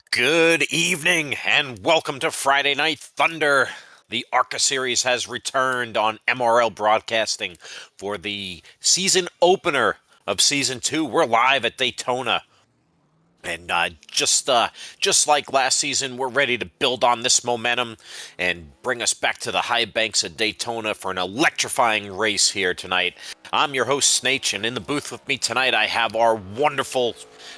Good evening and welcome to Friday Night Thunder. The ARCA series has returned on MRL Broadcasting for the season opener of season 2. We're live at Daytona. And just like last season, we're ready to build on this momentum and bring us back to the high banks of Daytona for an electrifying race here tonight. I'm your host, Snake, and in the booth with me tonight, I have our wonderful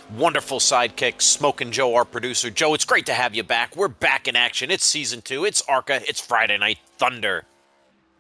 sidekick, Smokin' Joe, our producer. Joe, it's great to have you back. We're back in action. It's season 2. It's ARCA. It's Friday Night Thunder.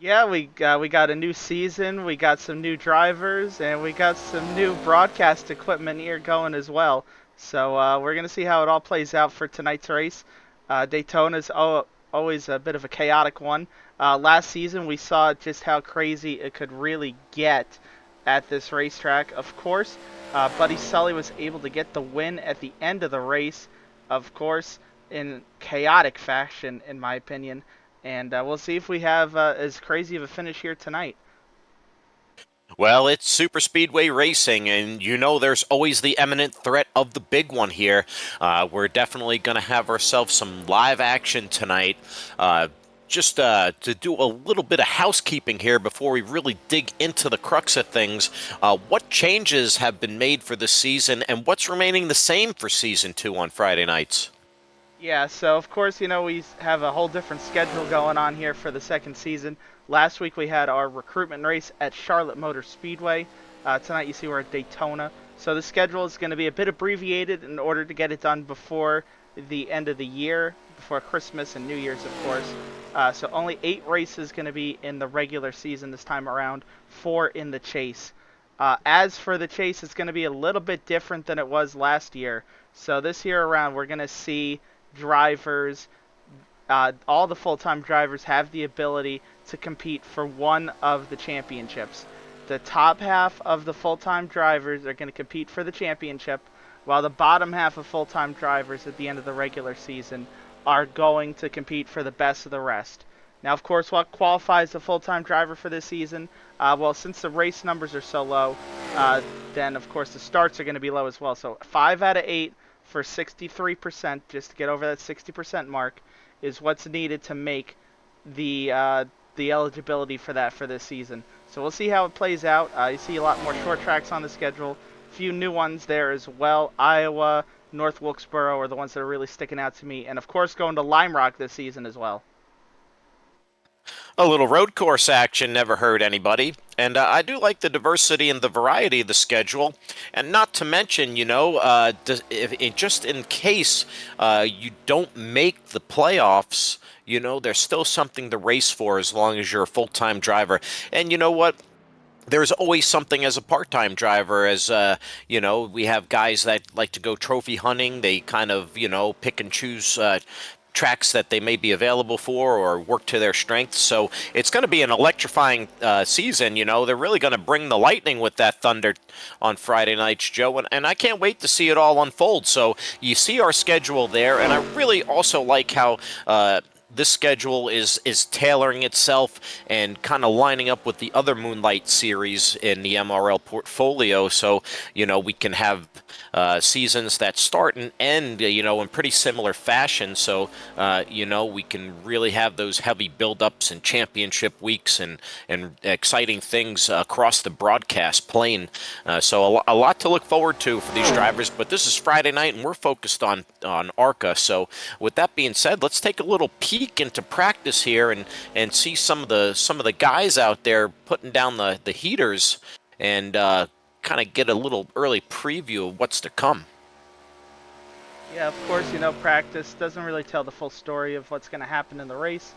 Yeah, we got a new season, we got some new drivers, and we got some new broadcast equipment here going as well. So we're gonna see how it all plays out for tonight's race. Daytona's always a bit of a chaotic one. Last season we saw just how crazy it could really get at this racetrack. Of course, Buddy Sully was able to get the win at the end of the race. Of course, in chaotic fashion, in my opinion. And we'll see if we have as crazy of a finish here tonight. Well, it's super speedway racing, and you know there's always the imminent threat of the big one here. We're definitely going to have ourselves some live action tonight. Just to do a little bit of housekeeping here before we really dig into the crux of things, what changes have been made for this season, and what's remaining the same for season 2 on Friday nights? Yeah, so of course, we have a whole different schedule going on here for the second season. Last week we had our recruitment race at Charlotte Motor Speedway. Tonight you see we're at Daytona. So the schedule is going to be a bit abbreviated in order to get it done before the end of the year, before Christmas and New Year's, of course. So only 8 races going to be in the regular season this time around, 4 in the chase. As for the chase, it's going to be a little bit different than it was last year. So this year around, we're going to see drivers, all the full-time drivers have the ability to compete for one of the championships. The top half of the full-time drivers are going to compete for the championship, while the bottom half of full-time drivers at the end of the regular season are going to compete for the best of the rest. Now, of course, what qualifies a full-time driver for this season? Well, since the race numbers are so low, then of course the starts are going to be low as well. So 5 out of 8 for 63%, just to get over that 60% mark, is what's needed to make the eligibility for that for this season. So we'll see how it plays out. You see a lot more short tracks on the schedule, a few new ones there as well. Iowa, North Wilkesboro are the ones that are really sticking out to me, and of course going to Lime Rock this season as well. A little road course action never hurt anybody. And I do like the diversity and the variety of the schedule. And not to mention, just in case you don't make the playoffs, there's still something to race for as long as you're a full-time driver. And you know what? There's always something as a part-time driver. We have guys that like to go trophy hunting. They kind of, pick and choose tracks that they may be available for or work to their strengths. So it's going to be an electrifying season. They're really going to bring the lightning with that Thunder on Friday nights, Joe. And I can't wait to see it all unfold. So you see our schedule there. And I really also like how this schedule is tailoring itself and kind of lining up with the other Moonlight series in the MRL portfolio. So, we can have seasons that start and end, in pretty similar fashion. So, we can really have those heavy build-ups and championship weeks and exciting things across the broadcast plane. So a lot to look forward to for these drivers. But this is Friday night, and we're focused on ARCA. So with that being said, let's take a little peek into practice here and see some of the guys out there putting down the heaters and kind of get a little early preview of what's to come. Yeah, of course, practice doesn't really tell the full story of what's going to happen in the race.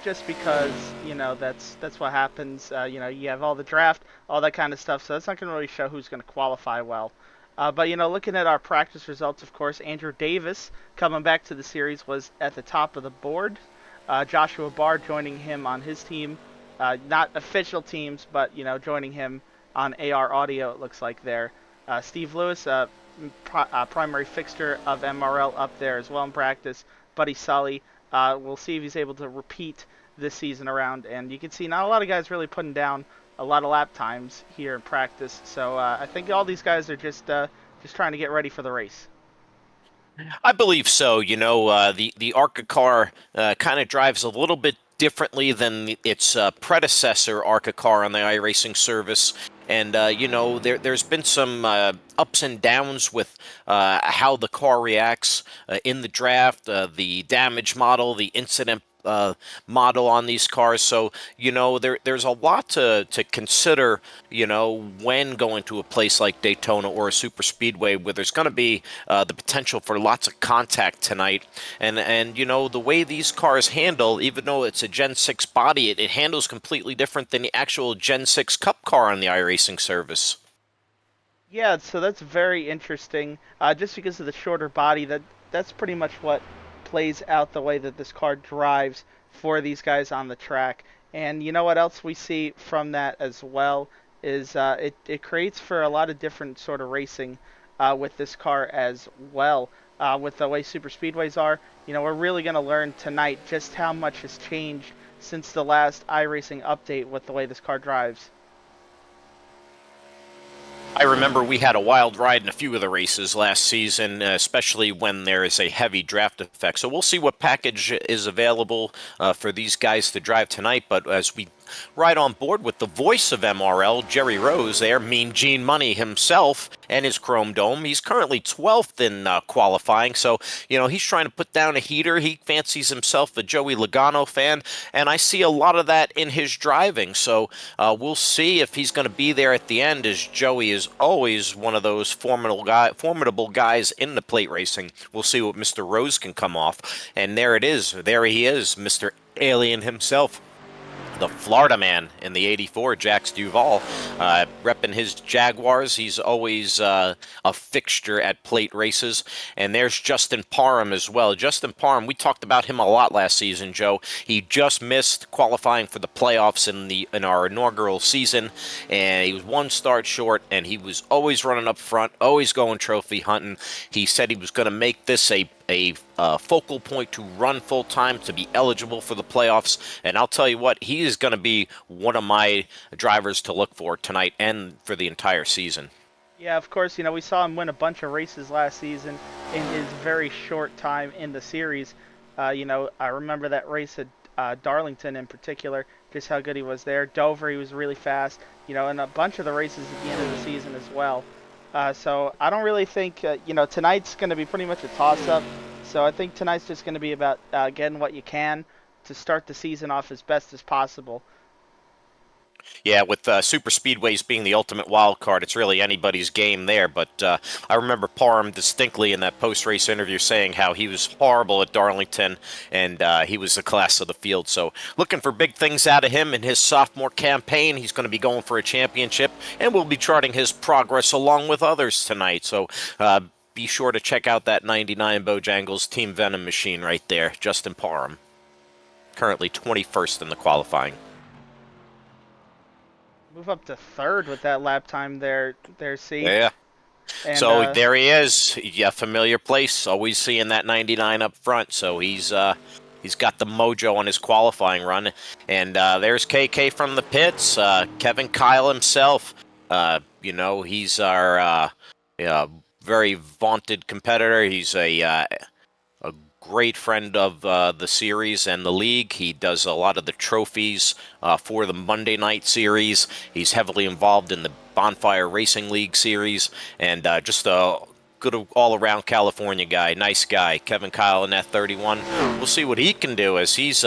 Just because that's what happens. You have all the draft, all that kind of stuff, so that's not going to really show who's going to qualify well. But looking at our practice results, of course, Andrew Davis coming back to the series was at the top of the board. Joshua Barr joining him on his team, not official teams, but joining him on AR Audio. It looks like there. Steve Lewis, primary fixture of MRL, up there as well in practice. Buddy Sully, we'll see if he's able to repeat this season around. And you can see not a lot of guys really putting down a lot of lap times here in practice. So I think all these guys are just trying to get ready for the race. I believe so. The ARCA car kind of drives a little bit differently than its predecessor ARCA car on the iRacing service. And there's been some ups and downs with how the car reacts in the draft, the damage model, the incident model on these cars. So there's a lot to consider. When going to a place like Daytona or a super speedway where there's going to be the potential for lots of contact tonight, and the way these cars handle, even though it's a Gen 6 body, it handles completely different than the actual Gen 6 Cup car on the iRacing service. Yeah, so that's very interesting. Just because of the shorter body, that's pretty much what plays out the way that this car drives for these guys on the track. And you know what else we see from that as well is it creates for a lot of different sort of racing with this car as well. With the way super speedways are, we're really going to learn tonight just how much has changed since the last iRacing update with the way this car drives. I remember we had a wild ride in a few of the races last season, especially when there is a heavy draft effect. So we'll see what package is available for these guys to drive tonight. But as we ride on board with the voice of MRL, Jerry Rose there, Mean Gene Money himself, and his Chrome Dome. He's currently 12th in qualifying, so, he's trying to put down a heater. He fancies himself a Joey Logano fan, and I see a lot of that in his driving. So we'll see if he's going to be there at the end, as Joey is always one of those formidable guys in the plate racing. We'll see what Mr. Rose can come off. And there it is. There he is, Mr. Alien himself, the Florida man in the 84, Jax Duvall, repping his Jaguars. He's always a fixture at plate races. And there's Justin Parham as well. Justin Parham, we talked about him a lot last season, Joe. He just missed qualifying for the playoffs in our inaugural season, and he was one start short, and he was always running up front, always going trophy hunting. He said he was going to make this a focal point to run full time to be eligible for the playoffs. And I'll tell you what, he is going to be one of my drivers to look for tonight and for the entire season. Yeah, of course, we saw him win a bunch of races last season in his very short time in the series. I remember that race at Darlington in particular, just how good he was there. Dover, he was really fast, and a bunch of the races at the end of the season as well. So I don't really think, tonight's going to be pretty much a toss-up. So I think tonight's just going to be about getting what you can to start the season off as best as possible. Yeah, with super speedways being the ultimate wild card, it's really anybody's game there. But I remember Parham distinctly in that post-race interview saying how he was horrible at Darlington, and he was the class of the field. So looking for big things out of him in his sophomore campaign. He's going to be going for a championship, and we'll be charting his progress along with others tonight. So be sure to check out that 99 Bojangles Team Venom machine right there, Justin Parham, currently 21st in the qualifying. Move up to third with that lap time there, see? Yeah. And So there he is. Yeah, familiar place. Always seeing that 99 up front. So he's got the mojo on his qualifying run. And there's KK from the pits. Kevin Kyle himself. He's our very vaunted competitor. He's a great friend of the series and the league. He does a lot of the trophies for the Monday night series. He's heavily involved in the Bonfire Racing League series, and just a good all-around California guy. Nice guy. Kevin Kyle in that 31. We'll see what he can do as he's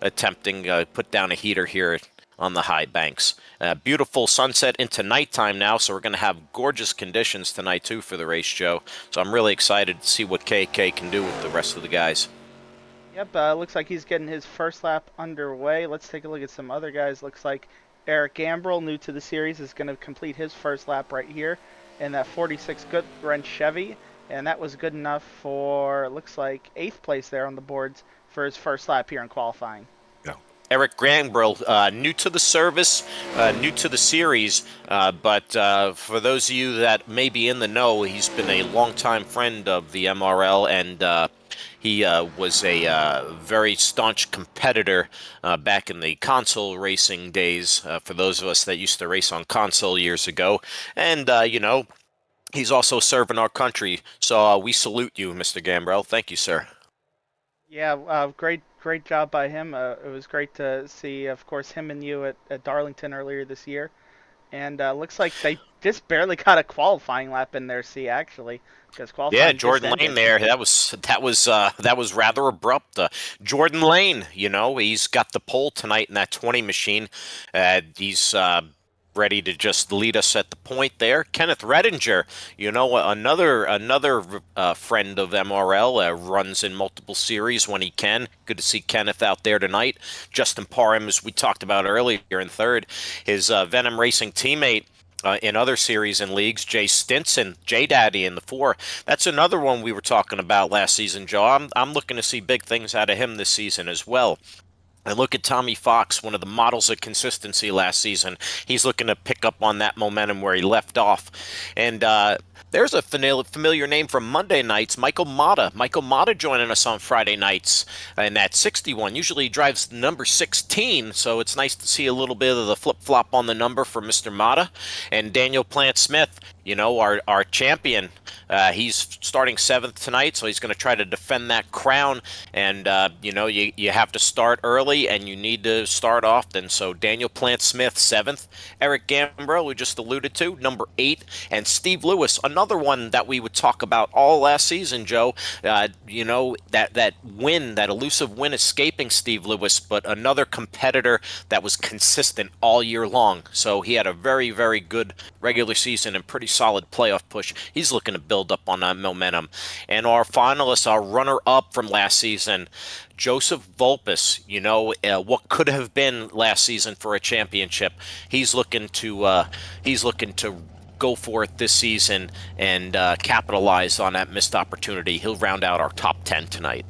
attempting to put down a heater here on the high banks. Beautiful sunset into nighttime now, so we're going to have gorgeous conditions tonight too for the race, Joe. So I'm really excited to see what KK can do with the rest of the guys. Yep, looks like he's getting his first lap underway. Let's take a look at some other guys. Looks like Eric Gambrill, new to the series, is going to complete his first lap right here in that 46 Goodwrench Chevy, and that was good enough for, looks like, 8th place there on the boards for his first lap here in qualifying. Eric Gambrill, new to the service, new to the series, but for those of you that may be in the know, he's been a longtime friend of the MRL, and he was a very staunch competitor back in the console racing days, for those of us that used to race on console years ago. And, He's also serving our country. So we salute you, Mr. Gambrell. Thank you, sir. Yeah, great job by him. It was great to see, of course, him and you at Darlington earlier this year. And looks like they just barely got a qualifying lap in there, see, actually, because Yeah, qualifying just Jordan Lane ended. there. That was rather abrupt. Jordan Lane, he's got the pole tonight in that 20 machine. He's ready to just lead us at the point there. Kenneth Redinger, another friend of MRL, runs in multiple series when he can. Good to see Kenneth out there tonight. Justin Parham, as we talked about earlier in third, his Venom Racing teammate. In other series and leagues, Jay Stinson, J Daddy in the four. That's another one we were talking about last season, Joe. I'm looking to see big things out of him this season as well. And look at Tommy Fox, one of the models of consistency last season. He's looking to pick up on that momentum where he left off. And there's a familiar name from Monday nights, Michael Mata. Michael Mata joining us on Friday nights in that 61. Usually he drives number 16, so it's nice to see a little bit of the flip-flop on the number for Mr. Mata. And Daniel Plant-Smith, our champion. He's starting 7th tonight, so he's going to try to defend that crown. And, you have to start early, and you need to start often. So Daniel Plant-Smith, 7th. Eric Gambrell, we just alluded to, number 8. And Steve Lewis, another one that we would talk about all last season, Joe. That win, that elusive win escaping Steve Lewis, but another competitor that was consistent all year long. So he had a very, very good regular season and pretty solid playoff push. He's looking to build up on that momentum. And our finalists, our runner-up from last season, Joseph Volpus, what could have been last season for a championship. He's looking to go for it this season and capitalize on that missed opportunity. He'll round out our top 10 tonight.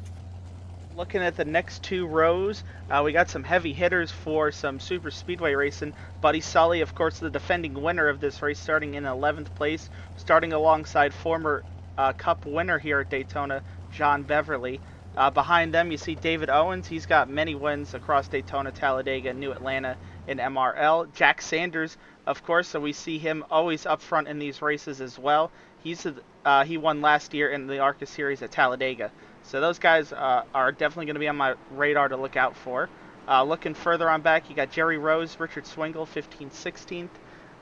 Looking at the next two rows, we got some heavy hitters for some super speedway racing. Buddy Sully, of course, the defending winner of this race, starting in 11th place, starting alongside former Cup winner here at Daytona, John Beverly. Behind them, you see David Owens. He's got many wins across Daytona, Talladega, New Atlanta, and MRL. Jack Sanders, of course, so we see him always up front in these races as well. He won last year in the ARCA series at Talladega. So those guys are definitely going to be on my radar to look out for. Looking further on back, you got Jerry Rose, Richard Swingle, 15th, 16th.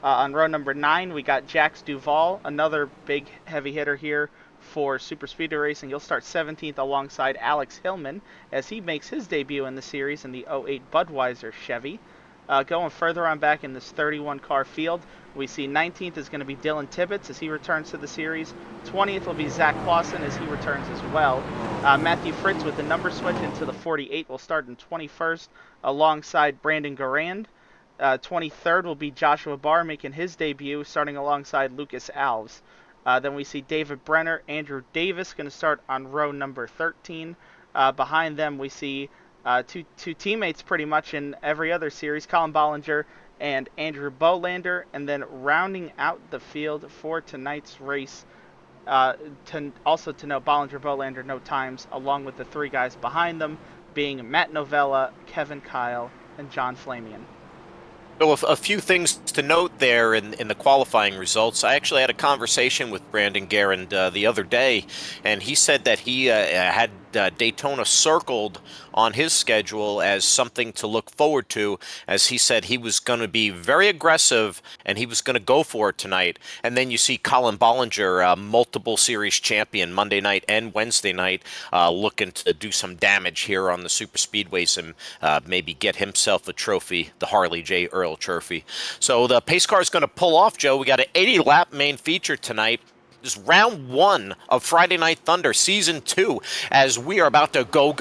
On row number 9, we got Jax Duvall, another big heavy hitter here for Super Speedway Racing. He'll start 17th alongside Alex Hillman as he makes his debut in the series in the '08 Budweiser Chevy. Going further on back in this 31 car field, we see 19th is going to be Dylan Tibbetts as he returns to the series. 20th will be Zach Clausen as he returns as well. Matthew Fritz with the number switch into the 48 will start in 21st alongside Brandon Garand. 23rd will be Joshua Barr making his debut starting alongside Lucas Alves. Then we see David Brenner, Andrew Davis going to start on row number 13. Behind them we see two teammates pretty much in every other series, Colin Bollinger and Andrew Bolander, and then rounding out the field for tonight's race, to note Bollinger, Bolander, no times, along with the three guys behind them being Matt Novella, Kevin Kyle, and John Flamian. So a few things to note there in the qualifying results. I actually had a conversation with Brandon Garand the other day, and he said that he had Daytona circled on his schedule as something to look forward to, as he said he was going to be very aggressive and he was going to go for it tonight. And then you see Colin Bollinger, multiple series champion, Monday night and Wednesday night, looking to do some damage here on the super speedways and maybe get himself a trophy, the Harley J. Earl Trophy. So the pace car is going to pull off, Joe. We got an 80-lap main feature tonight. This is round 1 of Friday Night Thunder, Season 2, as we are about to go.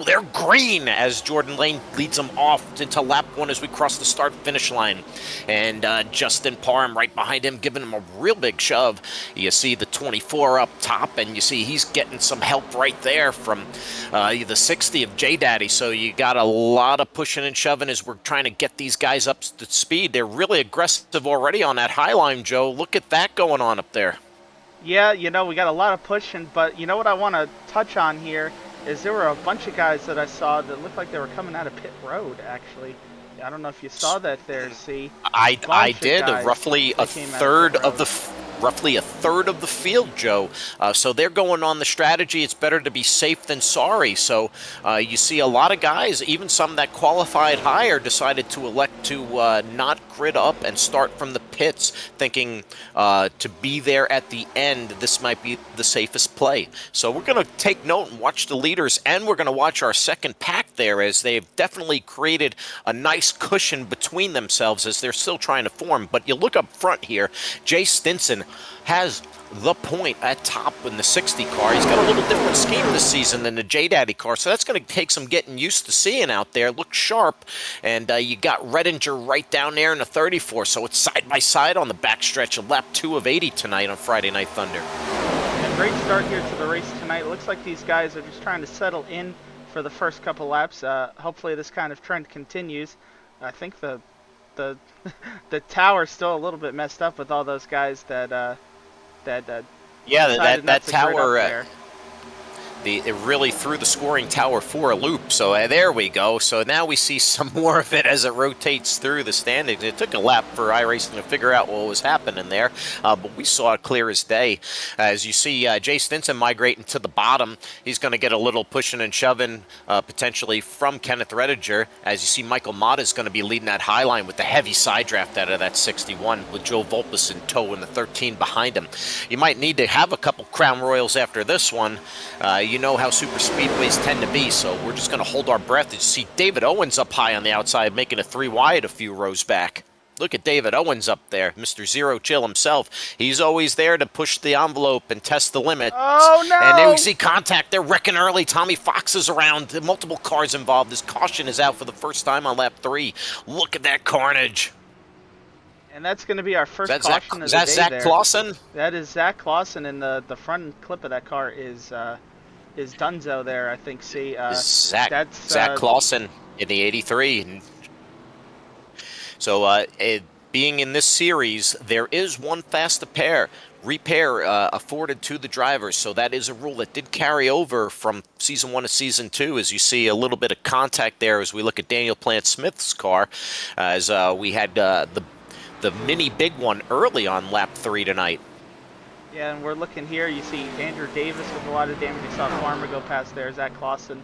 They're green as Jordan Lane leads them off into lap 1 as we cross the start-finish line. And Justin Parham right behind him, giving him a real big shove. You see the 24 up top, and you see he's getting some help right there from the 60 of J Daddy. So you got a lot of pushing and shoving as we're trying to get these guys up to speed. They're really aggressive already on that high line, Joe. Look at that going on up there. Yeah, we got a lot of pushing, but you know what I want to touch on here is there were a bunch of guys that I saw that looked like they were coming out of pit road, actually. I don't know if you saw that there, see? I did. Roughly a third of the roughly a third of the field, Joe. So they're going on the strategy, it's better to be safe than sorry. So you see a lot of guys, even some that qualified higher, decided to elect to not grid up and start from the pits, thinking to be there at the end, this might be the safest play. So we're going to take note and watch the leaders, and we're going to watch our second pack there, as they've definitely created a nice cushion between themselves as they're still trying to form. But you look up front here, Jay Stinson has the point at top in the 60 car. He's got a little different scheme this season than the J-Daddy car, so that's going to take some getting used to seeing out there. Looks sharp, and you got Redinger right down there in the 34, so it's side by side on the backstretch of lap 2 of 80 tonight on Friday Night Thunder. A great start here to the race tonight. It looks like these guys are just trying to settle in for the first couple laps. Hopefully this kind of trend continues. I think the the tower's still a little bit messed up with all those guys that yeah, that tower. It It really threw the scoring tower for a loop, so there we go. So now we see some more of it as it rotates through the standings. It took a lap for iRacing to figure out what was happening there, but we saw it clear as day. As you see Jay Stinson migrating to the bottom, he's going to get a little pushing and shoving potentially from Kenneth Redinger. As you see, Michael Mata is going to be leading that high line with the heavy side draft out of that 61, with Joe Volpus in tow in the 13 behind him. You might need to have a couple Crown Royals after this one. You know how super speedways tend to be, so we're just going to hold our breath. You see David Owens up high on the outside, making a 3 wide a few rows back. Look at David Owens up there, Mr. Zero Chill himself. He's always there to push the envelope and test the limits. Oh, no! And there we see contact. They're wrecking early. Tommy Fox is around. Multiple cars involved. His caution is out for the first time on lap 3. Look at that carnage. And that's going to be our first caution of the day. Is that Zach Clausen? That is Zach Clausen, and the front clip of that car is Dunzo there, I think. See, Zach Clausen in the 83. So being in this series, there is one fast repair afforded to the drivers. So that is a rule that did carry over from Season 1 to Season 2, as you see a little bit of contact there as we look at Daniel Plant-Smith's car, as we had the mini big one early on lap 3 tonight. Yeah, and we're looking here. You see Andrew Davis with a lot of damage. You saw Farmer go past there. Zach Clausen.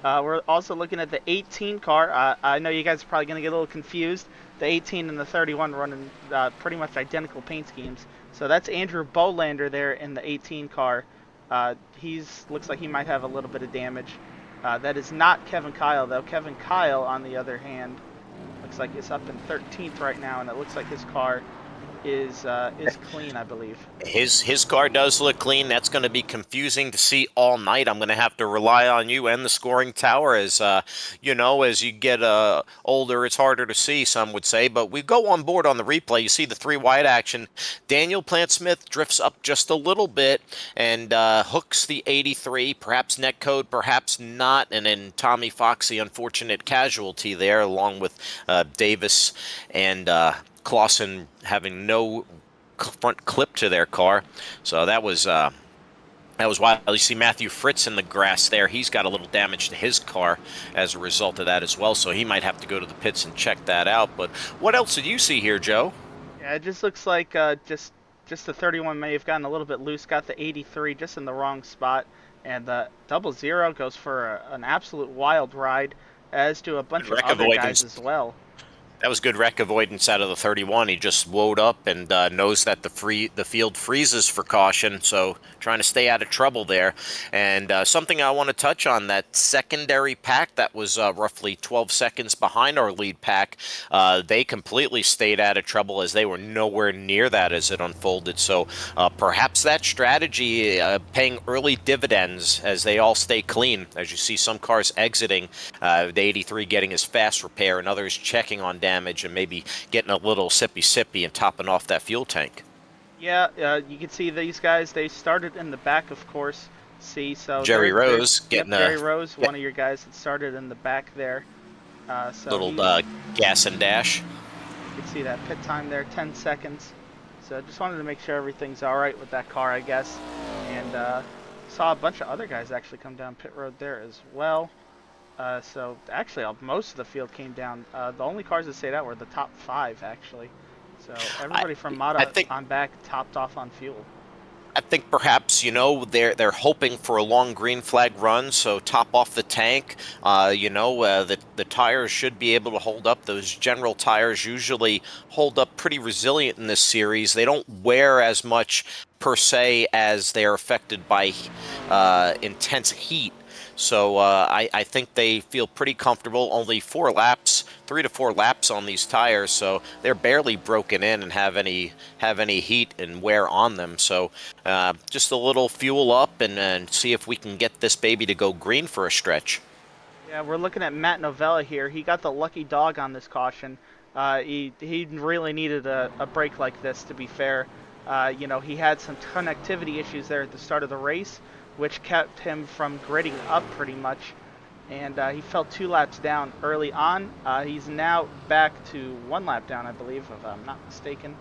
We're also looking at the 18 car. I know you guys are probably going to get a little confused. The 18 and the 31 running pretty much identical paint schemes. So that's Andrew Bolander there in the 18 car. Looks like he might have a little bit of damage. That is not Kevin Kyle, though. Kevin Kyle, on the other hand, looks like he's up in 13th right now, and it looks like his car is clean, I believe. His car does look clean. That's going to be confusing to see all night. I'm going to have to rely on you and the scoring tower, as as you get older, it's harder to see, some would say. But we go on board on the replay. You see the 3 wide action. Daniel Plant-Smith drifts up just a little bit and hooks the 83, perhaps net code, perhaps not. And then Tommy Fox, the unfortunate casualty there, along with Davis and Clausen having no front clip to their car. So that was wild. You see Matthew Fritz in the grass there. He's got a little damage to his car as a result of that as well, so he might have to go to the pits and check that out. But what else did you see here, Joe? Yeah, it just looks like just the 31 may have gotten a little bit loose, got the 83 just in the wrong spot, and the 00 goes for an absolute wild ride, as do a bunch of other guys as well. That was good wreck avoidance out of the 31. He just woed up and knows that the field freezes for caution, so trying to stay out of trouble there. And something I want to touch on, that secondary pack that was roughly 12 seconds behind our lead pack, they completely stayed out of trouble as they were nowhere near that as it unfolded. So perhaps that strategy paying early dividends as they all stay clean. As you see some cars exiting, the 83 getting his fast repair and others checking on damage and maybe getting a little sippy and topping off that fuel tank. Yeah, you can see these guys, they started in the back, of course. So Jerry Rose getting Jerry Rose, one of your guys that started in the back there. So little gas and dash. You can see that pit time there, 10 seconds. So I just wanted to make sure everything's all right with that car, I guess. And saw a bunch of other guys actually come down pit road there as well. So actually most of the field came down. The only cars that stayed out were the top 5, actually. So I everybody from I Mata think on back topped off on fuel. I think perhaps they're hoping for a long green flag run, so top off the tank. The tires should be able to hold up. Those general tires usually hold up pretty resilient in this series. They don't wear as much per se as they are affected by intense heat. So I think they feel pretty comfortable. Only 4 laps, 3 to 4 laps on these tires, so they're barely broken in and have any heat and wear on them. So just a little fuel up and see if we can get this baby to go green for a stretch. Yeah, we're looking at Matt Novella here. He got the lucky dog on this caution. He really needed a break like this, to be fair. He had some connectivity issues there at the start of the race, which kept him from gridding up pretty much. And he fell 2 laps down early on. He's now back to 1 lap down, I believe, if I'm not mistaken.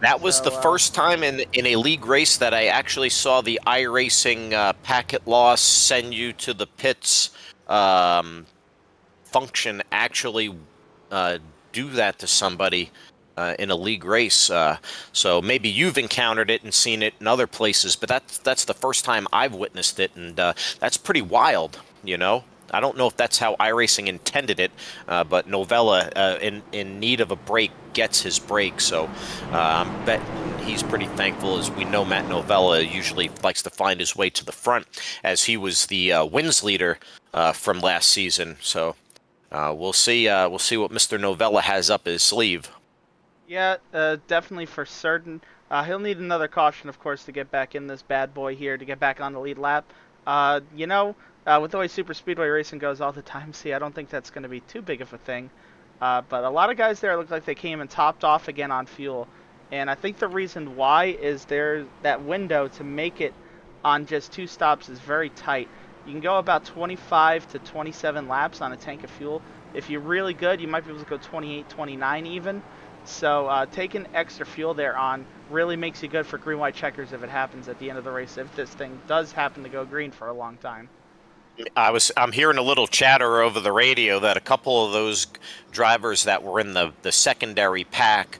That was the So, first time in a league race that I actually saw the iRacing packet loss send you to the pits um, function actually uh, do that to somebody in a league race. So maybe you've encountered it and seen it in other places, but that's the first time I've witnessed it, and that's pretty wild. I don't know if that's how iRacing intended it, but Novella, in need of a break, gets his break. So bet he's pretty thankful, as we know Matt Novella usually likes to find his way to the front, as he was the wins leader from last season. So we'll see. We'll see what Mr. Novella has up his sleeve. yeah, definitely for certain. He'll need another caution, of course, to get back in this bad boy here, to get back on the lead lap. With the way Super Speedway racing goes all the time, see, I don't think that's going to be too big of a thing. But a lot of guys there look like they came and topped off again on fuel. And I think the reason why is that window to make it on just 2 stops is very tight. You can go about 25 to 27 laps on a tank of fuel. If you're really good, you might be able to go 28, 29 even. So taking extra fuel there on really makes you good for green-white checkers if it happens at the end of the race, if this thing does happen to go green for a long time. I'm hearing a little chatter over the radio that a couple of those drivers that were in the secondary pack,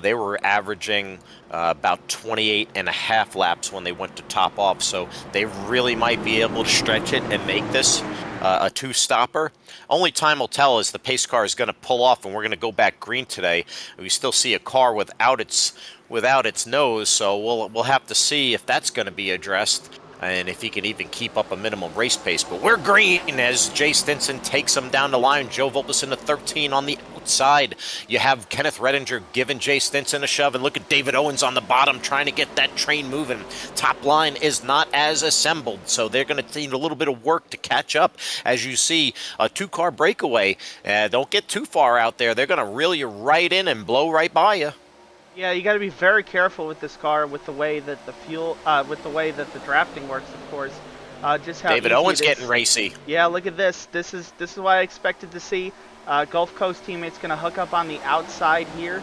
they were averaging about 28 and a half laps when they went to top off. So they really might be able to stretch it and make this a two-stopper. Only time will tell as the pace car is going to pull off, and we're going to go back green today. We still see a car without its nose, so we'll have to see if that's going to be addressed, and if he can even keep up a minimum race pace. But we're green as Jay Stinson takes him down the line. Joe Volpus in the 13 on the outside. You have Kenneth Redinger giving Jay Stinson a shove, and look at David Owens on the bottom trying to get that train moving. Top line is not as assembled, so they're going to need a little bit of work to catch up. As you see, a two-car breakaway. Don't get too far out there. They're going to reel you right in and blow right by you. Yeah, you got to be very careful with this car, with the way that with the way that the drafting works, of course. Just how David easy Owens it is. getting racy. Yeah, look at this. This is what I expected to see. Gulf Coast teammates going to hook up on the outside here,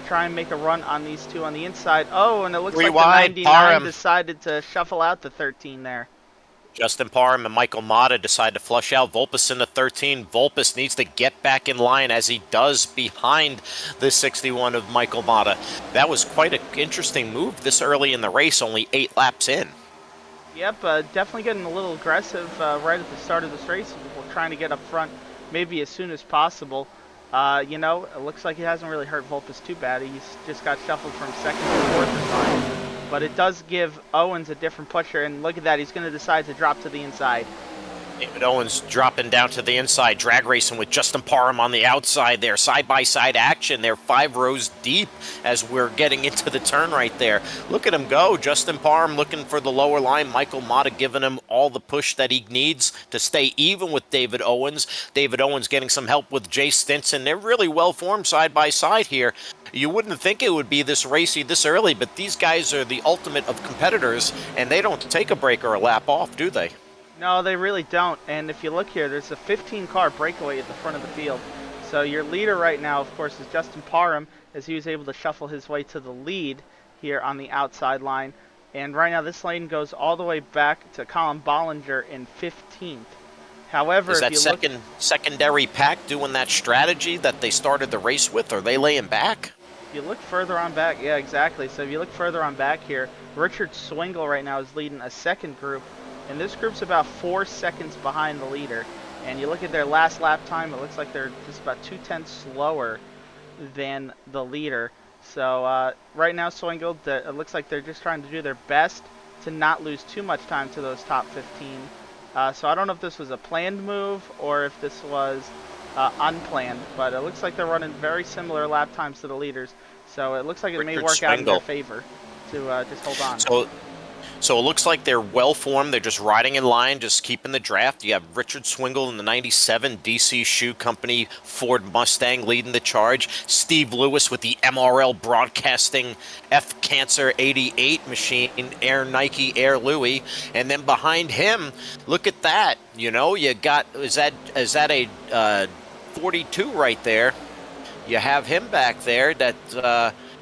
try and make a run on these two on the inside. Oh, and it looks like the Rewind, 99 Parham. decided to shuffle out the 13 there. Justin Parham and Michael Mata decide to flush out Volpus in the 13. Volpus needs to get back in line, as he does behind the 61 of Michael Mata. That was quite an interesting move this early in the race, only 8 laps in. Yep, definitely getting a little aggressive right at the start of this race. We're trying to get up front maybe as soon as possible. It looks like he hasn't really hurt Volpus too bad. He's just got shuffled from second to fourth or something. But it does give Owens a different pusher, and look at that, he's going to decide to drop to the inside. David Owens dropping down to the inside, drag racing with Justin Parham on the outside there. Side-by-side action. They're 5 rows deep as we're getting into the turn right there. Look at him go. Justin Parham looking for the lower line. Michael Mata giving him all the push that he needs to stay even with David Owens. David Owens getting some help with Jay Stinson. They're really well-formed side-by-side here. You wouldn't think it would be this racy this early, but these guys are the ultimate of competitors, and they don't take a break or a lap off, do they? No, they really don't. And if you look here, there's a 15-car breakaway at the front of the field. So your leader right now, of course, is Justin Parham, as he was able to shuffle his way to the lead here on the outside line. And right now this lane goes all the way back to Colin Bollinger in 15th. However, is if that you secondary pack doing that strategy that they started the race with? Are they laying back? If you look further on back, yeah, exactly. So if you look further on back here, Richard Swingle right now is leading a second group, and this group's about 4 seconds behind the leader. And you look at their last lap time, it looks like they're just about 2/10 slower than the leader. So right now, Swingle, it looks like they're just trying to do their best to not lose too much time to those top 15. So I don't know if this was a planned move or if this was unplanned, but it looks like they're running very similar lap times to the leaders. So it looks like it may Richard work out in their Swingle. favor to just hold on. So it looks like they're well formed. They're just riding in line, just keeping the draft. You have Richard Swingle in the 97 DC Shoe Company Ford Mustang leading the charge. Steve Lewis with the MRL Broadcasting F Cancer 88 machine, Air Nike Air Louis. And then behind him, look at that. You know, you got, is that a 42 right there? You have him back there.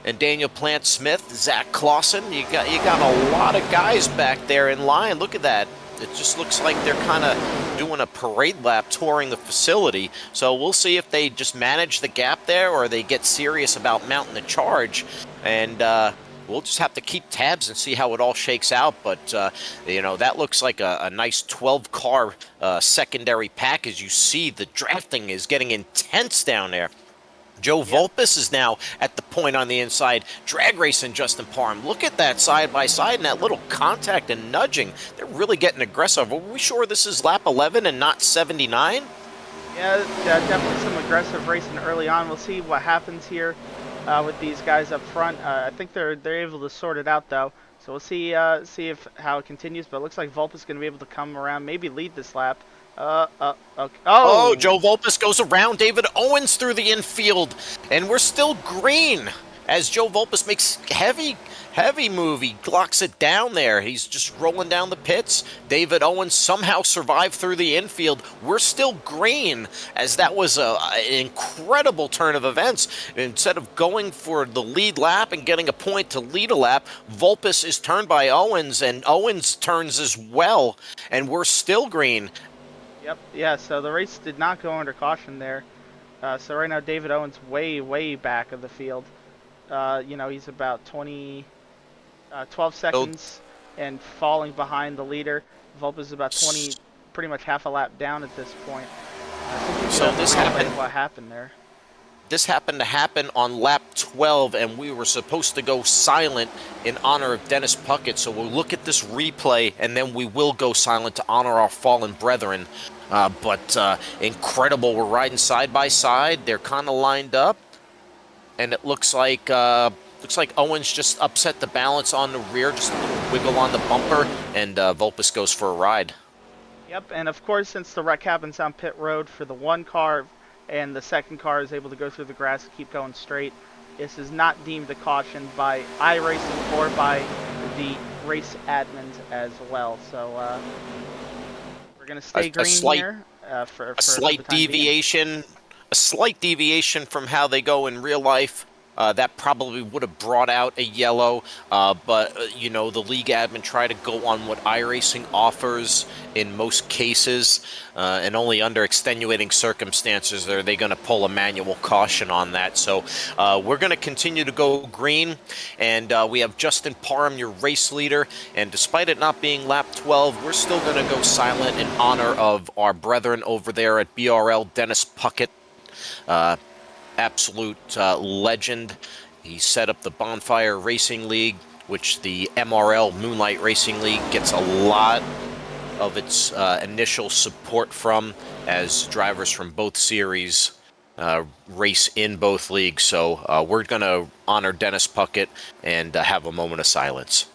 And Daniel Plant Smith, Zach Clausen. You got a lot of guys back there in line. Look at that. It just looks like they're kind of doing a parade lap touring the facility. So we'll see if they just manage the gap there or they get serious about mounting the charge. And we'll just have to keep tabs and see how it all shakes out. But, you know, that looks like a nice 12-car secondary pack. As you see, the drafting is getting intense down there. Joe Volpus is now at the point on the inside, drag racing Justin Parham. Look at that side by side and that little contact and nudging. They're really getting aggressive. Are we sure this is lap 11 and not 79? Yeah, definitely some aggressive racing early on. We'll see what happens here with these guys up front. I think they're able to sort it out though. So we'll see if how it continues. But it looks like Volpus is going to be able to come around, maybe lead this lap. Okay. Oh, Joe Volpus goes around David Owens through the infield, and we're still green as Joe Volpus makes heavy move. He locks it down there. He's just rolling down the pits. David Owens somehow survived through the infield. We're still green, as that was an incredible turn of events. Instead of going for the lead lap and getting a point to lead a lap, Volpus is turned by Owens, and Owens turns as well, and we're still green. Yep, yeah, so the race did not go under caution there. So right now David Owens way back of the field. You know, he's about 12 seconds and falling behind the leader. Volpus is about 20, pretty much half a lap down at this point. So this happened. What happened there? This happened to happen on lap 12, and we were supposed to go silent in honor of Dennis Puckett. So we'll look at this replay, and then we will go silent to honor our fallen brethren. But incredible. We're riding side by side. They're kind of lined up, and it looks like Owens just upset the balance on the rear, just a little wiggle on the bumper, and Volpus goes for a ride. Yep, and of course, since the wreck happens on pit road for the one car, and the second car is able to go through the grass and keep going straight, this is not deemed a caution by iRacing or by the race admins as well. So we're going to stay green here for a slight deviation. A slight deviation from how they go in real life. That probably would have brought out a yellow, but you know, the league admin try to go on what iRacing offers in most cases, and only under extenuating circumstances are they going to pull a manual caution on that. So we're going to continue to go green, and we have Justin Parham, your race leader, and despite it not being lap 12, we're still going to go silent in honor of our brethren over there at BRL, Dennis Puckett. Absolute legend. He set up the Bonfire Racing League, which the MRL Moonlight Racing League gets a lot of its initial support from, as drivers from both series race in both leagues. So we're going to honor Dennis Puckett and have a moment of silence.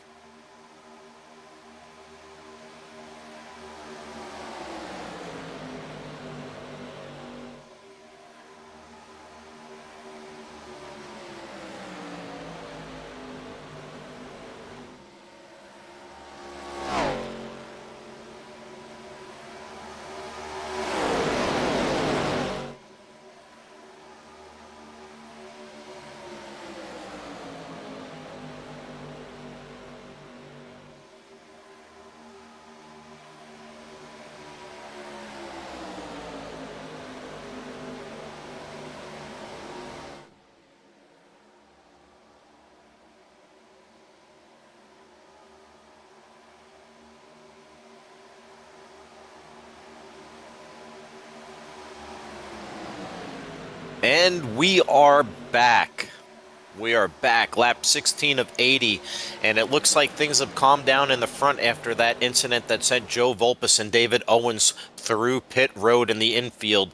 And we are back. We are back, lap 16 of 80, and it looks like things have calmed down in the front after that incident that sent Joe Volpus and David Owens through pit road in the infield.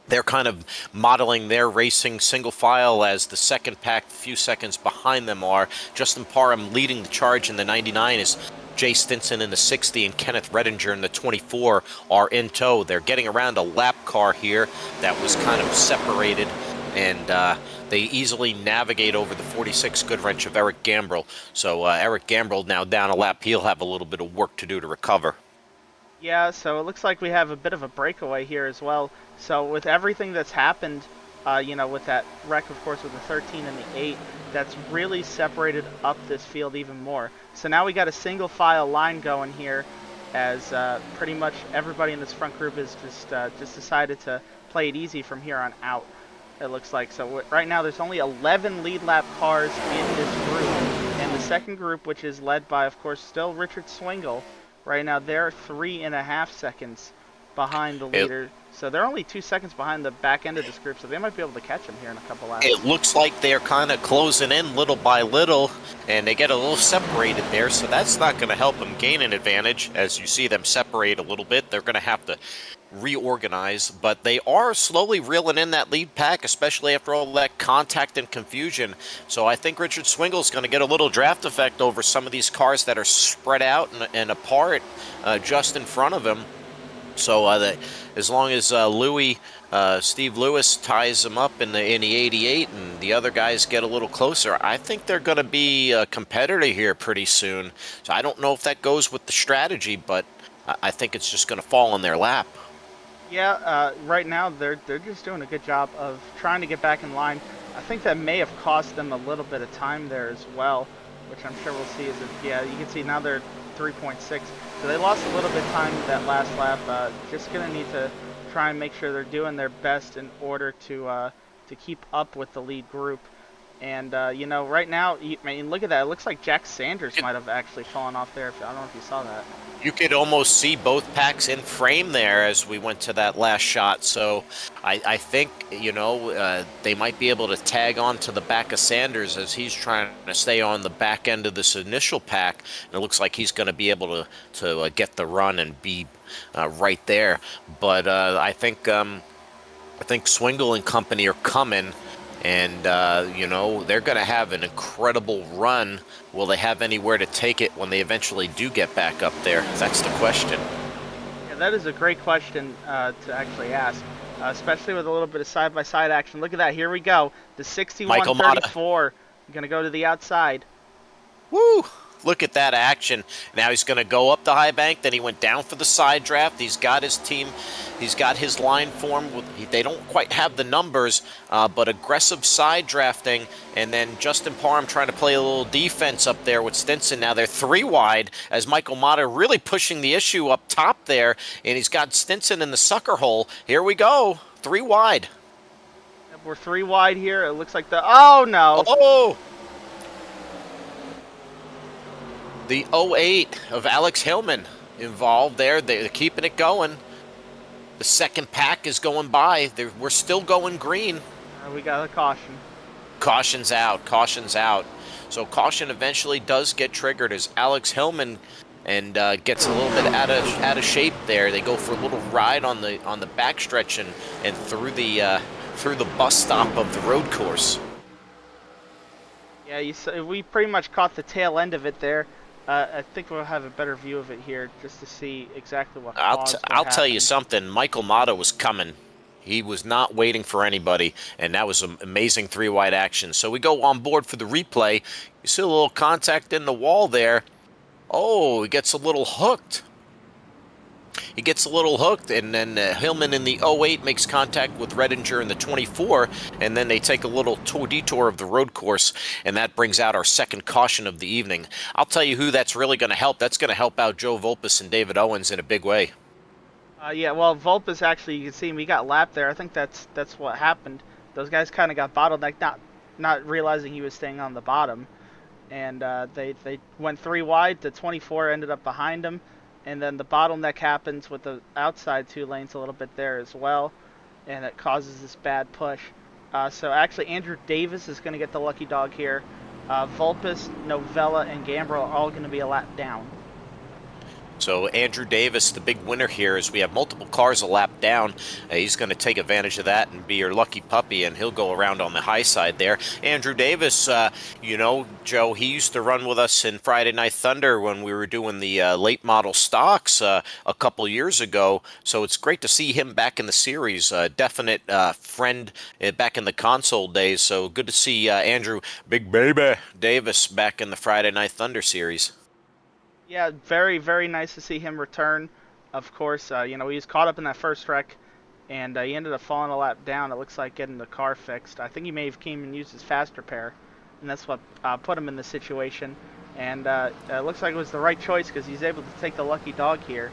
They're kind of modeling their racing single file as the second pack, a few seconds behind them are. Justin Parham leading the charge in the 99 is Jay Stinson in the 60 and Kenneth Redinger in the 24 are in tow. They're getting around a lap car here that was kind of separated, and they easily navigate over the 46 Goodwrench of Eric Gambrill. So Eric Gambrill now down a lap. He'll have a little bit of work to do to recover. Yeah, so it looks like we have a bit of a breakaway here as well. So with everything that's happened, with that wreck, of course, with the 13 and the 8, that's really separated up this field even more. So now we got a single file line going here, as pretty much everybody in this front group is just decided to play it easy from here on out. It looks like so. Right now, there's only 11 lead lap cars in this group, and the second group, which is led by, of course, still Richard Swingle. Right now, they're 3.5 seconds behind the leader. So they're only 2 seconds behind the back end of this group, so they might be able to catch him here in a couple laps. It looks like they're kind of closing in little by little, and they get a little separated there, so that's not going to help them gain an advantage. As you see them separate a little bit, they're going to have to reorganize, but they are slowly reeling in that lead pack, especially after all that contact and confusion. So I think Richard Swingle's going to get a little draft effect over some of these cars that are spread out and apart just in front of him. So as long as Steve Lewis ties them up in the 88 and the other guys get a little closer, I think they're going to be a competitor here pretty soon. So I don't know if that goes with the strategy, but I think it's just going to fall in their lap. Yeah, right now they're just doing a good job of trying to get back in line. I think that may have cost them a little bit of time there as well, which I'm sure we'll see. Yeah, you can see now they're 3.6, so they lost a little bit of time that last lap. Just gonna need to try and make sure they're doing their best in order to keep up with the lead group. And right now, I mean, look at that. It looks like Jack Sanders might have actually fallen off there. I don't know if you saw that. You could almost see both packs in frame there as we went to that last shot. So I think, they might be able to tag on to the back of Sanders as he's trying to stay on the back end of this initial pack. And it looks like he's going to be able to get the run and be right there. But I think Swingle and company are coming. And, they're going to have an incredible run. Will they have anywhere to take it when they eventually do get back up there? That's the question. Yeah, that is a great question to actually ask, especially with a little bit of side-by-side action. Look at that. Here we go. The 6134 going to go to the outside. Woo! Look at that action. Now he's going to go up the high bank. Then he went down for the side draft. He's got his team. He's got his line form. They don't quite have the numbers, but aggressive side drafting. And then Justin Parham trying to play a little defense up there with Stinson. Now they're 3 wide as Michael Mata really pushing the issue up top there. And he's got Stinson in the sucker hole. Here we go. 3 wide. We're 3 wide here. It looks like oh, no. Oh! The 08 of Alex Hillman involved there. They're keeping it going. The second pack is going by. We're still going green. We got a caution. Caution's out. Caution's out. So caution eventually does get triggered as Alex Hillman and gets a little bit out of shape there. They go for a little ride on the backstretch and through the bus stop of the road course. Yeah, we pretty much caught the tail end of it there. I think we'll have a better view of it here just to see exactly what caused what I'll tell you something. Michael Mata was coming. He was not waiting for anybody, and that was an amazing 3 wide action. So we go on board for the replay. You see a little contact in the wall there. Oh, he gets a little hooked. He gets a little hooked, and then Hillman in the 08 makes contact with Redinger in the 24, and then they take a little detour of the road course, and that brings out our second caution of the evening. I'll tell you who that's really going to help. That's going to help out Joe Volpus and David Owens in a big way. Yeah, well, Volpus actually, you can see him, he got lapped there. I think that's what happened. Those guys kind of got bottlenecked, not realizing he was staying on the bottom, and they went 3 wide. The 24 ended up behind him. And then the bottleneck happens with the outside 2 lanes a little bit there as well, and it causes this bad push. So actually, Andrew Davis is going to get the lucky dog here. Vulpes, Novella, and Gambrel are all going to be a lap down. So Andrew Davis, the big winner here, is we have multiple cars a lap down. He's going to take advantage of that and be your lucky puppy, and he'll go around on the high side there. Andrew Davis, you know, Joe, he used to run with us in Friday Night Thunder when we were doing the late model stocks a couple years ago. So it's great to see him back in the series. Definite friend back in the console days. So good to see Andrew Big Baby Davis back in the Friday Night Thunder series. Yeah, very, very nice to see him return. Of course, he was caught up in that first wreck, and he ended up falling a lap down. It looks like getting the car fixed. I think he may have came and used his fast repair, and that's what put him in the situation. And it looks like it was the right choice because he's able to take the lucky dog here.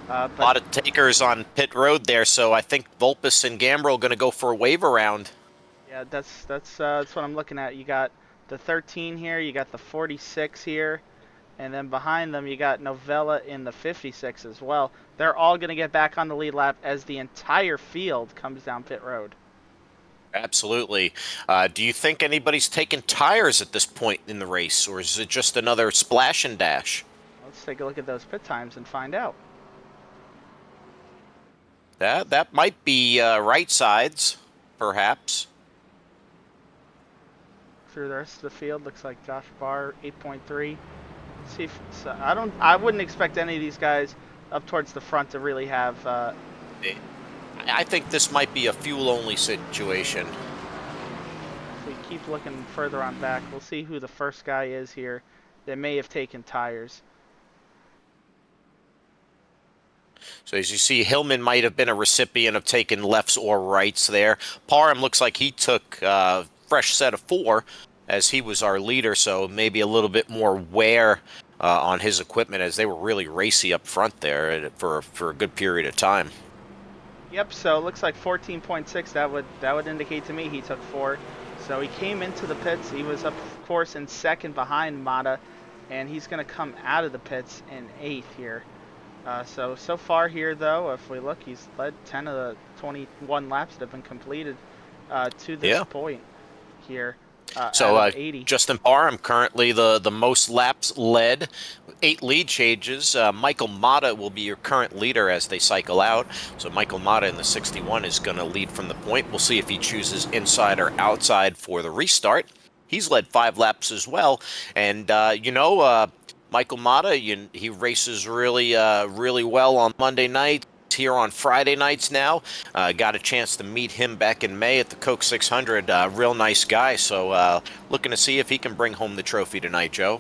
A But lot of takers on pit road there, so I think Vulpes and Gambrel going to go for a wave around. yeah, that's what I'm looking at. You got the 13 here, you got the 46 here, and then behind them you got Novella in the 56 as well. They're all going to get back on the lead lap as the entire field comes down pit road. Absolutely. Do you think anybody's taking tires at this point in the race, or is it just another splash and dash? Let's take a look at those pit times and find out. That might be right sides, perhaps. Through the rest of the field, looks like Josh Barr 8.3. See if so I wouldn't expect any of these guys up towards the front to really have. I think this might be a fuel-only situation. If we keep looking further on back, we'll see who the first guy is here that may have taken tires. So as you see, Hillman might have been a recipient of taking lefts or rights there. Parham looks like he took a fresh set of 4 as he was our leader, so maybe a little bit more wear on his equipment as they were really racy up front there for a good period of time. Yep. So it looks like 14.6. That would indicate to me he took 4. So he came into the pits. He was up, of course, in second behind Mata, and he's going to come out of the pits in 8th here. So far here, though, if we look, he's led 10 of the 21 laps that have been completed to this point here. So out of 80. Justin Parham currently the most laps led, 8 lead changes. Michael Mata will be your current leader as they cycle out. So Michael Mata in the 61 is going to lead from the point. We'll see if he chooses inside or outside for the restart. He's led 5 laps as well, and Michael Mata, he races really well on Monday night. Here on Friday nights now. Got a chance to meet him back in May at the Coke 600. Real nice guy. So looking to see if he can bring home the trophy tonight, Joe.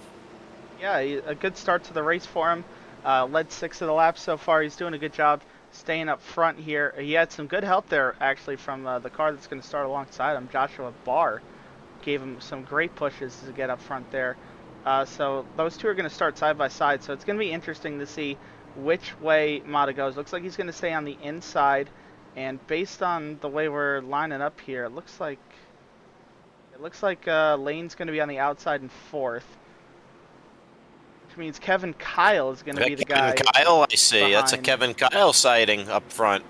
Yeah, a good start to the race for him. Led 6 of the laps so far. He's doing a good job staying up front here. He had some good help there, actually, from the car that's going to start alongside him. Joshua Barr gave him some great pushes to get up front there. So those two are going to start side by side. So it's going to be interesting to see which way Mata goes. Looks like he's going to stay on the inside, and based on the way we're lining up here, it looks like Lane's going to be on the outside in 4th, which means Kevin Kyle is going to be the guy. Kevin Kyle, I see. Behind. That's a Kevin Kyle sighting up front.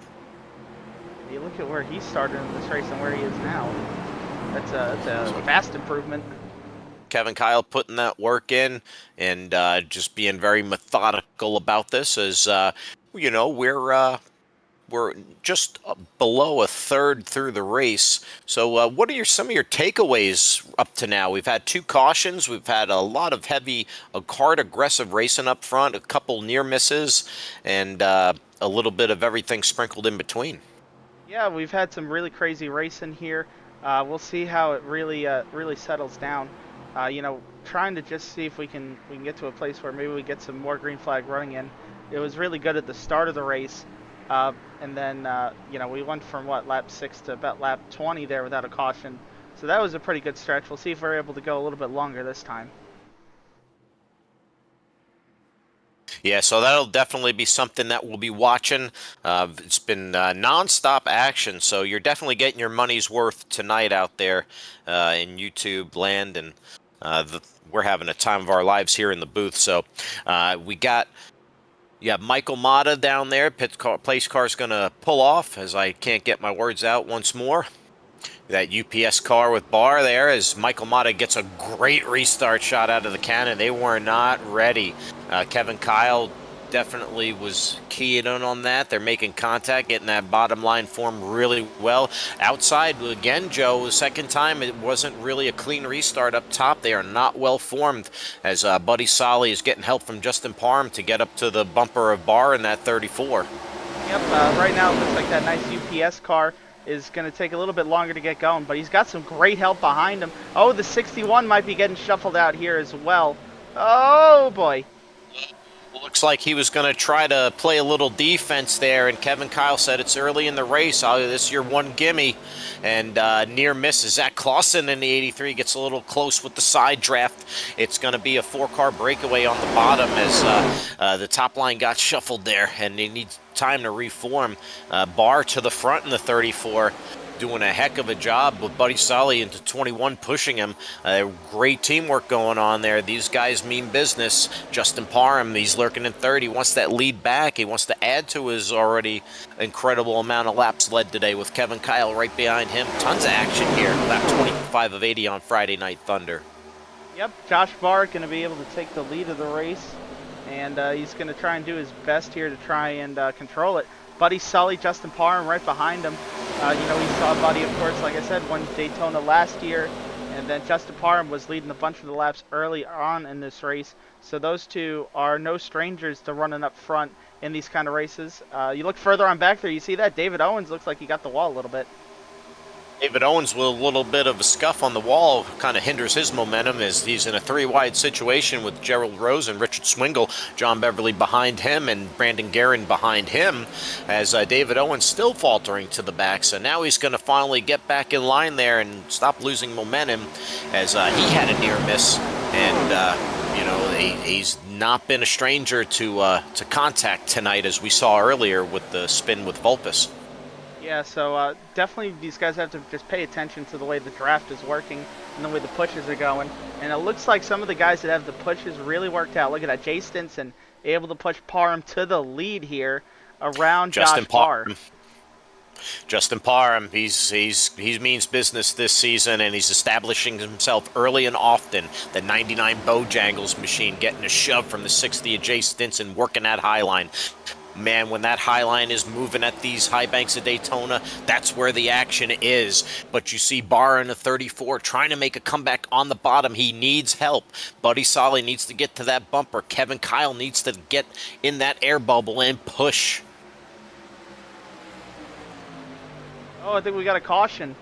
You look at where he started in this race and where he is now. That's a vast improvement. Kevin Kyle putting that work in and just being very methodical about this as, we're just below a third through the race. So what are some of your takeaways up to now? We've had 2 cautions. We've had a lot of heavy, hard, aggressive racing up front, a couple near misses, and a little bit of everything sprinkled in between. Yeah, we've had some really crazy racing here. We'll see how it really settles down. Trying to just see if we can get to a place where maybe we get some more green flag running in. It was really good at the start of the race, and then we went from lap 6 to about lap 20 there without a caution. So that was a pretty good stretch. We'll see if we're able to go a little bit longer this time. Yeah, so that'll definitely be something that we'll be watching. It's been nonstop action, so you're definitely getting your money's worth tonight out there in YouTube land, and we're having a time of our lives here in the booth. So we got Michael Mata down there. Place car's going to pull off as I can't get my words out once more. That UPS car with Barr there as Michael Mata gets a great restart shot out of the cannon. They were not ready. Kevin Kyle definitely was keying in on that. They're making contact, getting that bottom line form really well. Outside, again, Joe, the second time, it wasn't really a clean restart up top. They are not well formed as Buddy Solly is getting help from Justin Parham to get up to the bumper of Barr in that 34. Yep, right now it looks like that nice UPS car is going to take a little bit longer to get going, but he's got some great help behind him. Oh, the 61 might be getting shuffled out here as well. Oh, boy. Looks like he was going to try to play a little defense there, and Kevin Kyle said it's early in the race. This is your one gimme, and near misses. Zach Clausen in the 83 gets a little close with the side draft. It's going to be a four-car breakaway on the bottom as the top line got shuffled there, and they need time to reform. Barr to the front in the 34. Doing a heck of a job with Buddy Solly into 21, pushing him. Great teamwork going on there. These guys mean business. Justin Parham, he's lurking in third. He wants that lead back. He wants to add to his already incredible amount of laps led today with Kevin Kyle right behind him. Tons of action here. Lap 25 of 80 on Friday Night Thunder. Yep, Josh Barr going to be able to take the lead of the race, and he's going to try and do his best here to try and control it. Buddy Sully, Justin Parham right behind him. We saw Buddy, of course, like I said, won Daytona last year, and then Justin Parham was leading a bunch of the laps early on in this race. So those two are no strangers to running up front in these kind of races. You look further on back there, you see that David Owens looks like he got the wall a little bit. David Owens with a little bit of a scuff on the wall kind of hinders his momentum as he's in a three-wide situation with Gerald Rose and Richard Swingle, John Beverly behind him and Brandon Guerin behind him as David Owens still faltering to the back. So now he's going to finally get back in line there and stop losing momentum as he had a near miss. And, he's not been a stranger to contact tonight as we saw earlier with the spin with Vulpes. Yeah, so definitely these guys have to just pay attention to the way the draft is working and the way the pushes are going. And it looks like some of the guys that have the pushes really worked out. Look at that, Jay Stinson able to push Parham to the lead here around Josh Barr. Justin Parham, he means business this season, and he's establishing himself early and often. The 99 Bojangles machine getting a shove from the 60 of Jay Stinson, working that high line. Man, when that high line is moving at these high banks of Daytona, that's where the action is. But you see Barr in a 34 trying to make a comeback on the bottom. He needs help. Buddy Solly needs to get to that bumper. Kevin Kyle needs to get in that air bubble and push. Oh, I think we got a caution.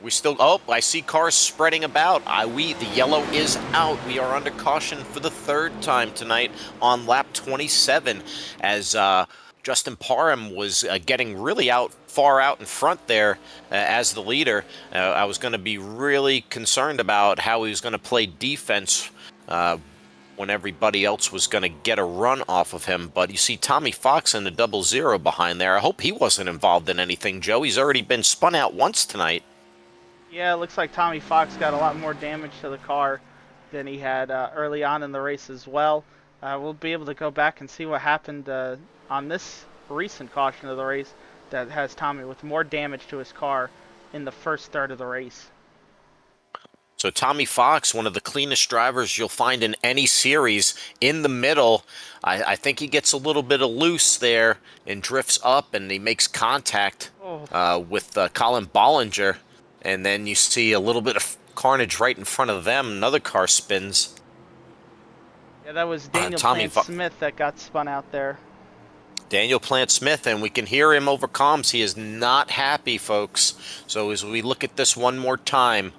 I see cars spreading about. The yellow is out. We are under caution for the third time tonight on lap 27 as Justin Parham was getting really far out in front there as the leader. I was going to be really concerned about how he was going to play defense when everybody else was going to get a run off of him. But you see Tommy Fox in the 00 behind there. I hope he wasn't involved in anything, Joe. He's already been spun out once tonight. Yeah, it looks like Tommy Fox got a lot more damage to the car than he had early on in the race as well. We'll be able to go back and see what happened on this recent caution of the race that has Tommy with more damage to his car in the first third of the race. So Tommy Fox, one of the cleanest drivers you'll find in any series, in the middle. I think he gets a little bit of loose there and drifts up, and he makes contact with Colin Bollinger. And then you see a little bit of carnage right in front of them. Another car spins. Yeah, that was Daniel Plant-Smith that got spun out there. Daniel Plant-Smith, and we can hear him over comms. He is not happy, folks. So as we look at this one more time,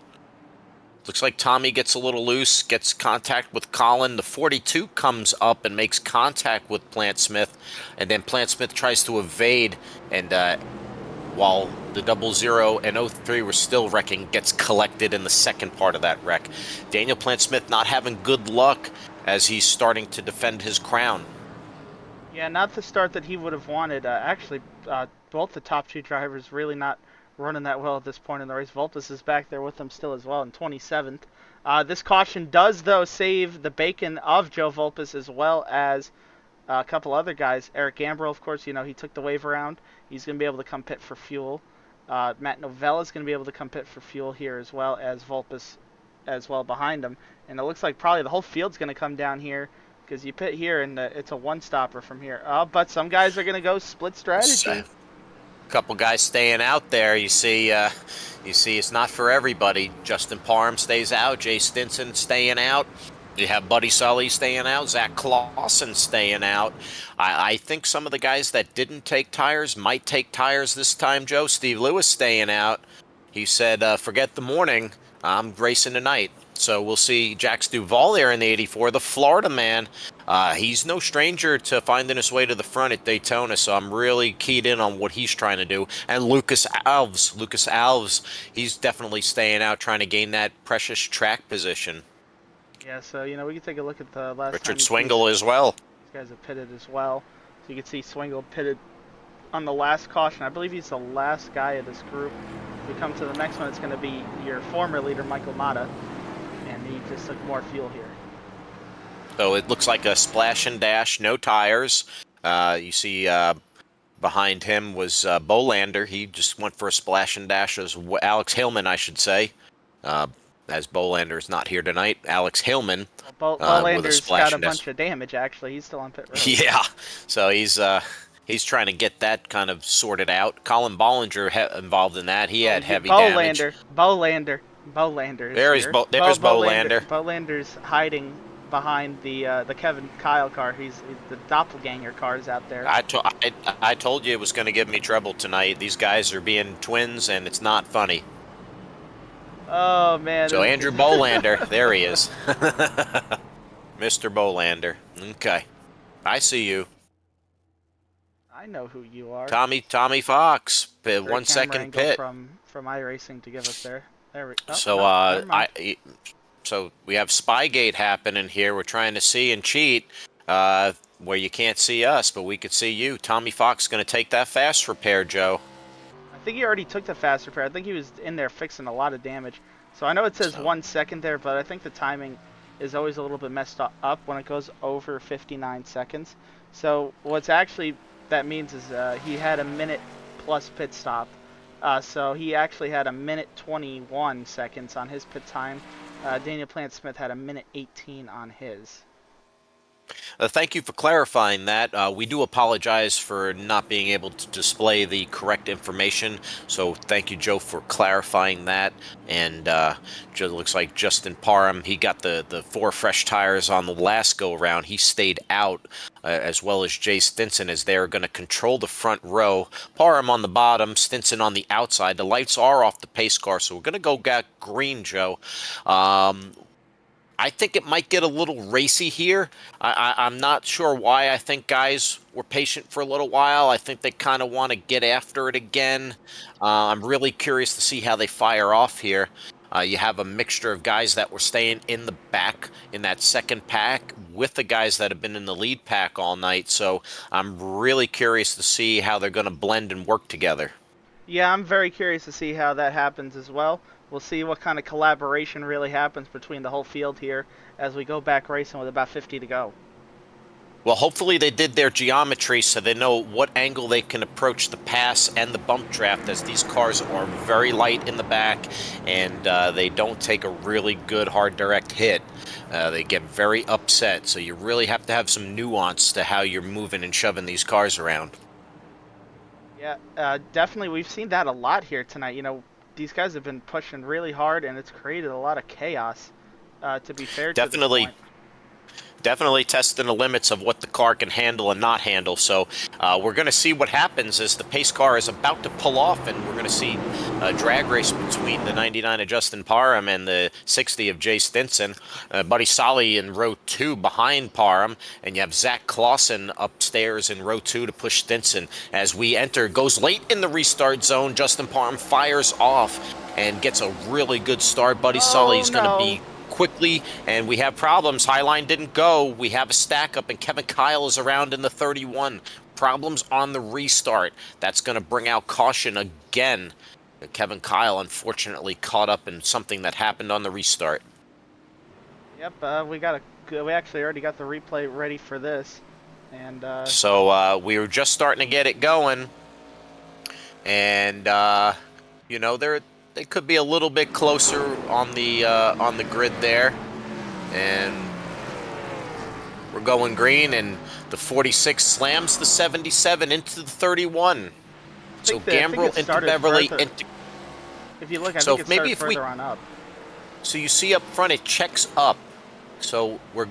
looks like Tommy gets a little loose, gets contact with Colin. The 42 comes up and makes contact with Plant-Smith, and then Plant-Smith tries to evade, and while the 00 and 03 were still wrecking, gets collected in the second part of that wreck. Daniel Plant-Smith not having good luck as he's starting to defend his crown. Yeah, not the start that he would have wanted. Actually, both the top two drivers really not running that well at this point in the race. Vulpes is back there with them still as well in 27th. This caution does, though, save the bacon of Joe Vulpes as well as a couple other guys. Eric Gambrill, of course, he took the wave around. He's going to be able to come pit for fuel. Matt Novella is going to be able to come pit for fuel here as well as Vulpes as well behind him. And it looks like probably the whole field's going to come down here because you pit here and it's a one-stopper from here. But some guys are going to go split strategy. Couple guys staying out there. You see, it's not for everybody. Justin Parham stays out. Jay Stinson staying out. You have Buddy Sully staying out. Zach Clausen staying out. I think some of the guys that didn't take tires might take tires this time, Joe. Steve Lewis staying out. He said, forget the morning. I'm racing tonight. So we'll see Jax Duvall there in the 84, the Florida man. He's no stranger to finding his way to the front at Daytona, so I'm really keyed in on what he's trying to do. And Lucas Alves, he's definitely staying out, trying to gain that precious track position. Yeah, so, we can take a look at the last Richard time Swingle as well. These guys have pitted as well. So you can see Swingle pitted on the last caution. I believe he's the last guy of this group. We come to the next one, it's going to be your former leader, Michael Mata. And he just took more fuel here. So it looks like a splash and dash, no tires. You see behind him was Bolander. He just went for a splash and dash as Alex Hillman, I should say. As Bolander is not here tonight, Alex Hillman Bolander's got a bunch of damage, actually. He's still on pit road. Yeah, so he's trying to get that kind of sorted out. Colin Bollinger involved in that. He had heavy damage. Bolander. There's Bolander. Bolander's hiding behind the Kevin Kyle car. He's the doppelganger cars out there. I told you it was going to give me trouble tonight. These guys are being twins, and it's not funny. Oh, man. So Andrew Bolander, there he is. Mr. Bolander. Okay. I see you. I know who you are. Tommy Fox. 1 second pit. From iRacing to give us there. There we go. So we have Spygate happening here. We're trying to see and cheat where you can't see us, but we could see you. Tommy Fox going to take that fast repair, Joe. I think he already took the fast repair. I think he was in there fixing a lot of damage. So I know it says 1 second there, but I think the timing is always a little bit messed up when it goes over 59 seconds. So what's actually that means is he had a minute plus pit stop. So he actually had a minute 21 seconds on his pit time. Daniel Plant-Smith had a minute 18 on his. Thank you for clarifying that. We do apologize for not being able to display the correct information. So thank you, Joe, for clarifying that. And Joe, looks like Justin Parham, he got the 4 fresh tires on the last go-around. He stayed out, as well as Jay Stinson, as they're going to control the front row. Parham on the bottom, Stinson on the outside. The lights are off the pace car, so we're going to go get green, Joe. I think it might get a little racy here. I'm not sure why. I think guys were patient for a little while. I think they kind of want to get after it again. I'm really curious to see how they fire off here. You have a mixture of guys that were staying in the back in that second pack with the guys that have been in the lead pack all night. So I'm really curious to see how they're going to blend and work together. Yeah, I'm very curious to see how that happens as well. We'll see what kind of collaboration really happens between the whole field here as we go back racing with about 50 to go. Well, hopefully they did their geometry so they know what angle they can approach the pass and the bump draft, as these cars are very light in the back and they don't take a really good hard direct hit. They get very upset, so you really have to have some nuance to how you're moving and shoving these cars around. Yeah, definitely. We've seen that a lot here tonight. These guys have been pushing really hard, and it's created a lot of chaos, to be fair to this point. Definitely testing the limits of what the car can handle and not handle. So we're going to see what happens as the pace car is about to pull off, and we're going to see a drag race between the 99 of Justin Parham and the 60 of Jay Stinson. Buddy Solly in row 2 behind Parham, and you have Zach Clausen upstairs in row 2 to push Stinson. As we enter, goes late in the restart zone. Justin Parham fires off and gets a really good start. Buddy Sully's going to be quickly, and we have problems. Highline didn't go. We have a stack up, and Kevin Kyle is around in the 31. Problems on the restart. That's going to bring out caution again. Kevin Kyle unfortunately caught up in something that happened on the restart. Yep, we actually already got the replay ready for this, and so we were just starting to get it going, and You know, they could be a little bit closer on the grid there, and we're going green, and the 46 slams the 77 into the 31. So I think it Gambrel into started Beverly further. into. If you look, I think So it maybe started if we, further on up. so you see up front it checks up. So we're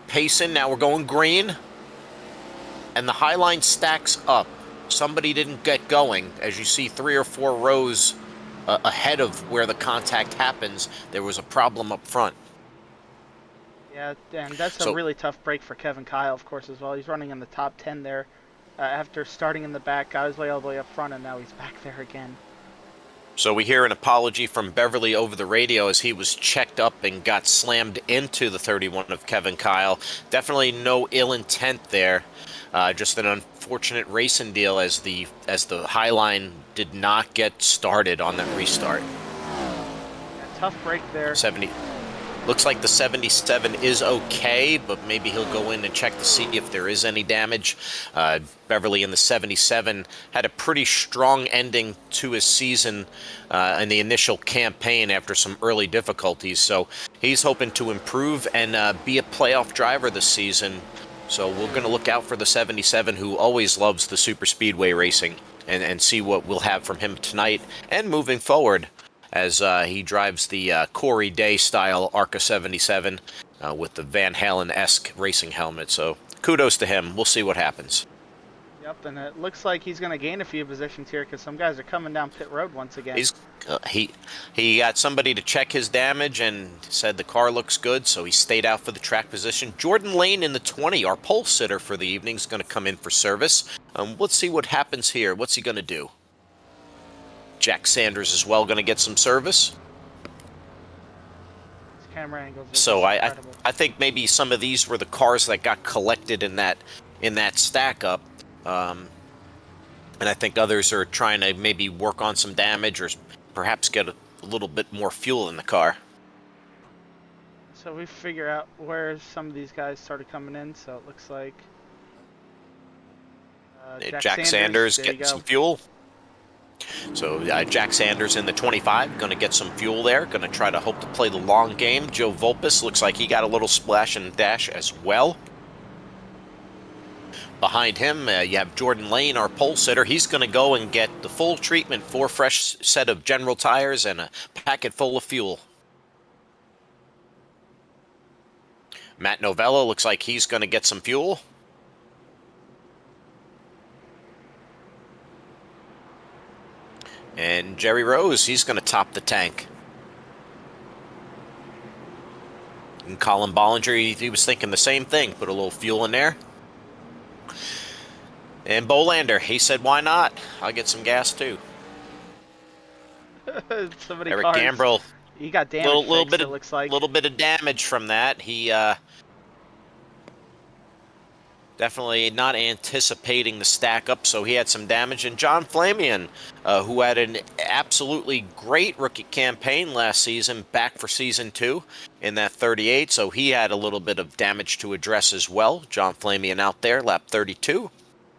pacing now. We're going green, and the high line stacks up. Somebody didn't get going. As you see, 3 or 4 rows ahead of where the contact happens, there was a problem up front. Yeah, and that's a So really tough break for Kevin Kyle, of course, as well. He's running in the top 10 there after starting in the back, got his way all the way up front, and now he's back there again. So we hear an apology from Beverly over the radio as he was checked up and got slammed into the 31 of Kevin Kyle. Definitely no ill intent there. Just an unfortunate racing deal as the high line did not get started on that restart. Yeah, tough break there. 70 looks like the 77 is okay, but maybe he'll go in and check to see if there is any damage. Beverly in the 77 had a pretty strong ending to his season in the initial campaign after some early difficulties. So he's hoping to improve and be a playoff driver this season. So we're going to look out for the 77, who always loves the super speedway racing, and see what we'll have from him tonight and moving forward, as he drives the Corey Day style ARCA 77 with the Van Halen-esque racing helmet. So kudos to him. We'll see what happens. Yep, and it looks like he's going to gain a few positions here because some guys are coming down pit road once again. He's he got somebody to check his damage and said the car looks good, so he stayed out for the track position. Jordan Lane in the 20, our pole sitter for the evening, is going to come in for service. Let's see what happens here. What's he going to do? Jack Sanders as well, going to get some service. His camera angles are So just incredible. I think maybe some of these were the cars that got collected in that stack up. And I think others are trying to maybe work on some damage or perhaps get a little bit more fuel in the car. So we figure out where some of these guys started coming in. So it looks like Jack Sanders there you getting go. some fuel. So Jack Sanders in the 25, going to get some fuel there. Going to try to hope to play the long game. Joe Volpus looks like he got a little splash and dash as well. Behind him, you have Jordan Lane, our pole sitter. He's going to go and get the full treatment, 4 fresh set of General tires and a packet full of fuel. Matt Novella looks like he's going to get some fuel. And Jerry Rose, he's going to top the tank. And Colin Bollinger, he was thinking the same thing. Put a little fuel in there. And Bolander, he said, why not? I'll get some gas too. So many Eric cars. Gambrel, He got damage fixed, it looks like. little bit of damage from that. He definitely not anticipating the stack up, so he had some damage. And John Flamian, who had an absolutely great rookie campaign last season, back for season 2 in that 38, so he had a little bit of damage to address as well. John Flamian out there, lap 32.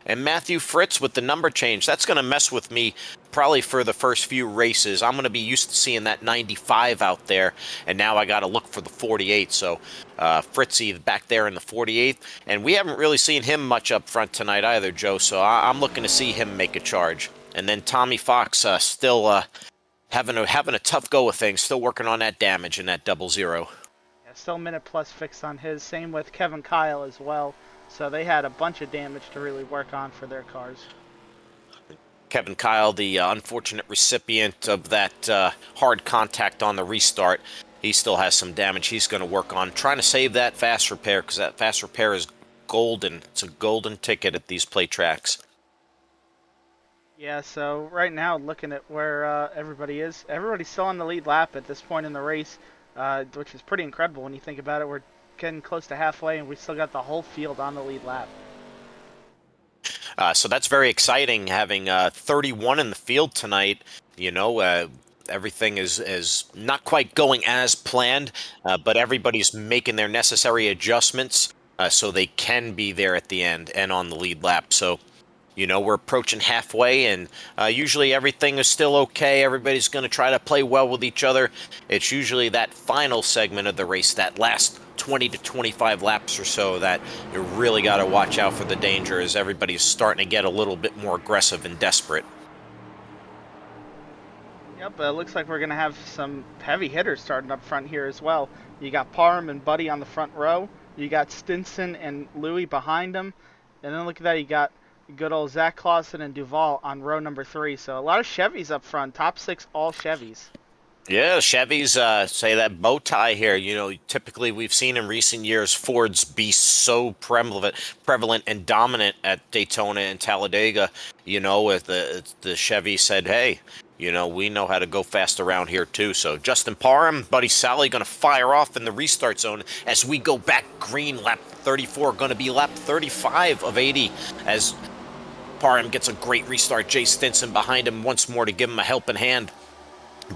And Matthew Fritz with the number change. That's going to mess with me probably for the first few races. I'm going to be used to seeing that 95 out there, and now I got to look for the 48. So Fritzy back there in the 48th. And we haven't really seen him much up front tonight either, Joe, so I'm looking to see him make a charge. And then Tommy Fox still having a tough go of things, still working on that damage in that 00. Yeah, still minute plus fixed on his. Same with Kevin Kyle as well. So they had a bunch of damage to really work on for their cars. Kevin Kyle, the unfortunate recipient of that hard contact on the restart, he still has some damage he's going to work on, trying to save that fast repair, because that fast repair is golden. It's a golden ticket at these play tracks. Yeah, so right now, looking at where everybody is, everybody's still on the lead lap at this point in the race, which is pretty incredible when you think about it. We're getting close to halfway, and we still got the whole field on the lead lap. So that's very exciting, having 31 in the field tonight. You know, everything is not quite going as planned, but everybody's making their necessary adjustments so they can be there at the end and on the lead lap. So, You know, we're approaching halfway, and usually everything is still okay. Everybody's going to try to play well with each other. It's usually that final segment of the race, that last 20 to 25 laps or so, that you really got to watch out for the danger as everybody's starting to get a little bit more aggressive and desperate. Yep, it looks like we're going to have some heavy hitters starting up front here as well. You got Parham and Buddy on the front row. You got Stinson and Louie behind them. And then look at that, you got good old Zach Clausen and Duval on row number 3. So a lot of Chevys up front. Top 6, all Chevys. Yeah, Chevys say that bow tie here. You know, typically we've seen in recent years Fords be so prevalent and dominant at Daytona and Talladega. You know, with the Chevy said, "Hey, you know, we know how to go fast around here too." So Justin Parham, Buddy Sally, going to fire off in the restart zone as we go back green. Lap 34, going to be lap 35 of 80 as Parham gets a great restart. Jay Stinson behind him once more to give him a helping hand.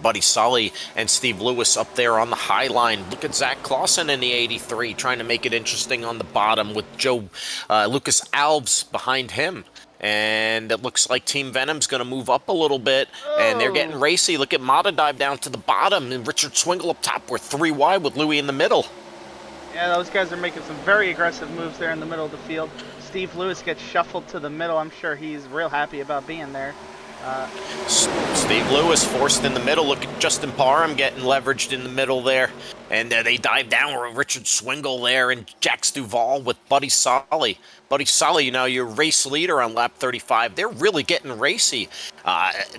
Buddy Solly and Steve Lewis up there on the high line. Look at Zach Clausen in the 83 trying to make it interesting on the bottom with Lucas Alves behind him. And it looks like Team Venom's going to move up a little bit, and they're getting racy. Look at Mata dive down to the bottom, and Richard Swingle up top. We're 3 wide with Louis in the middle. Yeah, those guys are making some very aggressive moves there in the middle of the field. Steve Lewis gets shuffled to the middle. I'm sure he's real happy about being there. Steve Lewis forced in the middle. Look at Justin Parham getting leveraged in the middle there. And they dive down with Richard Swingle there and Jax Duval with Buddy Solly. Buddy Solly, you know, your race leader on lap 35. They're really getting racy.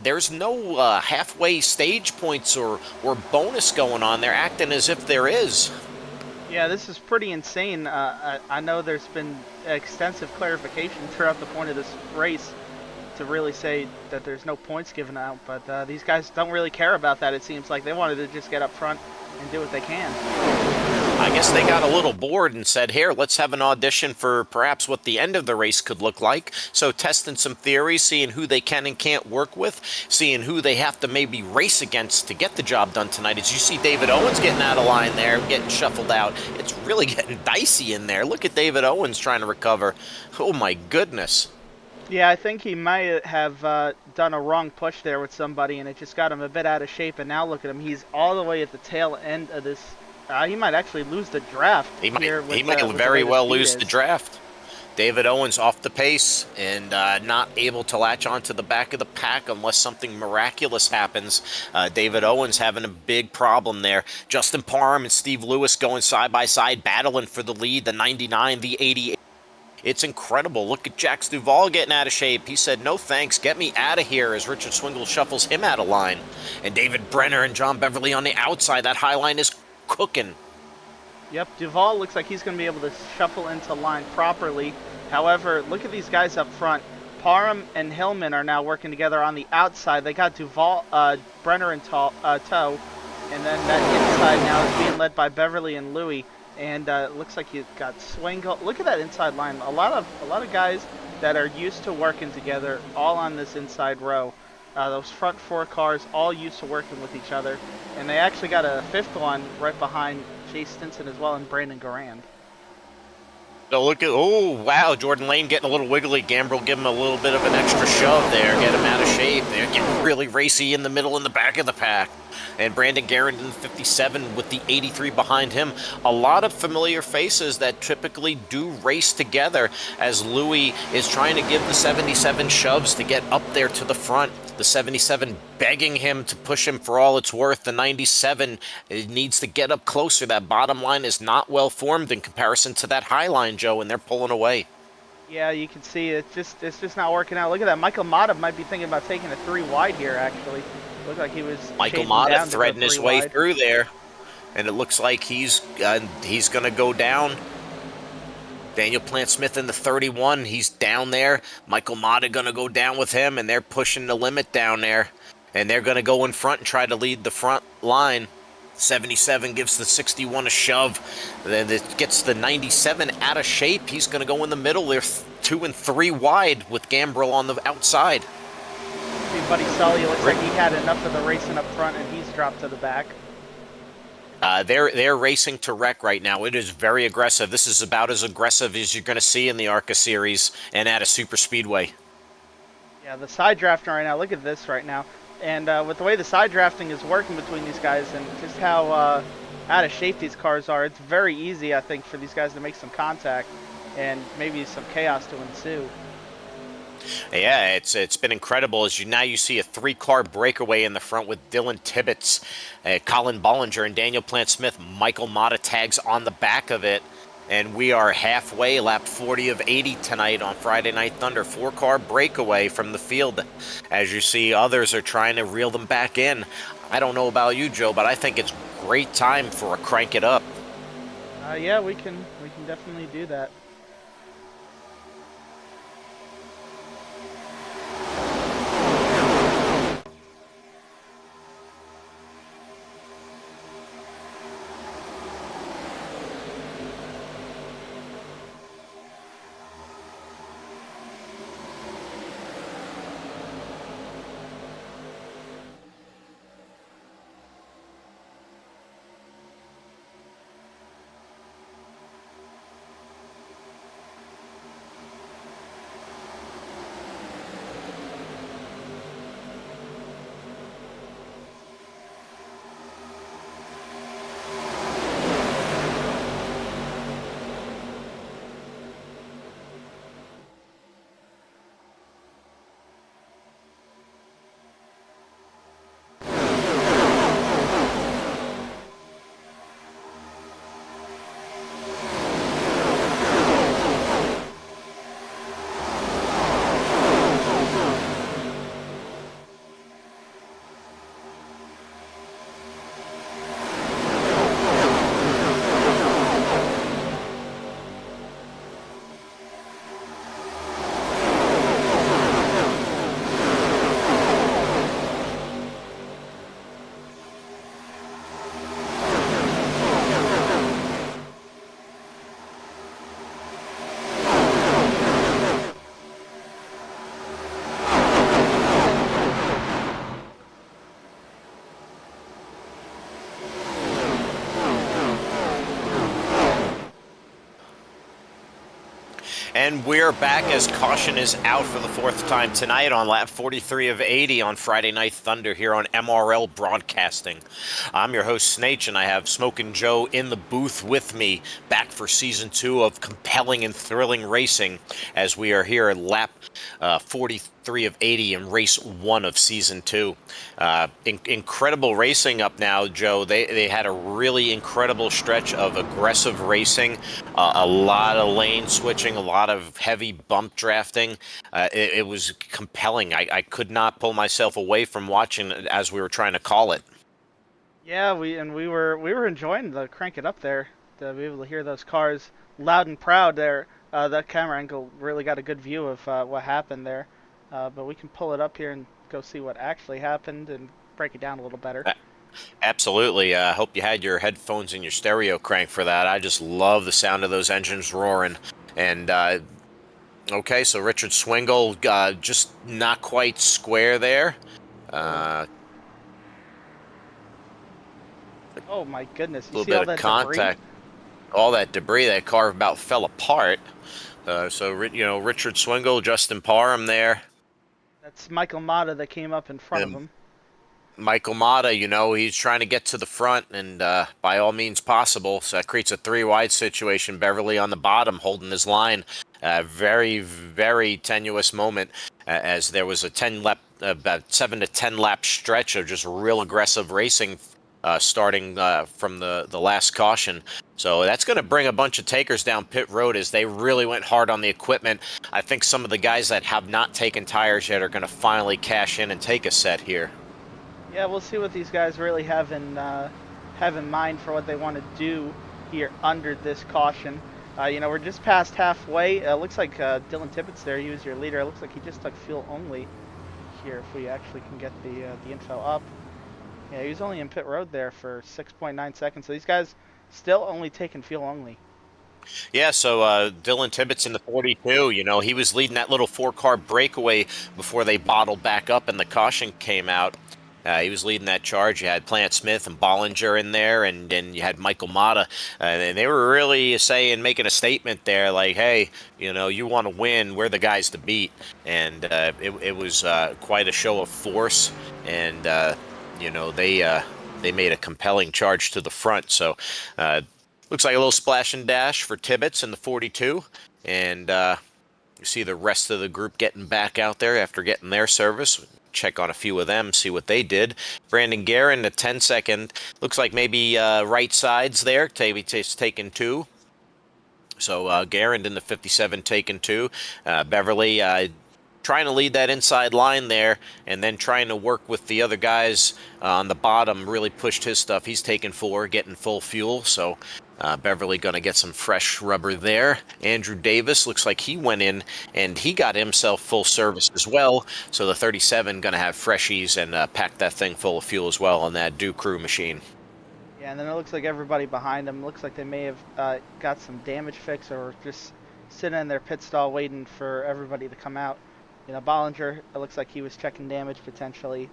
There's no halfway stage points or bonus going on. They're acting as if there is. Yeah, this is pretty insane. I know there's been extensive clarification throughout the point of this race to really say that there's no points given out, but these guys don't really care about that. It seems like they wanted to just get up front and do what they can. I guess they got a little bored and said, here, let's have an audition for perhaps what the end of the race could look like. So testing some theories, seeing who they can and can't work with, seeing who they have to maybe race against to get the job done tonight. As you see David Owens getting out of line there, getting shuffled out. It's really getting dicey in there. Look at David Owens trying to recover. Oh my goodness. Yeah, I think he might have done a wrong push there with somebody, and it just got him a bit out of shape. And now look at him; he's all the way at the tail end of this. He might actually lose the draft. He might very well lose the draft. David Owens off the pace and not able to latch onto the back of the pack unless something miraculous happens. David Owens having a big problem there. Justin Parham and Steve Lewis going side by side, battling for the lead. The 99, the 88. It's incredible. Look at Jax Duval getting out of shape. He said, no thanks, get me out of here, as Richard Swingle shuffles him out of line. And David Brenner and John Beverly on the outside. That high line is cooking. Yep, Duval looks like he's going to be able to shuffle into line properly. However, look at these guys up front. Parham and Hillman are now working together on the outside. They got Duval, Brenner in tow. And then that inside now is being led by Beverly and Louie. And it looks like you've got Swingle. Look at that inside line. A lot of guys that are used to working together, all on this inside row. Those front 4 cars all used to working with each other, and they actually got a 5th one right behind Jay Stinson as well and Brandon Garand. So look at, oh wow, Jordan Lane getting a little wiggly. Gambrill give him a little bit of an extra shove there, get him out of shape. They're getting really racy in the middle and the back of the pack. And Brandon Garand in the 57 with the 83 behind him. A lot of familiar faces that typically do race together as Louis is trying to give the 77 shoves to get up there to the front. The 77 begging him to push him for all it's worth. The 97 needs to get up closer. That bottom line is not well formed in comparison to that high line, Joe, and they're pulling away. Yeah, you can see it's just not working out. Look at that. Michael Mata might be thinking about taking a 3 wide here, actually. Looked like he was Michael Mata threading his way through there, and it looks like he's going to go down. Daniel Plant-Smith in the 31, he's down there. Michael Mata going to go down with him, and they're pushing the limit down there. And they're going to go in front and try to lead the front line. 77 gives the 61 a shove. Then it gets the 97 out of shape. He's going to go in the middle. They're 2 and 3 wide with Gambrill on the outside. Buddy Sully looks like he had enough of the racing up front, and he's dropped to the back. They're racing to wreck right now. It is very aggressive. This is about as aggressive as you're going to see in the ARCA series and at a super speedway. Yeah, the side drafting right now. Look at this right now, and with the way the side drafting is working between these guys, and just how out of shape these cars are, it's very easy, I think, for these guys to make some contact, and maybe some chaos to ensue. Yeah, it's been incredible. As you see a three-car breakaway in the front with Dylan Tibbetts, Colin Bollinger, and Daniel Plant Smith. Michael Mata tags on the back of it. And we are halfway, lap 40 of 80 tonight on Friday Night Thunder. Four-car breakaway from the field. As you see, others are trying to reel them back in. I don't know about you, Joe, but I think it's great time for a crank it up. Yeah, we can definitely do that. And we're back as caution is out for the fourth time tonight on lap 43 of 80 on Friday Night Thunder here on MRL Broadcasting. I'm your host, Snake, and I have Smokin' Joe in the booth with me, back for season 2 of compelling and thrilling racing as we are here at lap 43 of 80 in race 1 of season 2. Incredible racing up now, Joe. They had a really incredible stretch of aggressive racing, a lot of lane switching, a lot of heavy bump drafting. It was compelling. I could not pull myself away from watching it as we were trying to call it. Yeah, we were enjoying the crank it up there to be able to hear those cars loud and proud there. That camera angle really got a good view of what happened there. But we can pull it up here and go see what actually happened and break it down a little better. Absolutely. I hope you had your headphones and your stereo crank for that. I just love the sound of those engines roaring. And okay, so Richard Swingle just not quite square there. Oh, A oh my goodness! You little see bit all of that debris? contact. All that debris, that car about fell apart. So Richard Swingle, Justin Parham there. That's Michael Mata that came up in front of And him. Michael Mata, he's trying to get to the front, and by all means possible. So that creates a three-wide situation. Beverly on the bottom holding his line. Very, very tenuous moment as there was a 10 lap, about 7 to 10 lap stretch of just real aggressive racing starting from the last caution. So that's going to bring a bunch of takers down pit road as they really went hard on the equipment. I think some of the guys that have not taken tires yet are going to finally cash in and take a set here. Yeah, we'll see what these guys really have in mind for what they want to do here under this caution. We're just past halfway. Looks like Dylan Tippett's there. He was your leader. It looks like he just took fuel only here. If we actually can get the info up. Yeah, he was only in pit road there for 6.9 seconds. So these guys still only taking fuel only. Yeah, so Dylan Tippett's in the 42. He was leading that little four-car breakaway before they bottled back up and the caution came out. He was leading that charge. You had Plant Smith and Bollinger in there, and then you had Michael Mata. And they were really saying, making a statement there, like, hey, you want to win, we're the guys to beat. And it was quite a show of force. And, they made a compelling charge to the front. So looks like a little splash and dash for Tibbetts in the 42. And you see the rest of the group getting back out there after getting their service. Check on a few of them, see what they did. Brandon Guerin, the 10-second. Looks like maybe right sides there. Maybe taking two. So Guerin in the 57 taking two. Beverly trying to lead that inside line there, and then trying to work with the other guys on the bottom. Really pushed his stuff. He's taking four, getting full fuel. So Beverly going to get some fresh rubber there. Andrew Davis looks like he went in and he got himself full service as well. So the 37 going to have freshies and pack that thing full of fuel as well on that Dew Crew machine. Yeah, and then it looks like everybody behind them looks like they may have got some damage fix or just sitting in their pit stall waiting for everybody to come out. Bollinger, it looks like he was checking damage potentially.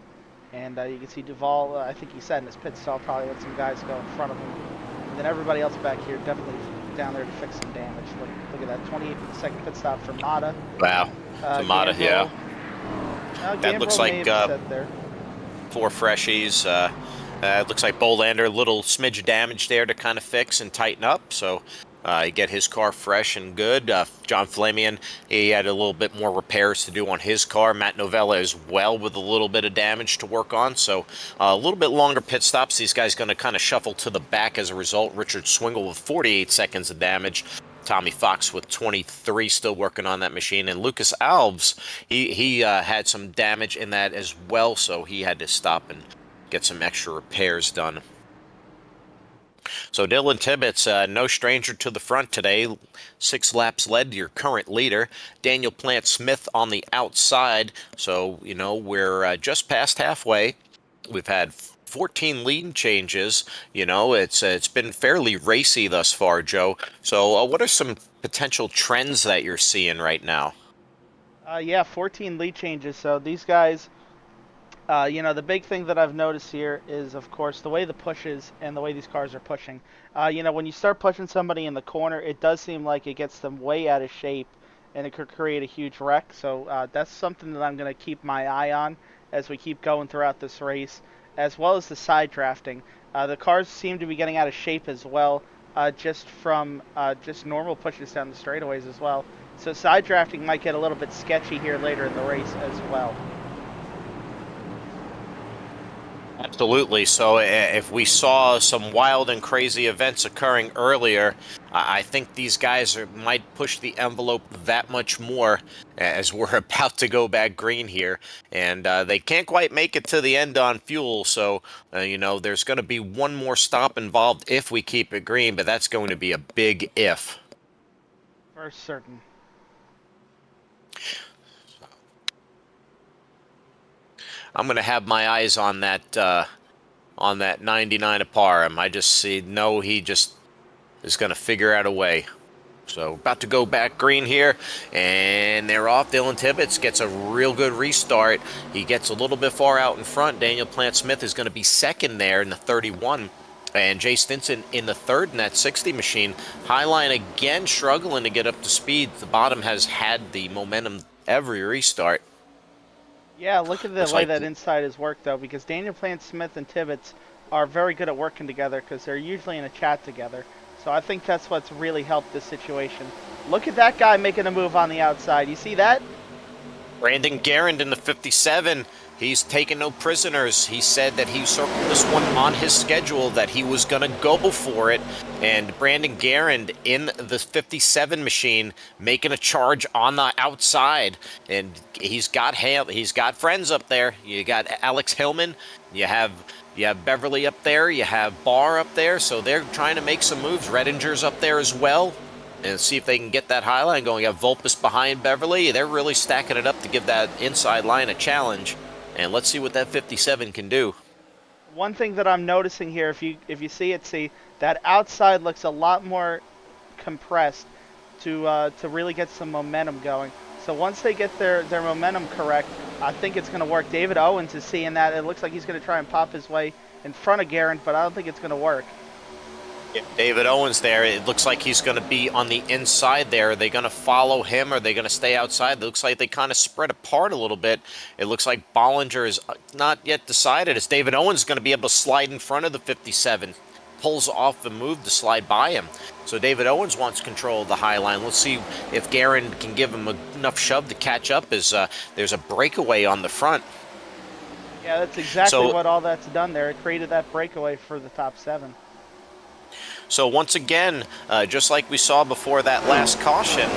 And you can see Duvall, I think he said in his pit stall, probably let some guys go in front of him. And then everybody else back here definitely down there to fix some damage. Look at that, 28-second pit stop for Mata. Wow, so Mata, yeah. That looks like there. four freshies. It looks like Bolander, a little smidge of damage there to kind of fix and tighten up. So he get his car fresh and good. John Flamian, he had a little bit more repairs to do on his car. Matt Novella as well with a little bit of damage to work on. So a little bit longer pit stops. These guys going to kind of shuffle to the back as a result. Richard Swingle with 48 seconds of damage. Tommy Fox with 23 still working on that machine. And Lucas Alves, he had some damage in that as well. So he had to stop and get some extra repairs done. So Dylan Tibbetts, no stranger to the front today. 6 laps led to your current leader. Daniel Plant Smith on the outside. So, we're just past halfway. We've had 14 lead changes. It's been fairly racy thus far, Joe. So what are some potential trends that you're seeing right now? Yeah, 14 lead changes. So these guys... the big thing that I've noticed here is, of course, the way the push is and the way these cars are pushing. When you start pushing somebody in the corner, it does seem like it gets them way out of shape, and it could create a huge wreck. So that's something that I'm going to keep my eye on as we keep going throughout this race, as well as the side drafting. The cars seem to be getting out of shape as well, just from just normal pushes down the straightaways as well. So side drafting might get a little bit sketchy here later in the race as well. Absolutely. So if we saw some wild and crazy events occurring earlier, I think these guys might push the envelope that much more as we're about to go back green here. And they can't quite make it to the end on fuel. So, there's going to be one more stop involved if we keep it green, but that's going to be a big if. For certain. I'm going to have my eyes on that 99 Aparim. I just see, no, he just is going to figure out a way. So about to go back green here, and they're off. Dylan Tibbetts gets a real good restart. He gets a little bit far out in front. Daniel Plant Smith is going to be second there in the 31. And Jay Stinson in the third in that 60 machine. Highline again struggling to get up to speed. The bottom has had the momentum every restart. Yeah, look at the way that inside is worked, though, because Daniel Plant Smith and Tibbetts are very good at working together because they're usually in a chat together. So I think that's what's really helped this situation. Look at that guy making a move on the outside. You see that? Brandon Guerin in the 57. He's taken no prisoners. He said that he circled this one on his schedule, that he was going to go for it. And Brandon Guerin in the 57 machine making a charge on the outside. And he's got friends up there. You got Alex Hillman. You have Beverly up there. You have Barr up there. So they're trying to make some moves. Redinger's up there as well. And see if they can get that high line going. You have Vulpes behind Beverly. They're really stacking it up to give that inside line a challenge. And let's see what that 57 can do. One thing that I'm noticing here, if you see that outside looks a lot more compressed to really get some momentum going. So once they get their momentum correct, I think it's going to work. David Owens is seeing that. It looks like he's going to try and pop his way in front of Garand, but I don't think it's going to work. Yeah, David Owens there, it looks like he's going to be on the inside there. Are they going to follow him or are they going to stay outside? It looks like they kind of spread apart a little bit. It looks like Bollinger is not yet decided. Is David Owens going to be able to slide in front of the 57? Pulls off the move to slide by him. So David Owens wants control of the high line. Let's see if Guerin can give him enough shove to catch up as there's a breakaway on the front. Yeah, that's exactly what all that's done there. It created that breakaway for the top 7. So once again, just like we saw before that last caution,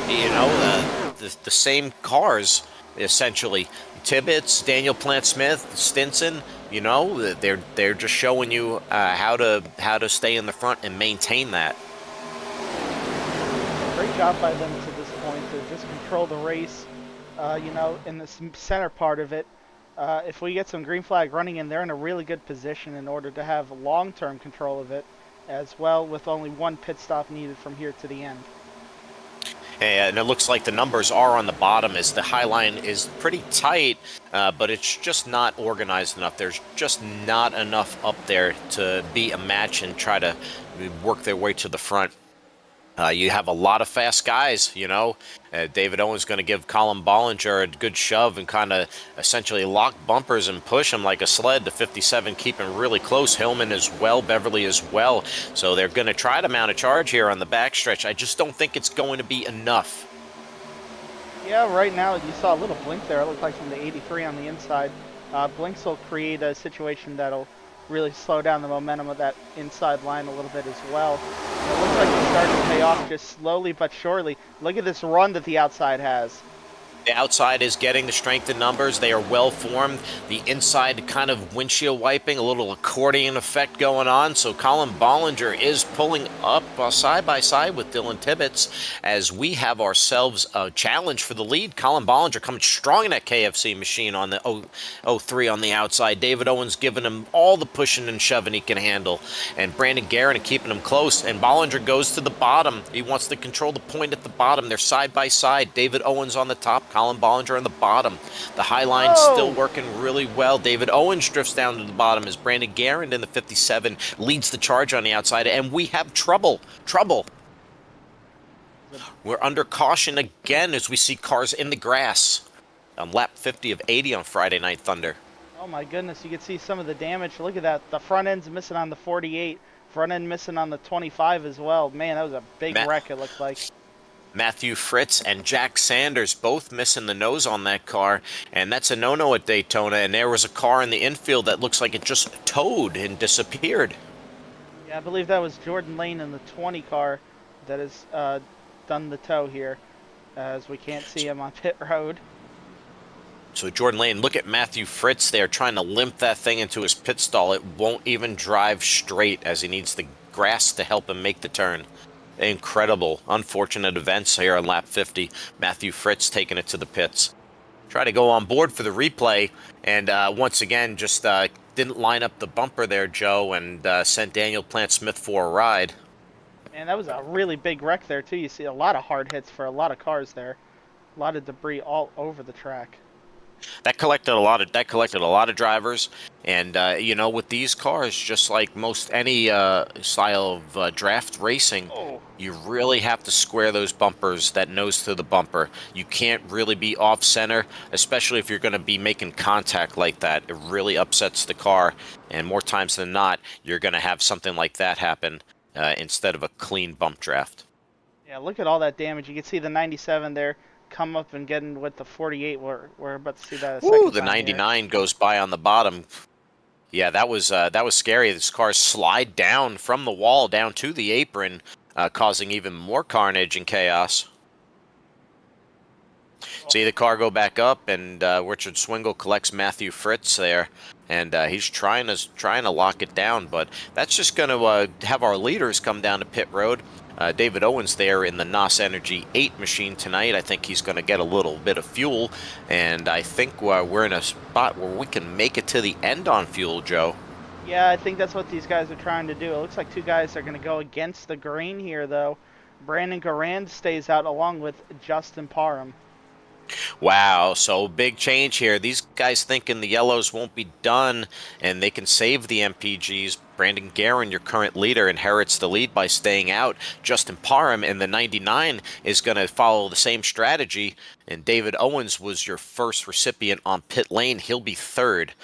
you know, the same cars essentially. Tibbetts, Daniel Plant Smith, Stinson, you know, they're just showing you how to stay in the front and maintain that. Great job by them to this point to just control the race. You know, in the center part of it, if we get some green flag running in, they're in a really good position in order to have long-term control of it as well, with only one pit stop needed from here to the end. And it looks like the numbers are on the bottom as the high line is pretty tight, but it's just not organized enough. There's just not enough up there to be a match and try to work their way to the front. You have a lot of fast guys, you know. David Owens going to give Colin Bollinger a good shove and kind of essentially lock bumpers and push him like a sled. The 57 keeping really close. Hillman as well, Beverly as well. So they're going to try to mount a charge here on the backstretch. I just don't think it's going to be enough. Yeah, right now you saw a little blink there. It looked like from the 83 on the inside. Blinks will create a situation that'll really slow down the momentum of that inside line a little bit as well. It looks like it's starting to pay off just slowly but surely. Look at this run that the outside has. The outside is getting the strength in numbers. They are well formed. The inside kind of windshield wiping, a little accordion effect going on. So Colin Bollinger is pulling up side by side with Dylan Tibbetts as we have ourselves a challenge for the lead. Colin Bollinger coming strong in that KFC machine on the 03 on the outside. David Owens giving him all the pushing and shoving he can handle. And Brandon Guerin keeping him close. And Bollinger goes to the bottom. He wants to control the point at the bottom. They're side by side. David Owens on the top. Colin Bollinger on the bottom. The high line still working really well. David Owens drifts down to the bottom as Brandon Guerin in the 57 leads the charge on the outside, and we have trouble. We're under caution again as we see cars in the grass on lap 50 of 80 on Friday Night Thunder. Oh my goodness, you can see some of the damage. Look at that. The front end's missing on the 48. Front end missing on the 25 as well. Man, that was a big wreck, it looked like. Matthew Fritz and Jack Sanders both missing the nose on that car, and that's a no-no at Daytona. And there was a car in the infield that looks like it just towed and disappeared. Yeah, I believe that was Jordan Lane in the 20 car that has done the tow here, as we can't see him on pit road. So Jordan Lane, look at Matthew Fritz there trying to limp that thing into his pit stall. It won't even drive straight as he needs the grass to help him make the turn. Incredible, unfortunate events here on lap 50. Matthew Fritz taking it to the pits. Try to go on board for the replay, and once again, just didn't line up the bumper there, Joe, and sent Daniel Plant Smith for a ride. Man, that was a really big wreck there, too. You see a lot of hard hits for a lot of cars there. A lot of debris all over the track. That collected a lot of drivers, and you know, with these cars, just like most any style of draft racing, you really have to square those bumpers, that nose to the bumper. You can't really be off center, especially if you're going to be making contact like that. It really upsets the car, and more times than not, you're going to have something like that happen instead of a clean bump draft. Yeah, look at all that damage. You can see the 97 there come up and getting with the 48. We're about to see that a second Ooh, the time 99 here. Goes by on the bottom. Yeah, that was scary. This car slide down from the wall down to the apron, causing even more carnage and chaos. See the car go back up, and Richard Swingle collects Matthew Fritz there, and he's trying to lock it down. But that's just going to have our leaders come down to pit road. David Owens there in the NOS Energy 8 machine tonight. I think he's going to get a little bit of fuel, and I think we're in a spot where we can make it to the end on fuel, Joe. Yeah, I think that's what these guys are trying to do. It looks like two guys are going to go against the grain here, though. Brandon Garand stays out along with Justin Parham. Wow, so big change here. These guys thinking the yellows won't be done and they can save the MPGs. Brandon Guerin, your current leader, inherits the lead by staying out. Justin Parham in the 99 is going to follow the same strategy. And David Owens was your first recipient on pit lane. He'll be third.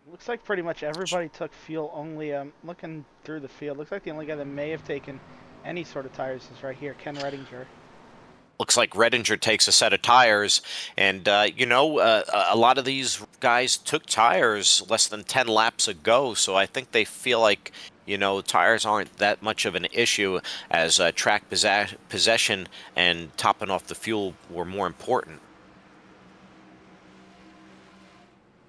Looks like pretty much everybody took fuel only. Looking through the field, looks like the only guy that may have taken any sort of tires is right here, Ken Redinger. Looks like Redinger takes a set of tires, and a lot of these guys took tires less than 10 laps ago, so I think they feel like tires aren't that much of an issue as track possession and topping off the fuel were more important.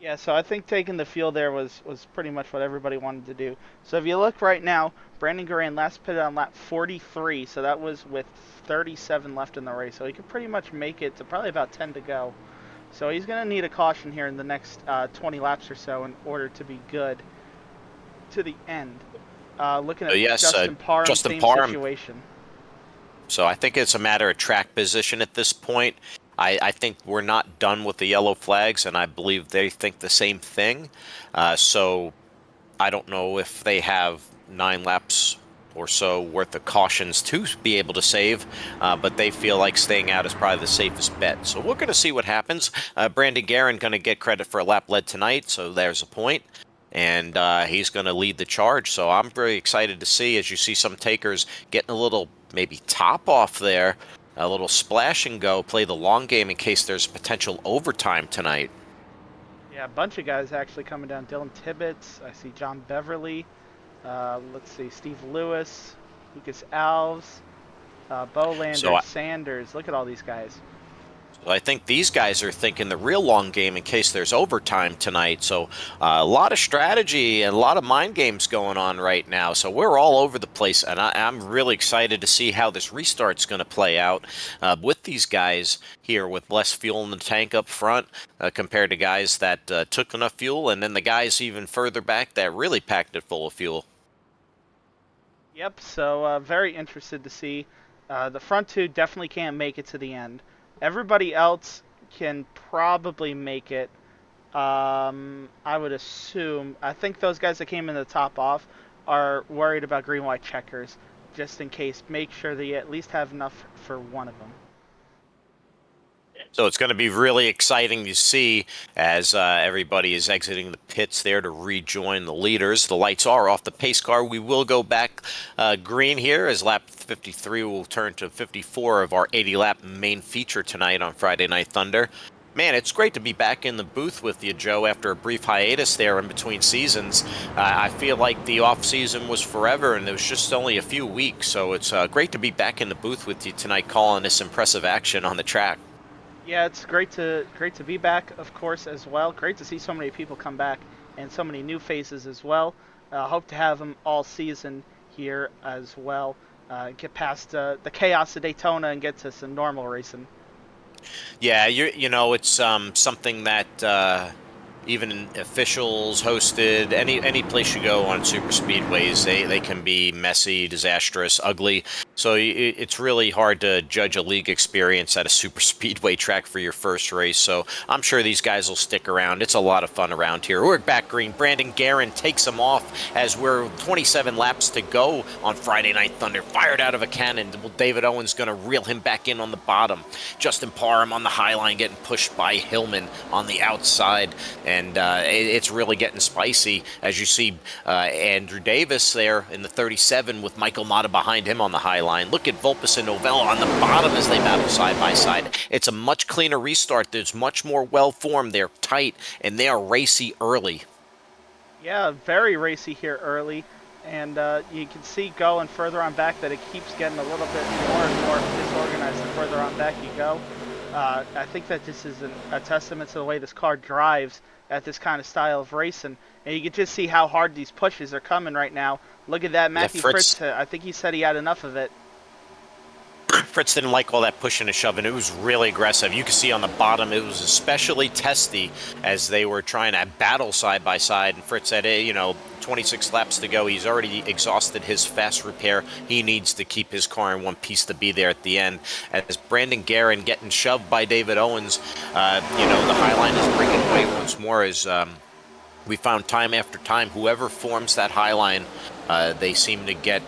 Yeah, so I think taking the field there was pretty much what everybody wanted to do. So if you look right now, Brandon Guerin last pitted on lap 43, so that was with 37 left in the race. So he could pretty much make it to probably about 10 to go. So he's going to need a caution here in the next 20 laps or so in order to be good to the end. Looking So at yes, Justin Parham, Justin same Parham. situation. So I think it's a matter of track position at this point. I think we're not done with the yellow flags, and I believe they think the same thing. So I don't know if they have 9 laps or so worth of cautions to be able to save, but they feel like staying out is probably the safest bet. So we're going to see what happens. Brandon Guerin going to get credit for a lap led tonight, so there's a point. And he's going to lead the charge. So I'm very excited to see, as you see some takers getting a little maybe top off there, a little splash and go, play the long game in case there's potential overtime tonight. Yeah, a bunch of guys actually coming down. Dylan Tibbetts. I see John Beverly. Let's see, Steve Lewis, Lucas Alves, Bolander, So Sanders. Look at all these guys. I think these guys are thinking the real long game in case there's overtime tonight. So a lot of strategy and a lot of mind games going on right now. So we're all over the place, and I'm really excited to see how this restart's going to play out with these guys here with less fuel in the tank up front compared to guys that took enough fuel, and then the guys even further back that really packed it full of fuel. Yep, so very interested to see. The front two definitely can't make it to the end. Everybody else can probably make it. I would assume. I think those guys that came in the top off are worried about green white checkers, just in case. Make sure that you at least have enough for one of them. So it's going to be really exciting to see as everybody is exiting the pits there to rejoin the leaders. The lights are off the pace car. We will go back green here as lap 53 will turn to 54 of our 80-lap main feature tonight on Friday Night Thunder. Man, it's great to be back in the booth with you, Joe, after a brief hiatus there in between seasons. I feel like the off-season was forever, and it was just only a few weeks, so it's great to be back in the booth with you tonight calling this impressive action on the track. Yeah, it's great to be back, of course, as well. Great to see so many people come back and so many new faces as well. Hope to have them all season here as well. Get past the chaos of Daytona and get to some normal racing. Yeah, it's something that even officials hosted any place you go on super speedways, they can be messy, disastrous, ugly. So it's really hard to judge a league experience at a super speedway track for your first race. So I'm sure these guys will stick around. It's a lot of fun around here. We're back green. Brandon Guerin takes them off as we're 27 laps to go on Friday Night Thunder. Fired out of a cannon. David Owens going to reel him back in on the bottom. Justin Parham on the high line getting pushed by Hillman on the outside. And it's really getting spicy as you see Andrew Davis there in the 37 with Michael Mata behind him on the high line. Look at Vulpes and Novella on the bottom as they battle side by side. It's a much cleaner restart. There's much more well-formed. They're tight, and they are racy early. Yeah, very racy here early. And you can see going further on back that it keeps getting a little bit more and more disorganized the further on back you go. I think that this is a testament to the way this car drives at this kind of style of racing. And you can just see how hard these pushes are coming right now. Look at that, Matthew Fritz. I think he said he had enough of it. Fritz didn't like all that pushing and shoving. It was really aggressive. You can see on the bottom it was especially testy as they were trying to battle side by side. And Fritz said, hey, 26 laps to go. He's already exhausted his fast repair. He needs to keep his car in one piece to be there at the end. As Brandon Guerin getting shoved by David Owens, the high line is breaking away once more as we found time after time, whoever forms that high line, they seem to get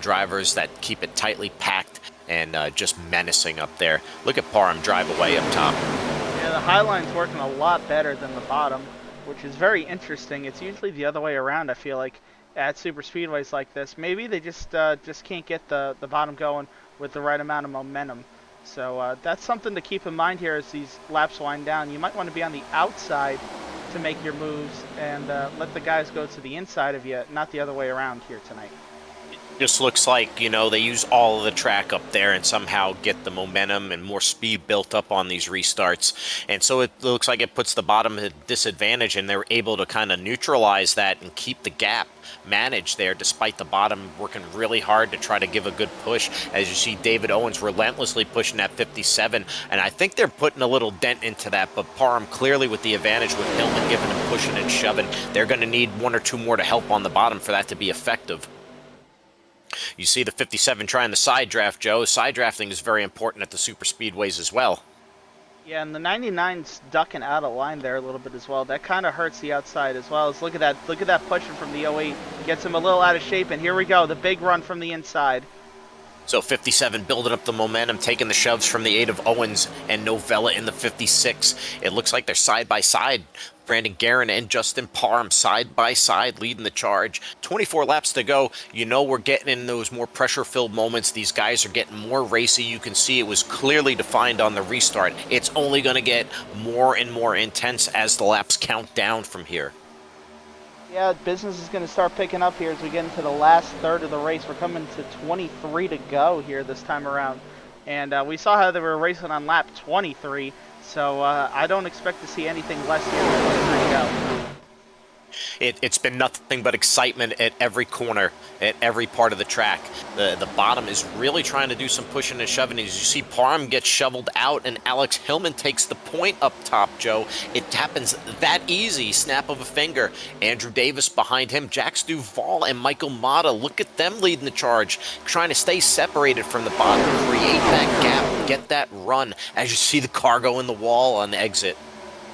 drivers that keep it tightly packed and just menacing up there. Look at Parham drive away up top. Yeah, the high line's working a lot better than the bottom, which is very interesting. It's usually the other way around, I feel like, at super speedways like this. Maybe they just can't get the bottom going with the right amount of momentum. So that's something to keep in mind here as these laps wind down. You might want to be on the outside to make your moves and let the guys go to the inside of you, not the other way around here tonight. Just looks like, they use all of the track up there and somehow get the momentum and more speed built up on these restarts. And so it looks like it puts the bottom at a disadvantage, and they're able to kind of neutralize that and keep the gap managed there, despite the bottom working really hard to try to give a good push. As you see, David Owens relentlessly pushing that 57, and I think they're putting a little dent into that, but Parham clearly with the advantage with Hillman giving him pushing and shoving. They're going to need one or two more to help on the bottom for that to be effective. You see the 57 trying the side draft, Joe. Side drafting is very important at the super speedways as well. Yeah, and the 99's ducking out of line there a little bit as well. That kind of hurts the outside as well. Look at that pushing from the 08. Gets him a little out of shape, and here we go, the big run from the inside. So 57 building up the momentum, taking the shoves from the 8 of Owens and Novella in the 56. It looks like they're side by side. Brandon Guerin and Justin Parham side by side leading the charge. 24 laps to go. We're getting in those more pressure-filled moments. These guys are getting more racy. You can see it was clearly defined on the restart. It's only going to get more and more intense as the laps count down from here. Yeah, business is going to start picking up here as we get into the last third of the race. We're coming to 23 to go here this time around. And we saw how they were racing on lap 23. So I don't expect to see anything less here than 23 to go. It's been nothing but excitement at every corner, at every part of the track. The bottom is really trying to do some pushing and shoving. As you see, Parham gets shoveled out, and Alex Hillman takes the point up top, Joe. It happens that easy, snap of a finger. Andrew Davis behind him, Jax Duvall and Michael Mata. Look at them leading the charge, trying to stay separated from the bottom, create that gap, get that run. As you see the car go in the wall on the exit.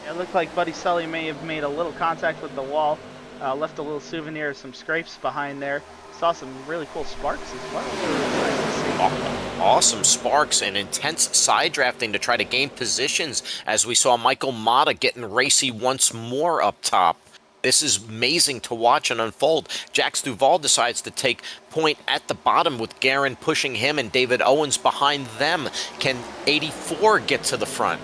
It looked like Buddy Sully may have made a little contact with the wall, left a little souvenir of some scrapes behind there. Saw some really cool sparks as well. Nice. Awesome sparks and intense side drafting to try to gain positions as we saw Michael Mata getting racy once more up top. This is amazing to watch and unfold. Jax Duvall decides to take point at the bottom with Guerin pushing him and David Owens behind them. Can 84 get to the front?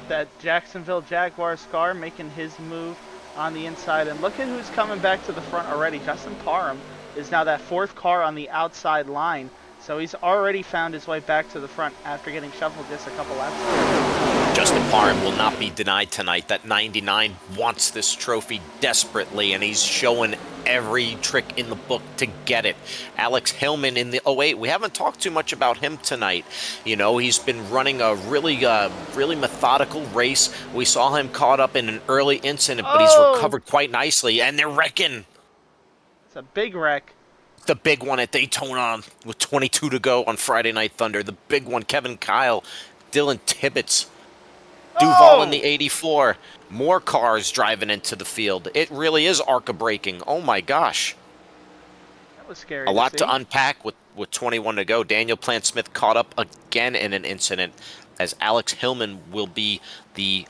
That Jacksonville Jaguars car making his move on the inside, and look at who's coming back to the front already. Justin Parham is now that fourth car on the outside line, so he's already found his way back to the front after getting shuffled just a couple laps ago. Justin Parham will not be denied tonight. That 99 wants this trophy desperately, and he's showing every trick in the book to get it. Alex Hillman in the 08, we haven't talked too much about him tonight. He's been running a really methodical race. We saw him caught up in an early incident, but he's recovered quite nicely, and they're wrecking. It's a big wreck. The big one at Daytona with 22 to go on Friday Night Thunder. The big one, Kevin Kyle, Dylan Tibbetts, Duvall in the 84. More cars driving into the field. It really is ARCA braking. Oh my gosh. That was scary. A lot to unpack with 21 to go. Daniel Plant-Smith caught up again in an incident as Alex Hillman will be the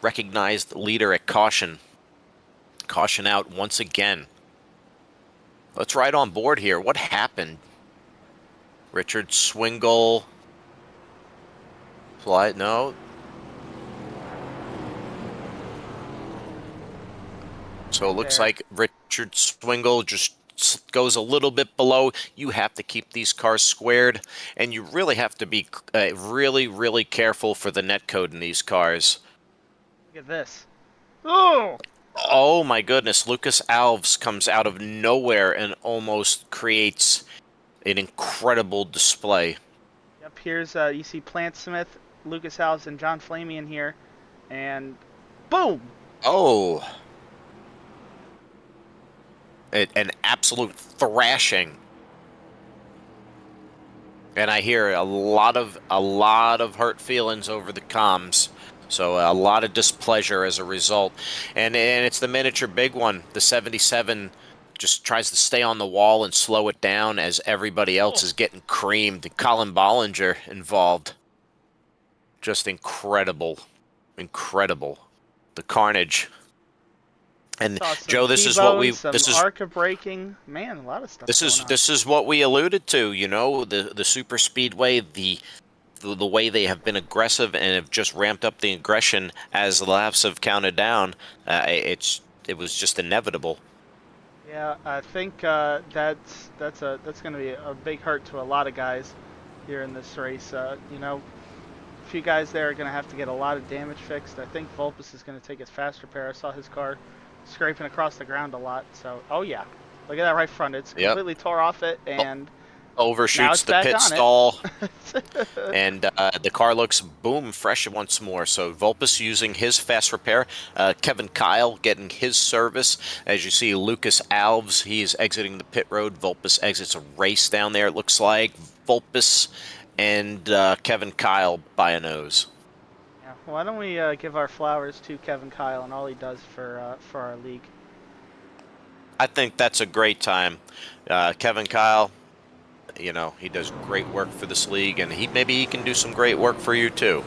recognized leader at caution. Caution out once again. Let's ride on board here. What happened? Richard Swingle. Flight? No. So it looks like Richard Swingle just goes a little bit below. You have to keep these cars squared, and you really have to be really careful for the net code in these cars. Look at this. Oh my goodness, Lucas Alves comes out of nowhere and almost creates an incredible display. Yep, here's you see Plant-Smith, Lucas Alves, and John Flamian here, and boom! Oh. An absolute thrashing. And I hear a lot of hurt feelings over the comms. So a lot of displeasure as a result. And it's the miniature big one. The 77 just tries to stay on the wall and slow it down as everybody else is getting creamed. Colin Bollinger involved. Just incredible. Incredible. The carnage. And Saw some Joe, this is what T-bones, we some this is ARCA braking. Man, a lot of stuff this going is on. this is what we alluded to, the super speedway, the way they have been aggressive and have just ramped up the aggression as the laps have counted down. It was just inevitable. Yeah, I think that's going to be a big hurt to a lot of guys here in this race. A few guys there are going to have to get a lot of damage fixed. I think Vulpes is going to take his fast repair. I saw his car scraping across the ground a lot. So, oh yeah, look at that right front. It's Yep. completely tore off it, and now Overshoots it's the back pit on it. stall, and the car looks boom fresh once more. So Vulpes using his fast repair, Kevin Kyle getting his service. As you see, Lucas Alves, he's exiting the pit road. Vulpes exits a race down there. It looks like Vulpes and Kevin Kyle by a nose. Yeah, why don't we give our flowers to Kevin Kyle and all he does for our league? I think that's a great time. Kevin Kyle, he does great work for this league, and maybe he can do some great work for you too.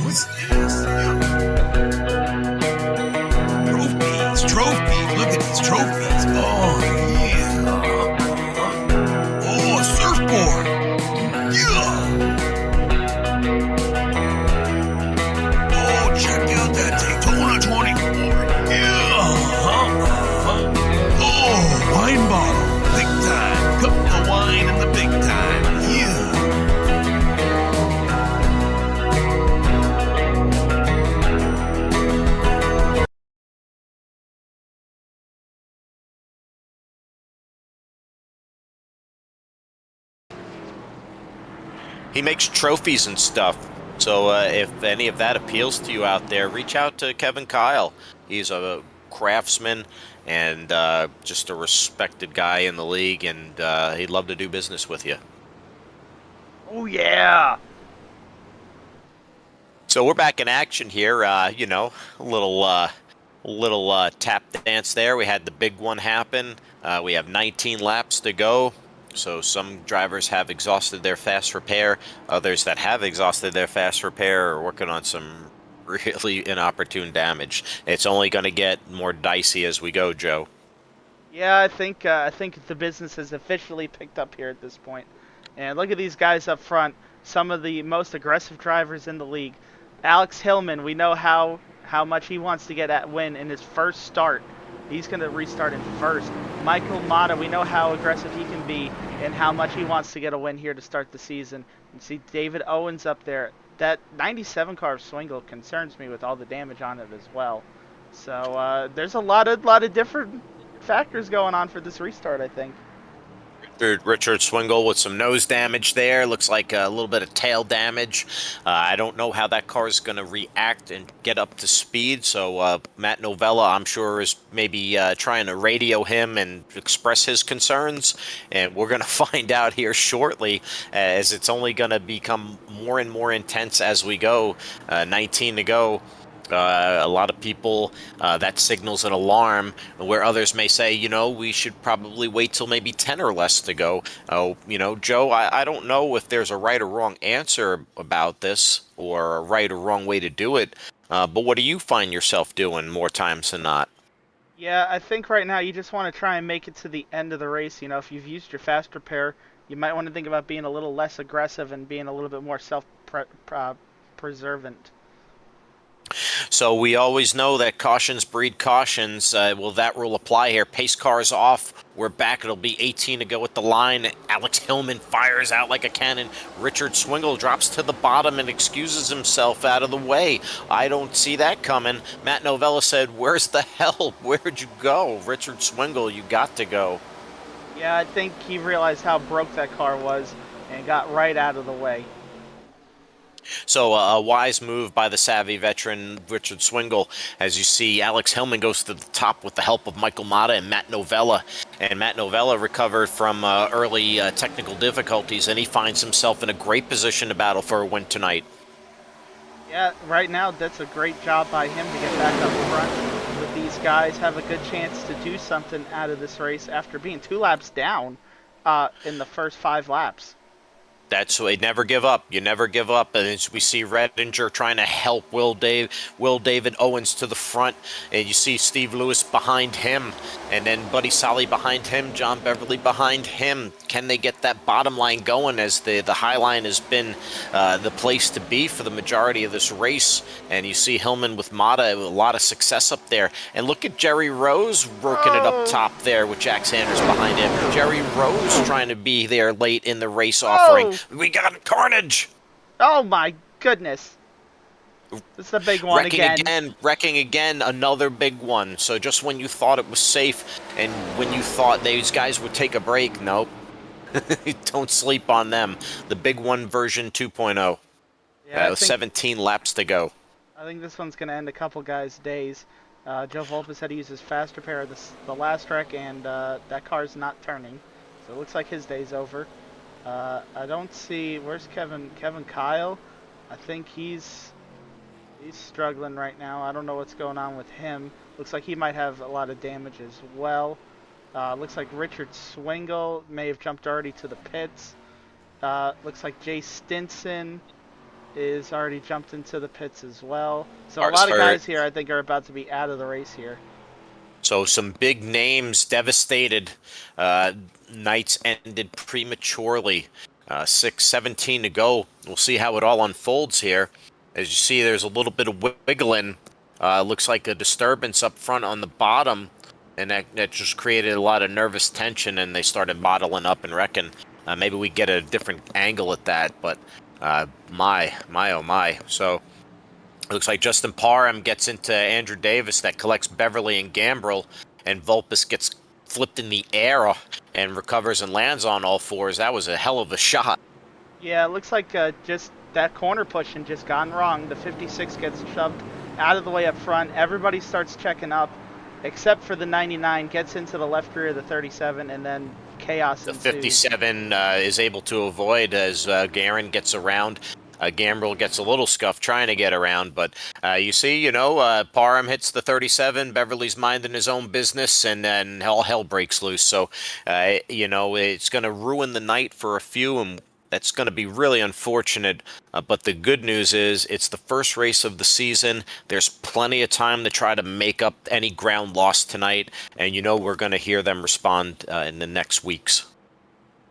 What's this? Trophies, trophies. Look at these trophies. Oh, yeah. Oh, a surfboard. Yeah. Oh, check out that Daytona 24. Yeah. Oh, wine bottle. Big time. Cup of wine in the big time. Yeah. He makes trophies and stuff. So if any of that appeals to you out there, reach out to Kevin Kyle. He's a craftsman and just a respected guy in the league, and he'd love to do business with you. Oh yeah. So we're back in action here. A little tap dance there. We had the big one happen. We have 19 laps to go. So some drivers have exhausted their fast repair. Others that have exhausted their fast repair are working on some really inopportune damage. It's only going to get more dicey as we go, Joe. Yeah, I think the business has officially picked up here at this point. And look at these guys up front, some of the most aggressive drivers in the league. Alex Hillman, we know how much he wants to get that win in his first start. He's going to restart in first. Michael Mata, we know how aggressive he can be and how much he wants to get a win here to start the season. You see David Owens up there. That 97 car of Swingle concerns me with all the damage on it as well. So there's a lot of different factors going on for this restart, I think. Richard Swingle with some nose damage there. Looks like a little bit of tail damage. I don't know how that car is going to react and get up to speed. So Matt Novella, I'm sure, is maybe trying to radio him and express his concerns. And we're going to find out here shortly, as it's only going to become more and more intense as we go. 19 to go. A lot of people, that signals an alarm, where others may say, we should probably wait till maybe 10 or less to go. Joe, I don't know if there's a right or wrong answer about this or a right or wrong way to do it. But what do you find yourself doing more times than not? Yeah, I think right now you just want to try and make it to the end of the race. If you've used your fast repair, you might want to think about being a little less aggressive and being a little bit more self-preservant. So we always know that cautions breed cautions. Will that rule apply here? Pace cars off. We're back. It'll be 18 to go at the line. Alex Hillman fires out like a cannon. Richard Swingle drops to the bottom and excuses himself out of the way. I don't see that coming. Matt Novella said, "Where's the help? Where'd you go? Richard Swingle, you got to go." Yeah, I think he realized how broke that car was and got right out of the way. So a wise move by the savvy veteran Richard Swingle. As you see, Alex Hillman goes to the top with the help of Michael Mata and Matt Novella. And Matt Novella recovered from early technical difficulties, and he finds himself in a great position to battle for a win tonight. Yeah, right now that's a great job by him to get back up front with these guys, have a good chance to do something out of this race after being 2 laps down in the first 5 laps. That's why never give up. You never give up. And as we see Redinger trying to help Will David Owens to the front, and you see Steve Lewis behind him, and then Buddy Solly behind him, John Beverly behind him. Can they get that bottom line going, as the high line has been the place to be for the majority of this race? And you see Hillman with Mata, a lot of success up there. And look at Jerry Rose working it up top there with Jack Sanders behind him. Jerry Rose trying to be there late in the race offering. We got carnage. Oh my goodness. It's the big one Wrecking again, another big one. So just when you thought it was safe and when you thought these guys would take a break, nope. Don't sleep on them. The big one version 2.0. Yeah, 17 laps to go. I think this one's going to end a couple guys' days. Joe Volpe said he uses fast repair the last wreck, and that car's not turning. So it looks like his day's over. I don't see... Where's Kevin? Kevin Kyle? I think he's struggling right now. I don't know what's going on with him. Looks like he might have a lot of damage as well. Looks like Richard Swingle may have jumped already to the pits. Looks like Jay Stinson is already jumped into the pits as well. So a lot of guys here I think are about to be out of the race here. So some big names devastated. Nights ended prematurely. 6:17 to go. We'll see how it all unfolds here. As you see, there's a little bit of wiggling. Looks like a disturbance up front on the bottom, and that just created a lot of nervous tension, and they started modeling up and wrecking. Maybe we get a different angle at that, but my, oh my. So it looks like Justin Parham gets into Andrew Davis that collects Beverly and Gambrill, and Vulpes gets flipped in the air and recovers and lands on all fours. That was a hell of a shot. Yeah, it looks like just that corner pushing just gone wrong. The 56 gets shoved out of the way up front. Everybody starts checking up, except for the 99, gets into the left rear of the 37, and then chaos ensues. The 57 is able to avoid as Garin gets around. Gambrill gets a little scuffed trying to get around, but you see, Parham hits the 37, Beverly's minding his own business, and then all hell breaks loose. So, it's going to ruin the night for a few, and that's going to be really unfortunate. But the good news is it's the first race of the season. There's plenty of time to try to make up any ground lost tonight, and we're going to hear them respond in the next weeks.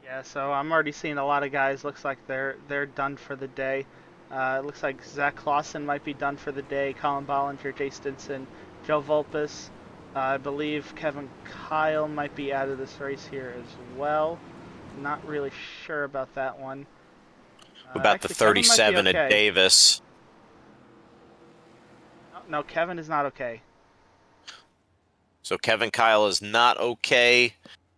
Yeah, so I'm already seeing a lot of guys. Looks like they're done for the day. It looks like Zach Clausen might be done for the day. Colin Bollinger, Jay Stinson, Joe Vulpes. I believe Kevin Kyle might be out of this race here as well. Not really sure about that one. About the 37 at Davis. No, Kevin is not okay. So Kevin Kyle is not okay.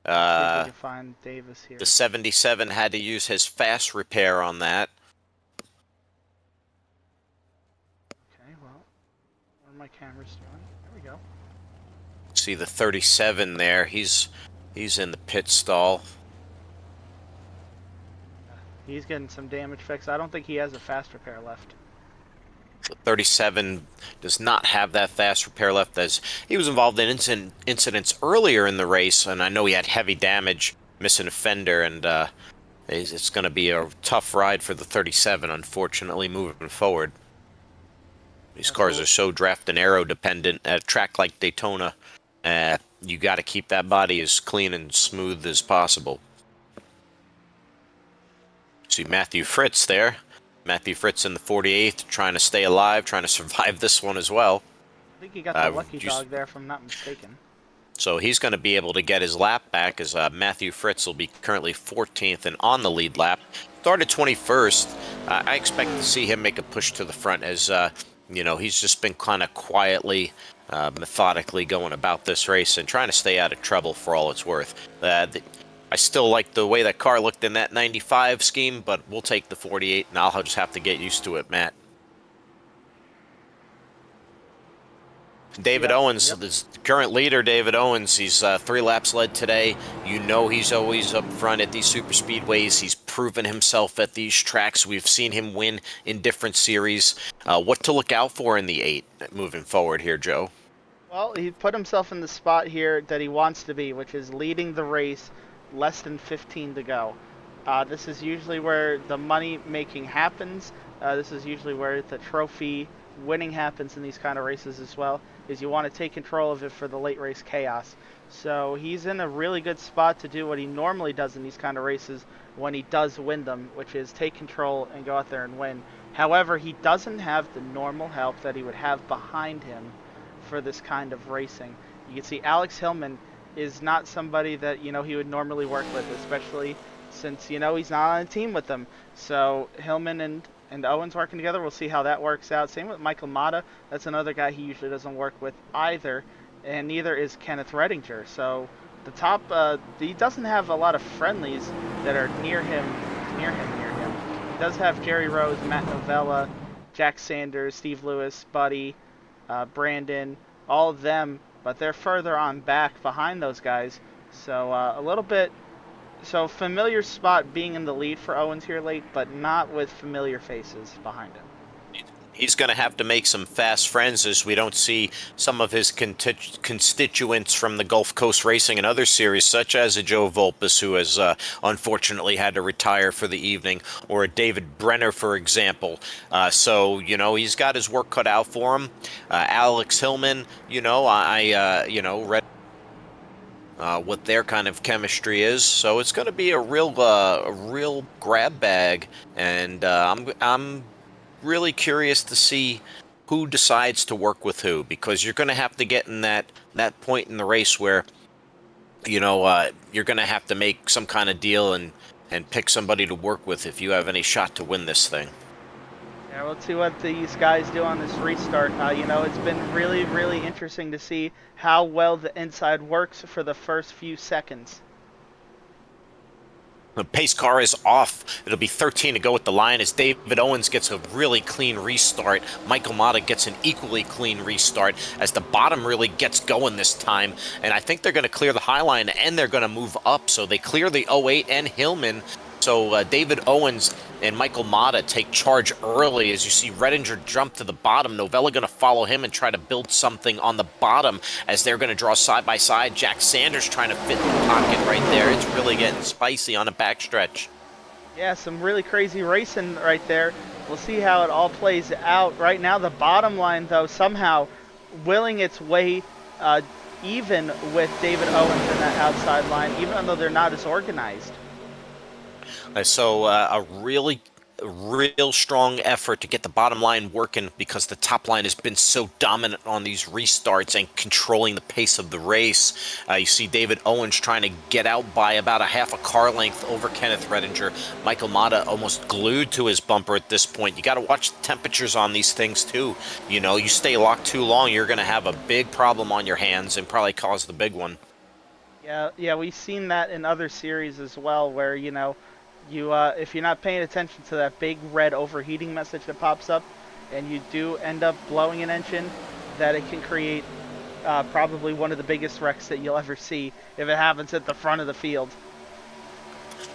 See if we can find Davis here. The 77 had to use his fast repair on that. Okay, well, what are my cameras doing? There we go. See the 37 there. He's in the pit stall. He's getting some damage fixed. I don't think he has a fast repair left. The 37 does not have that fast repair left, as he was involved in incidents earlier in the race, and I know he had heavy damage, missing a fender, and it's going to be a tough ride for the 37, unfortunately, moving forward. These cars are so draft and aero dependent. At a track like Daytona, you got to keep that body as clean and smooth as possible. See Matthew Fritz there. Matthew Fritz in the 48th, trying to stay alive, trying to survive this one as well. I think he got the lucky dog there, if I'm not mistaken. So he's going to be able to get his lap back, as Matthew Fritz will be currently 14th and on the lead lap. Started 21st. I expect to see him make a push to the front, as he's just been kind of quietly, methodically going about this race and trying to stay out of trouble for all it's worth. I still like the way that car looked in that 95 scheme, but we'll take the 48, and I'll just have to get used to it, Matt. David Owens, the current leader, David Owens, he's 3 laps led today. You know he's always up front at these super speedways. He's proven himself at these tracks. We've seen him win in different series. What to look out for in the 8 moving forward here, Joe? Well, he put himself in the spot here that he wants to be, which is leading the race, less than 15 to go. This is usually where the money making happens. This is usually where the trophy winning happens in these kind of races as well, is you want to take control of it for the late race chaos. So he's in a really good spot to do what he normally does in these kind of races when he does win them, which is take control and go out there and win. However, he doesn't have the normal help that he would have behind him for this kind of racing. You can see Alex Hillman is not somebody that he would normally work with, especially since he's not on a team with them. So Hillman and Owens working together, we'll see how that works out. Same with Michael Mata. That's another guy he usually doesn't work with either, and neither is Kenneth Redinger. So the top, he doesn't have a lot of friendlies that are near him. He does have Jerry Rose, Matt Novella, Jack Sanders, Steve Lewis, Buddy, Brandon, all of them, but they're further on back behind those guys. So a little bit. So familiar spot being in the lead for Owens here late, but not with familiar faces behind him. He's going to have to make some fast friends, as we don't see some of his constituents from the Gulf Coast Racing and other series, such as a Joe Volpes, who has unfortunately had to retire for the evening, or a David Brenner, for example. So he's got his work cut out for him. Alex Hillman, read what their kind of chemistry is, so it's going to be a real grab bag, and I'm really curious to see who decides to work with who, because you're going to have to get in that point in the race where you're going to have to make some kind of deal and pick somebody to work with if you have any shot to win this thing. Yeah, we'll see what these guys do on this restart. It's been really, really interesting to see how well the inside works for the first few seconds. The pace car is off. It'll be 13 to go at the line as David Owens gets a really clean restart. Michael Mata gets an equally clean restart as the bottom really gets going this time. And I think they're going to clear the high line and they're going to move up. So they clear the 08 and Hillman. So David Owens and Michael Mata take charge early as you see Redinger jump to the bottom. Novella going to follow him and try to build something on the bottom as they're going to draw side by side. Jack Sanders trying to fit the pocket right there. It's really getting spicy on the backstretch. Yeah, some really crazy racing right there. We'll see how it all plays out. Right now, the bottom line, though, somehow willing its way even with David Owens in that outside line, even though they're not as organized. So a real strong effort to get the bottom line working, because the top line has been so dominant on these restarts and controlling the pace of the race. You see David Owens trying to get out by about a half a car length over Kenneth Redinger. Michael Mata almost glued to his bumper at this point. You got to watch the temperatures on these things too. You stay locked too long, you're going to have a big problem on your hands and probably cause the big one. Yeah, we've seen that in other series as well, where if you're not paying attention to that big red overheating message that pops up, and you do end up blowing an engine, that it can create probably one of the biggest wrecks that you'll ever see if it happens at the front of the field.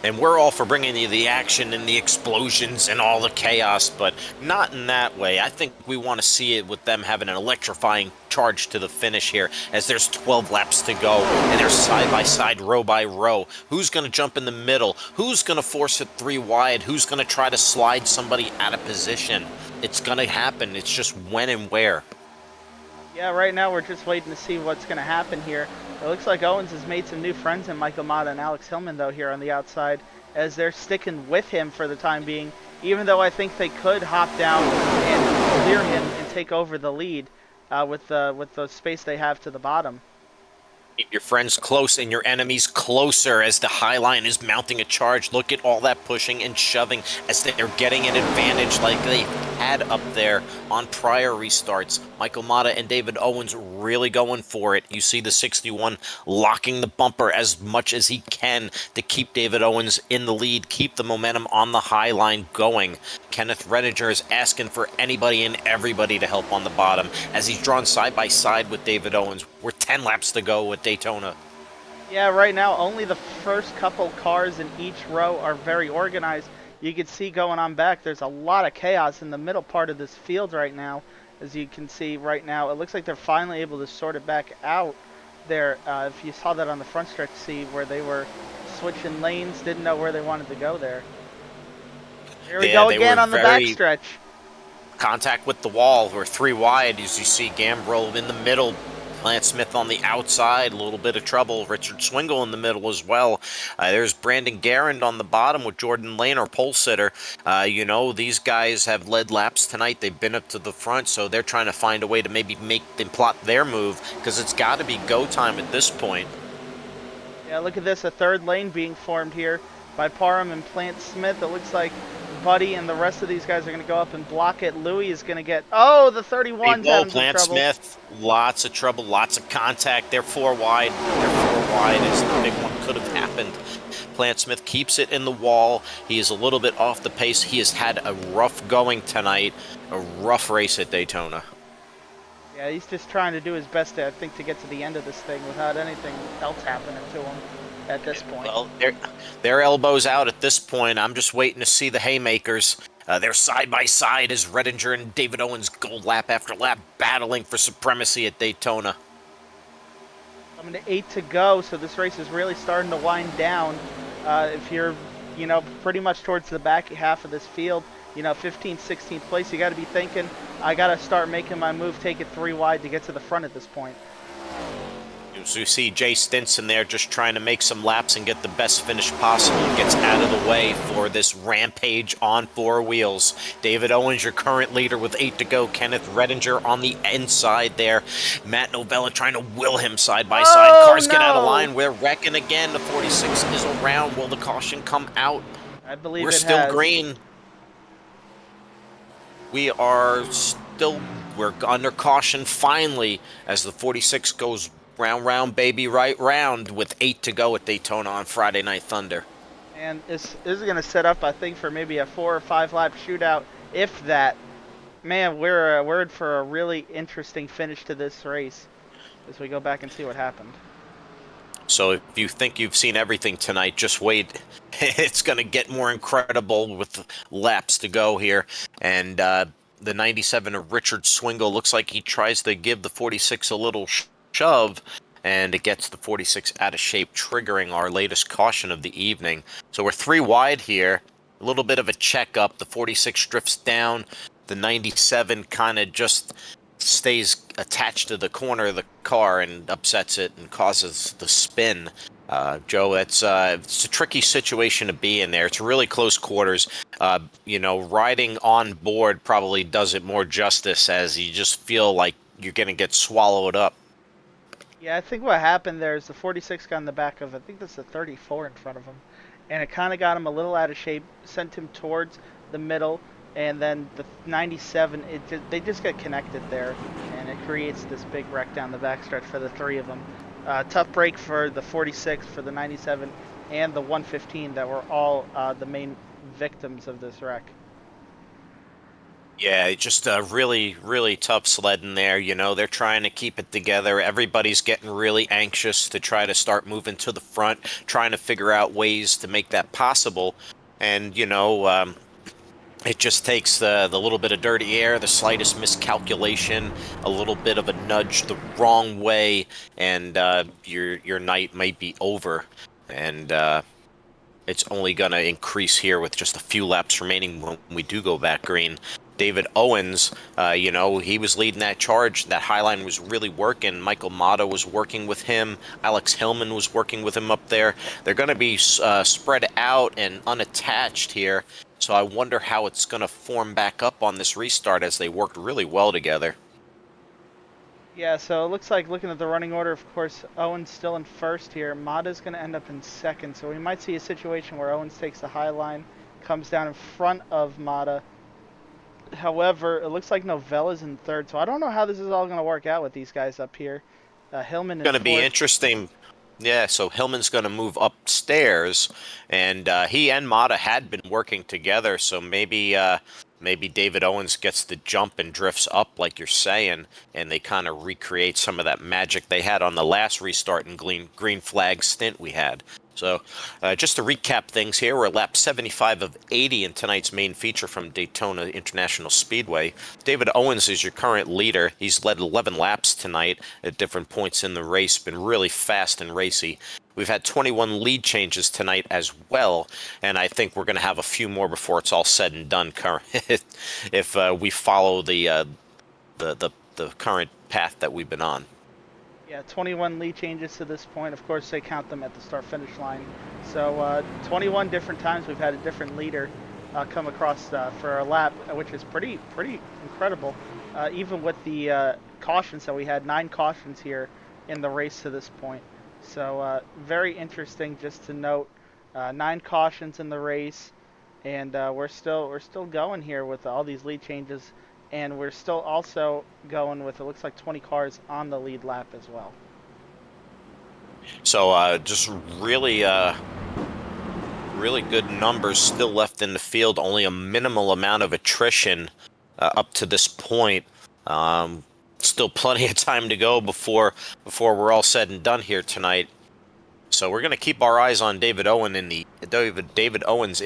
And we're all for bringing you the action and the explosions and all the chaos, but not in that way. I think we want to see it with them having an electrifying charge to the finish here, as there's 12 laps to go, and they're side by side, row by row. Who's going to jump in the middle? Who's going to force it 3 wide? Who's going to try to slide somebody out of position? It's going to happen. It's just when and where. Yeah, right now we're just waiting to see what's going to happen here. It looks like Owens has made some new friends in Michael Mata and Alex Hillman, though, here on the outside, as they're sticking with him for the time being even though I think they could hop down and clear him and take over the lead with the space they have to the bottom. Keep your friends close and your enemies closer as the High Line is mounting a charge. Look at all that pushing and shoving as they're getting an advantage like they had up there on prior restarts. Michael Mata and David Owens really going for it. You see the 61 locking the bumper as much as he can to keep David Owens in the lead, keep the momentum on the High Line going. Kenneth Redinger is asking for anybody and everybody to help on the bottom as he's drawn side by side with David Owens. We're 10 laps to go with Daytona. Yeah, right now only the first couple cars in each row are very organized. You can see going on back, there's a lot of chaos in the middle part of this field right now. As you can see right now, it looks like they're finally able to sort it back out there. If you saw that on the front stretch, see where they were switching lanes, didn't know where they wanted to go there. Here we go again on the backstretch. Contact with the wall. We're 3 wide as you see Gambrill in the middle. Lance Smith on the outside, a little bit of trouble. Richard Swingle in the middle as well. There's Brandon Garand on the bottom with Jordan Lane, our pole sitter. You know, these guys have led laps tonight. They've been up to the front, so they're trying to find a way to maybe make them plot their move because it's got to be go time at this point. Yeah, look at this, a third lane being formed here by Parham and Plant Smith. It looks like Buddy and the rest of these guys are going to go up and block it. Louis is going to get... Oh, the 31's having Plant some trouble. Smith, lots of trouble, lots of contact. They're 4 wide. They're 4 wide as the big one could have happened. Plant Smith keeps it in the wall. He is a little bit off the pace. He has had a rough going tonight, a rough race at Daytona. Yeah, he's just trying to do his best, I think, to get to the end of this thing without anything else happening to him at this point. Well, their elbows out at this point. I'm just waiting to see the haymakers. They're side by side as Redinger and David Owens go lap after lap, battling for supremacy at Daytona. Coming to 8 to go, so this race is really starting to wind down. If you're, you know, pretty much towards the back half of this field, you know, 15th, 16th place, you got to be thinking, I got to start making my move, take it 3 wide to get to the front at this point. So you see Jay Stinson there just trying to make some laps and get the best finish possible. Gets out of the way for this rampage on 4 wheels. David Owens, your current leader with 8 to go. Kenneth Redinger on the inside there. Matt Novella trying to will him side by side. Cars get out of line. We're wrecking again. The 46 is around. Will the caution come out? I believe We're it still has. green. We're under caution finally as the 46 goes round, round, baby, right round with 8 to go at Daytona on Friday Night Thunder. And this is going to set up, I think, for maybe a 4 or 5 lap shootout, if that. Man, we're in for a really interesting finish to this race as we go back and see what happened. So if you think you've seen everything tonight, just wait. It's going to get more incredible with laps to go here. And the 97 of Richard Swingle looks like he tries to give the 46 a little shove, and it gets the 46 out of shape, triggering our latest caution of the evening. So we're 3 wide here, a little bit of a checkup. The 46 drifts down. The 97 kind of just stays attached to the corner of the car and upsets it and causes the spin. Joe, it's a tricky situation to be in there. It's really close quarters. You know, riding on board probably does it more justice, as you just feel like you're going to get swallowed up. Yeah, I think what happened there is the 46 got in the back of, I think that's the 34 in front of him. And it kind of got him a little out of shape, sent him towards the middle, and then the 97, they just get connected there, and it creates this big wreck down the backstretch for the 3 of them. Tough break for the 46, for the 97, and the 115 that were all the main victims of this wreck. Yeah, just a really, really tough sledding there. You know, they're trying to keep it together. Everybody's getting really anxious to try to start moving to the front, trying to figure out ways to make that possible. And, you know, it just takes the little bit of dirty air, the slightest miscalculation, a little bit of a nudge the wrong way, and your night might be over. And it's only going to increase here with just a few laps remaining when we do go back green. David Owens, you know, he was leading that charge. That high line was really working. Michael Mata was working with him. Alex Hillman was working with him up there. They're going to be spread out and unattached here. So I wonder how it's going to form back up on this restart as they worked really well together. Yeah, so it looks like, looking at the running order, of course, Owens still in first here. Mata's going to end up in second, so we might see a situation where Owens takes the high line, comes down in front of Mata. However, it looks like Novella's in third, so I don't know how this is all going to work out with these guys up here. Hillman in Going to be fourth. interesting. Yeah, so Hillman's going to move upstairs, and he and Mata had been working together. So maybe David Owens gets the jump and drifts up, like you're saying, and they kind of recreate some of that magic they had on the last restart and green flag stint we had. So just to recap things here, we're at lap 75 of 80 in tonight's main feature from Daytona International Speedway. David Owens is your current leader. He's led 11 laps tonight at different points in the race, been really fast and racy. We've had 21 lead changes tonight as well, and I think we're going to have a few more before it's all said and done. If we follow the current path that we've been on. Yeah, 21 lead changes to this point. Of course, they count them at the start-finish line. So 21 different times we've had a different leader come across for a lap, which is pretty incredible. Even with the cautions that we had, 9 cautions here in the race to this point. So very interesting just to note, 9 cautions in the race, and we're still going here with all these lead changes. And we're still also going with, it looks like, 20 cars on the lead lap as well. So just really good numbers still left in the field. Only a minimal amount of attrition up to this point. Still plenty of time to go before we're all said and done here tonight. So we're going to keep our eyes on David Owens in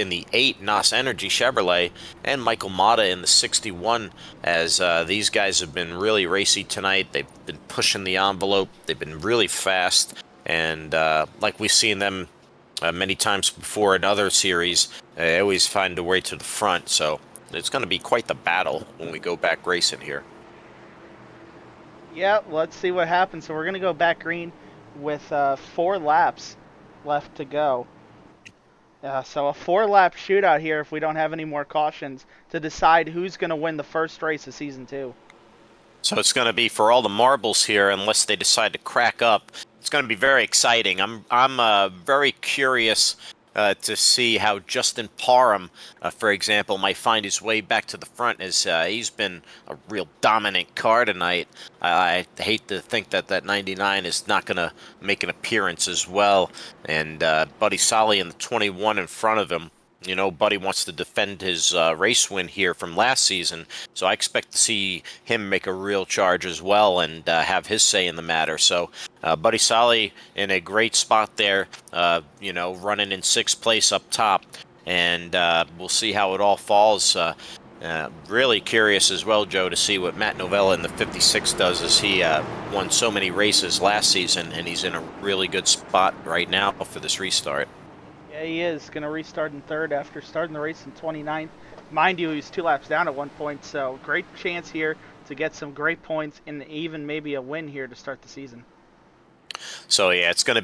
the 8 NOS Energy Chevrolet and Michael Mata in the 61, as these guys have been really racy tonight. They've been pushing the envelope. They've been really fast, and like we've seen them many times before in other series, they always find a way to the front. So it's going to be quite the battle when we go back racing here. Yeah, let's see what happens. So we're going to go back green with 4 laps left to go. So a 4-lap shootout here if we don't have any more cautions to decide who's going to win the first race of Season 2. So it's going to be for all the marbles here, unless they decide to crack up. It's going to be very exciting. I'm very curious to see how Justin Parham, for example, might find his way back to the front, as he's been a real dominant car tonight. I hate to think that 99 is not going to make an appearance as well. And Buddy Solly in the 21 in front of him. You know, Buddy wants to defend his race win here from last season, so I expect to see him make a real charge as well and have his say in the matter. So Buddy Solly in a great spot there, you know, running in 6th place up top, and we'll see how it all falls. Really curious as well, Joe, to see what Matt Novella in the 56 does, as he won so many races last season, and he's in a really good spot right now for this restart. Yeah, he is going to restart in 3rd after starting the race in 29th. Mind you, he's 2 laps down at one point, so great chance here to get some great points and even maybe a win here to start the season. So yeah, it's going to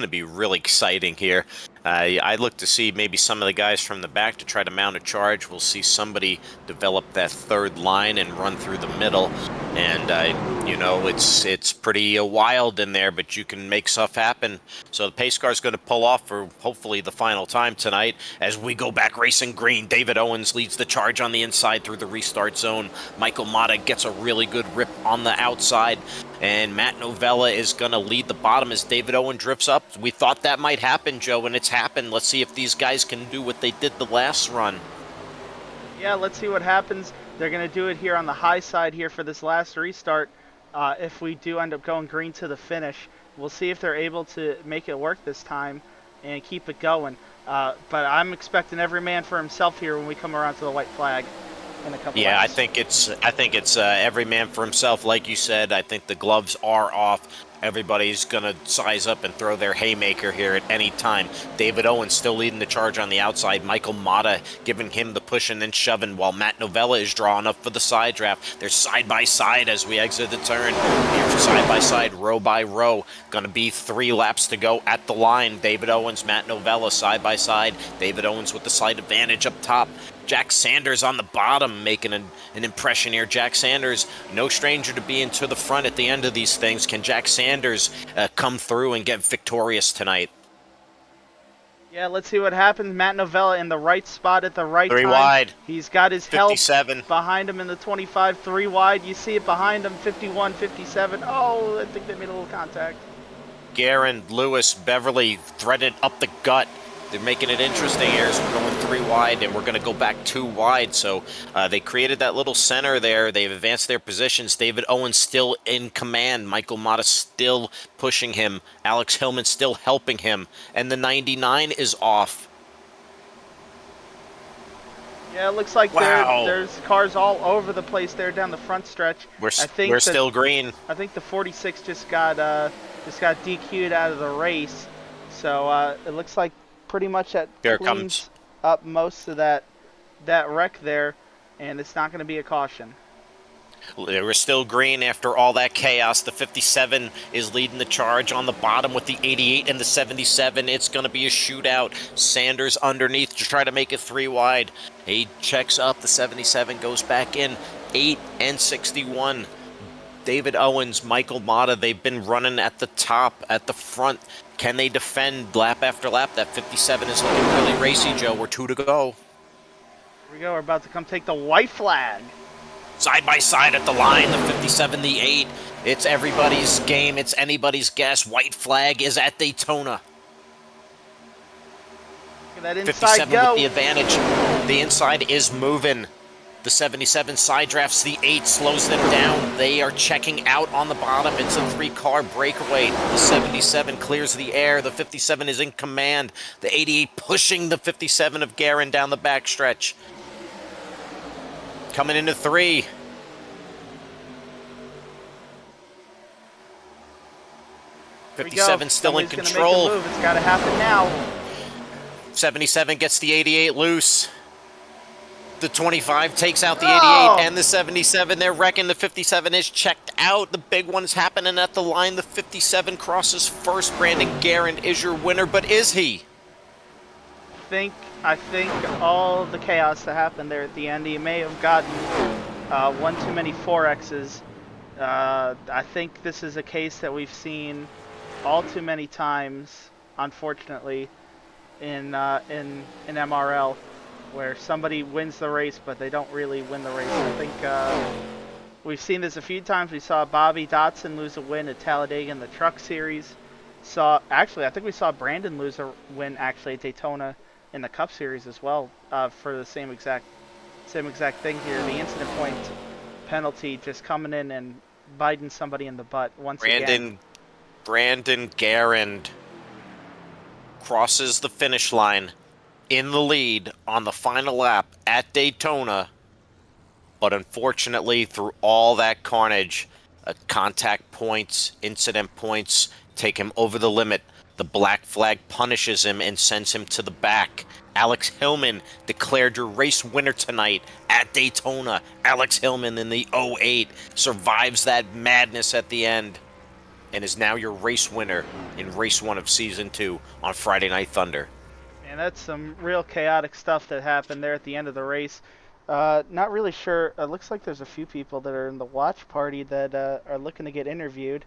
be really exciting here. I look to see maybe some of the guys from the back to try to mount a charge. We'll see somebody develop that 3rd line and run through the middle, and you know, it's pretty wild in there, but you can make stuff happen. So the pace car is going to pull off for hopefully the final time tonight as we go back racing green. David Owens leads the charge on the inside through the restart zone. Michael Mata gets a really good rip on the outside, and Matt Novella is going to lead the bottom as David Owen drifts up. We thought that might happen, Joe, and it's happened. Let's see if these guys can do what they did the last run. Yeah, let's see what happens. They're going to do it here on the high side here for this last restart. If we do end up going green to the finish, we'll see if they're able to make it work this time and keep it going. But I'm expecting every man for himself here when we come around to the white flag in a couple Yeah, laps. I think it's every man for himself. Like you said, I think the gloves are off. Everybody's going to size up and throw their haymaker here at any time. David Owens still leading the charge on the outside. Michael Mata giving him the pushing and shoving while Matt Novella is drawing up for the side draft. They're side by side as we exit the turn. Here, side by side, row by row. Going to be 3 laps to go at the line. David Owens, Matt Novella side by side. David Owens with the slight advantage up top. Jack Sanders on the bottom making an impression here. Jack Sanders, no stranger to being to the front at the end of these things. Can Jack Sanders come through and get victorious tonight? Yeah, let's see what happens. Matt Novella in the right spot at the right 3 time. wide. He's got his help 57. behind him in the 25, 3 wide. You see it behind him, 51, 57. Oh, I think they made a little contact. Guerin, Lewis, Beverly threaded up the gut. They're making it interesting here as we're going 3 wide, and we're going to go back 2 wide. So they created that little center there. They've advanced their positions. David Owens still in command. Michael Mata still pushing him. Alex Hillman still helping him. And the 99 is off. Yeah, it looks like Wow. there's cars all over the place there down the front stretch. We're still green. I think the 46 just got DQ'd out of the race. So it looks like pretty much that Here cleans comes. up most of that wreck there, and it's not going to be a caution. We're still green after all that chaos. The 57 is leading the charge on the bottom with the 88 and the 77. It's going to be a shootout. Sanders underneath to try to make it 3 wide. He checks up. The 77 goes back in. 8 and 61. David Owens, Michael Mata, they've been running at the top, at the front. Can they defend lap after lap? That 57 is looking really racy, Joe. We're 2 to go. Here we go. We're about to come take the white flag. Side by side at the line, the 57, the 8. It's everybody's game. It's anybody's guess. White flag is at Daytona. Look at that inside 57 go. with the advantage. The inside is moving. The 77 side drafts. The 8 slows them down. They are checking out on the bottom. It's a 3-car breakaway. The 77 clears the air. The 57 is in command. The 88 pushing the 57 of Guerin down the backstretch. Coming into 3. Here we go. 57 still in Somebody's control. gonna make a move. It's got to happen now. 77 gets the 88 loose. The 25 takes out the 88 Oh! and the 77. They're wrecking. The 57 is checked out. The big one's happening at the line. The 57 crosses first. Brandon Guerin is your winner, but is he? I think all the chaos that happened there at the end, he may have gotten one too many 4Xs. I think this is a case that we've seen all too many times, unfortunately, in MRL, where somebody wins the race but they don't really win the race. I think we've seen this a few times. We saw Bobby Dotson lose a win at Talladega in the Truck Series. I think we saw Brandon lose a win actually at Daytona in the Cup Series as well, for the same exact thing here. The incident point penalty just coming in and biting somebody in the butt once again. Brandon Guerin crosses the finish line in the lead on the final lap at Daytona, but unfortunately through all that carnage, contact points, incident points take him over the limit. The black flag punishes him and sends him to the back. Alex Hillman declared your race winner tonight at Daytona. Alex Hillman in the 08 survives that madness at the end and is now your race winner in race 1 of season 2 on Friday Night Thunder. And that's some real chaotic stuff that happened there at the end of the race. Not really sure. It looks like there's a few people that are in the watch party that are looking to get interviewed.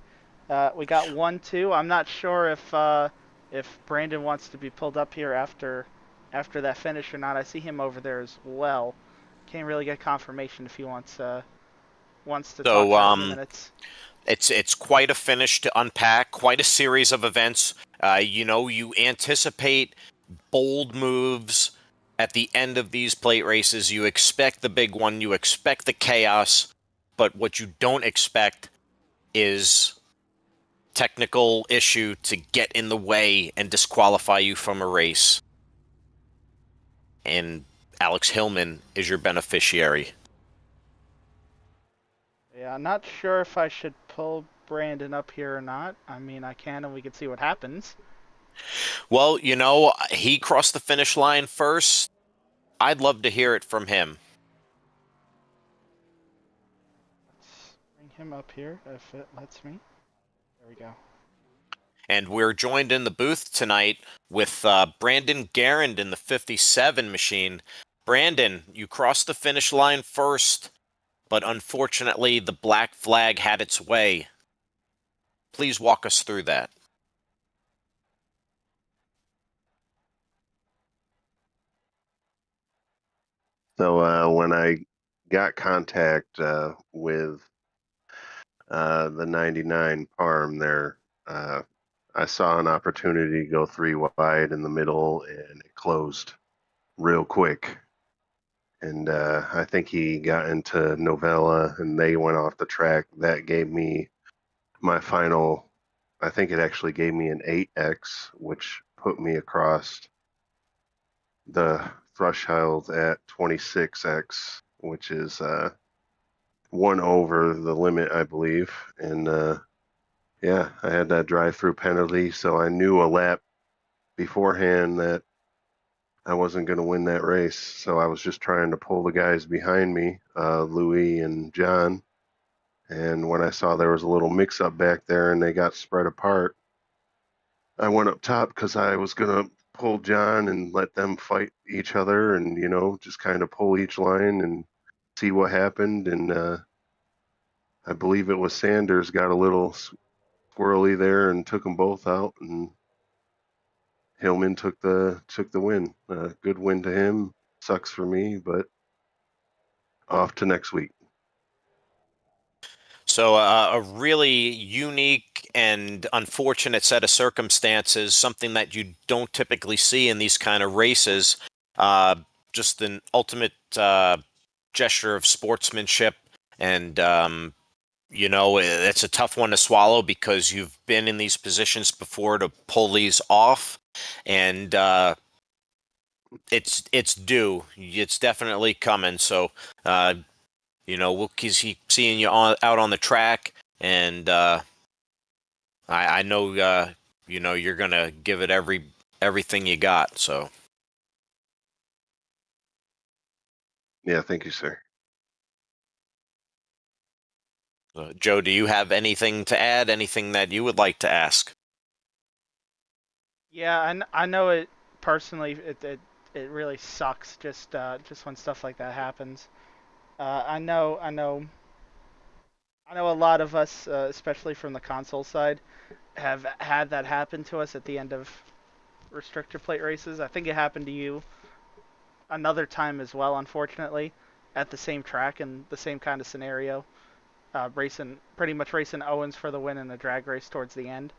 We got 1, 2. I'm not sure if Brandon wants to be pulled up here after that finish or not. I see him over there as well. Can't really get confirmation if he wants to talk for a few minutes. It's quite a finish to unpack, quite a series of events. You anticipate bold moves at the end of these plate races. You expect the big one, you expect the chaos, but what you don't expect is technical issue to get in the way and disqualify you from a race. And Alex Hillman is your beneficiary. Yeah, I'm not sure if I should pull Brandon up here or not. I mean, I can, and we can see what happens. Well, he crossed the finish line first. I'd love to hear it from him. Let's bring him up here if it lets me. There we go. And we're joined in the booth tonight with Brandon Garand in the 57 machine. Brandon, you crossed the finish line first, but unfortunately the black flag had its way. Please walk us through that. So when I got contact with the 99 Parm there, I saw an opportunity to go three wide in the middle, and it closed real quick. And I think he got into Novella, and they went off the track. That gave me my final. I think it actually gave me an 8x, which put me across the threshold at 26x, which is one over the limit, I believe. And yeah, I had that drive-through penalty, so I knew a lap beforehand that I wasn't going to win that race. So I was just trying to pull the guys behind me, Louis and John. And when I saw there was a little mix-up back there and they got spread apart, I went up top because I was going to pull John and let them fight each other and, just kind of pull each line and see what happened. And I believe it was Sanders got a little squirrely there and took them both out, and Hillman took the win. Good win to him. Sucks for me, but off to next week. So a really unique and unfortunate set of circumstances, something that you don't typically see in these kind of races. Just an ultimate gesture of sportsmanship, and it's a tough one to swallow because you've been in these positions before to pull these off, and it's due. It's definitely coming. So we'll keep seeing you out on the track, and I know you're gonna give it everything you got. So Yeah, thank you, sir. Joe, do you have anything to add? Anything that you would like to ask? Yeah, I know it personally. It really sucks just when stuff like that happens. I know a lot of us, especially from the console side, have had that happen to us at the end of restrictor plate races. I think it happened to you another time as well, unfortunately, at the same track and the same kind of scenario. Pretty much racing Owens for the win in a drag race towards the end.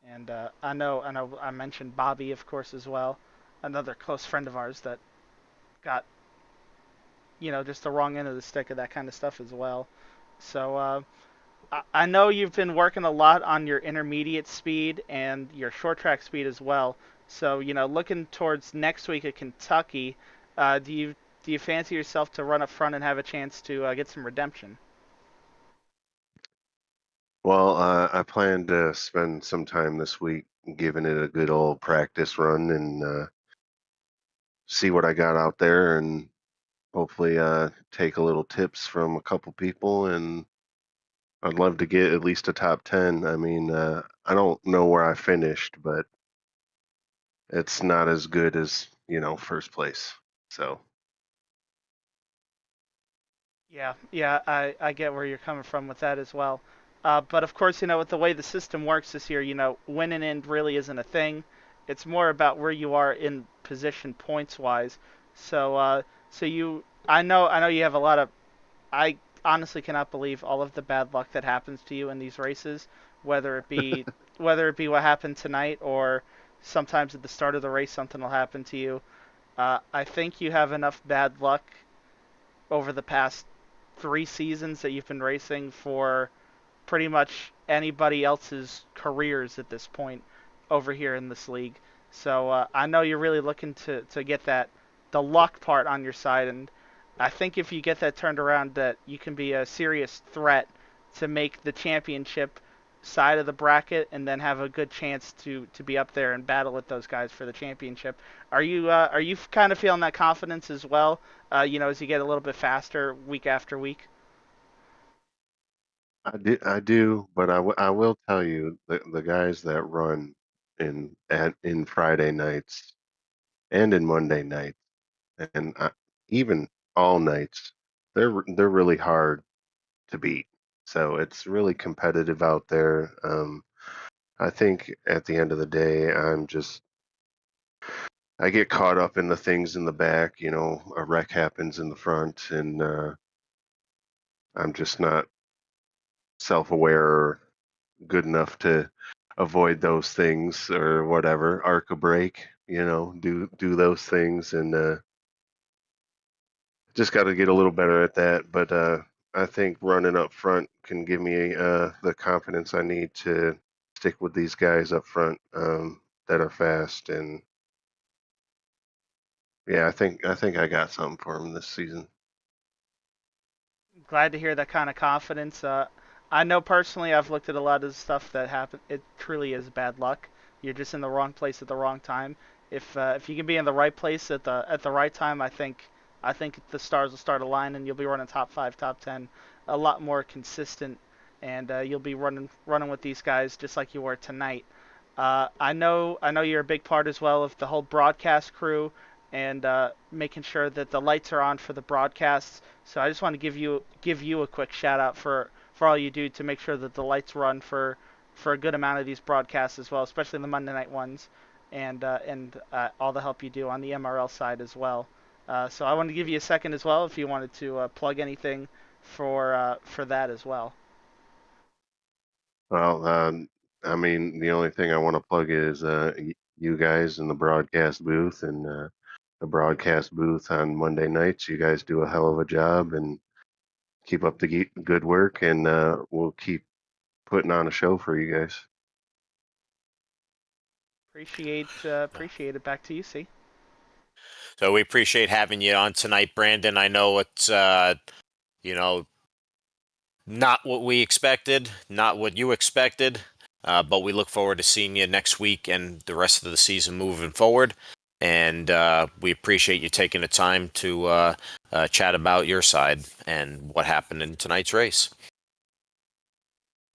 And I mentioned Bobby, of course, as well, another close friend of ours that got, just the wrong end of the stick of that kind of stuff as well. So I know you've been working a lot on your intermediate speed and your short track speed as well. So looking towards next week at Kentucky, do you fancy yourself to run up front and have a chance to get some redemption? Well, I plan to spend some time this week giving it a good old practice run and see what I got out there, and hopefully take a little tips from a couple people. And I'd love to get at least a top 10. I mean, I don't know where I finished, but it's not as good as, first place. So, Yeah, I get where you're coming from with that as well. But of course, with the way the system works this year, winning in really isn't a thing. It's more about where you are in position points wise. I know you have a lot of. I honestly cannot believe all of the bad luck that happens to you in these races, whether it be whether it be what happened tonight or sometimes at the start of the race something will happen to you. I think you have enough bad luck over the past 3 seasons that you've been racing for pretty much anybody else's careers at this point over here in this league. So I know you're really looking to get the luck part on your side, and I think if you get that turned around, that you can be a serious threat to make the championship side of the bracket and then have a good chance to be up there and battle with those guys for the championship. Are you kind of feeling that confidence as well? As you get a little bit faster week after week. I do, but I will tell you the guys that run in Friday nights and in Monday nights and even all nights, they're really hard to beat. So it's really competitive out there. I think at the end of the day, I get caught up in the things in the back. You know, a wreck happens in the front, and I'm just not self-aware or good enough to avoid those things or whatever. ARCA break, do those things, and just got to get a little better at that. But I think running up front can give me the confidence I need to stick with these guys up front that are fast. And yeah, I think I got something for them this season. Glad to hear that kind of confidence. I know personally, I've looked at a lot of the stuff that happened. It truly is bad luck. You're just in the wrong place at the wrong time. If you can be in the right place at the right time, I think the stars will start aligning, and you'll be running top five, top 10, a lot more consistent, and you'll be running with these guys just like you were tonight. I know you're a big part as well of the whole broadcast crew and making sure that the lights are on for the broadcasts. So I just want to give you a quick shout out for all you do to make sure that the lights run for a good amount of these broadcasts as well, especially the Monday night ones, and all the help you do on the MRL side as well. So I want to give you a second as well if you wanted to plug anything for that as well. Well, I mean, the only thing I want to plug is you guys in the broadcast booth and the broadcast booth on Monday nights. You guys do a hell of a job and keep up the good work, and we'll keep putting on a show for you guys. Appreciate it. Back to you, see. So we appreciate having you on tonight, Brandon. I know it's you know, not what we expected, not what you expected, but we look forward to seeing you next week and the rest of the season moving forward. And we appreciate you taking the time to chat about your side and what happened in tonight's race.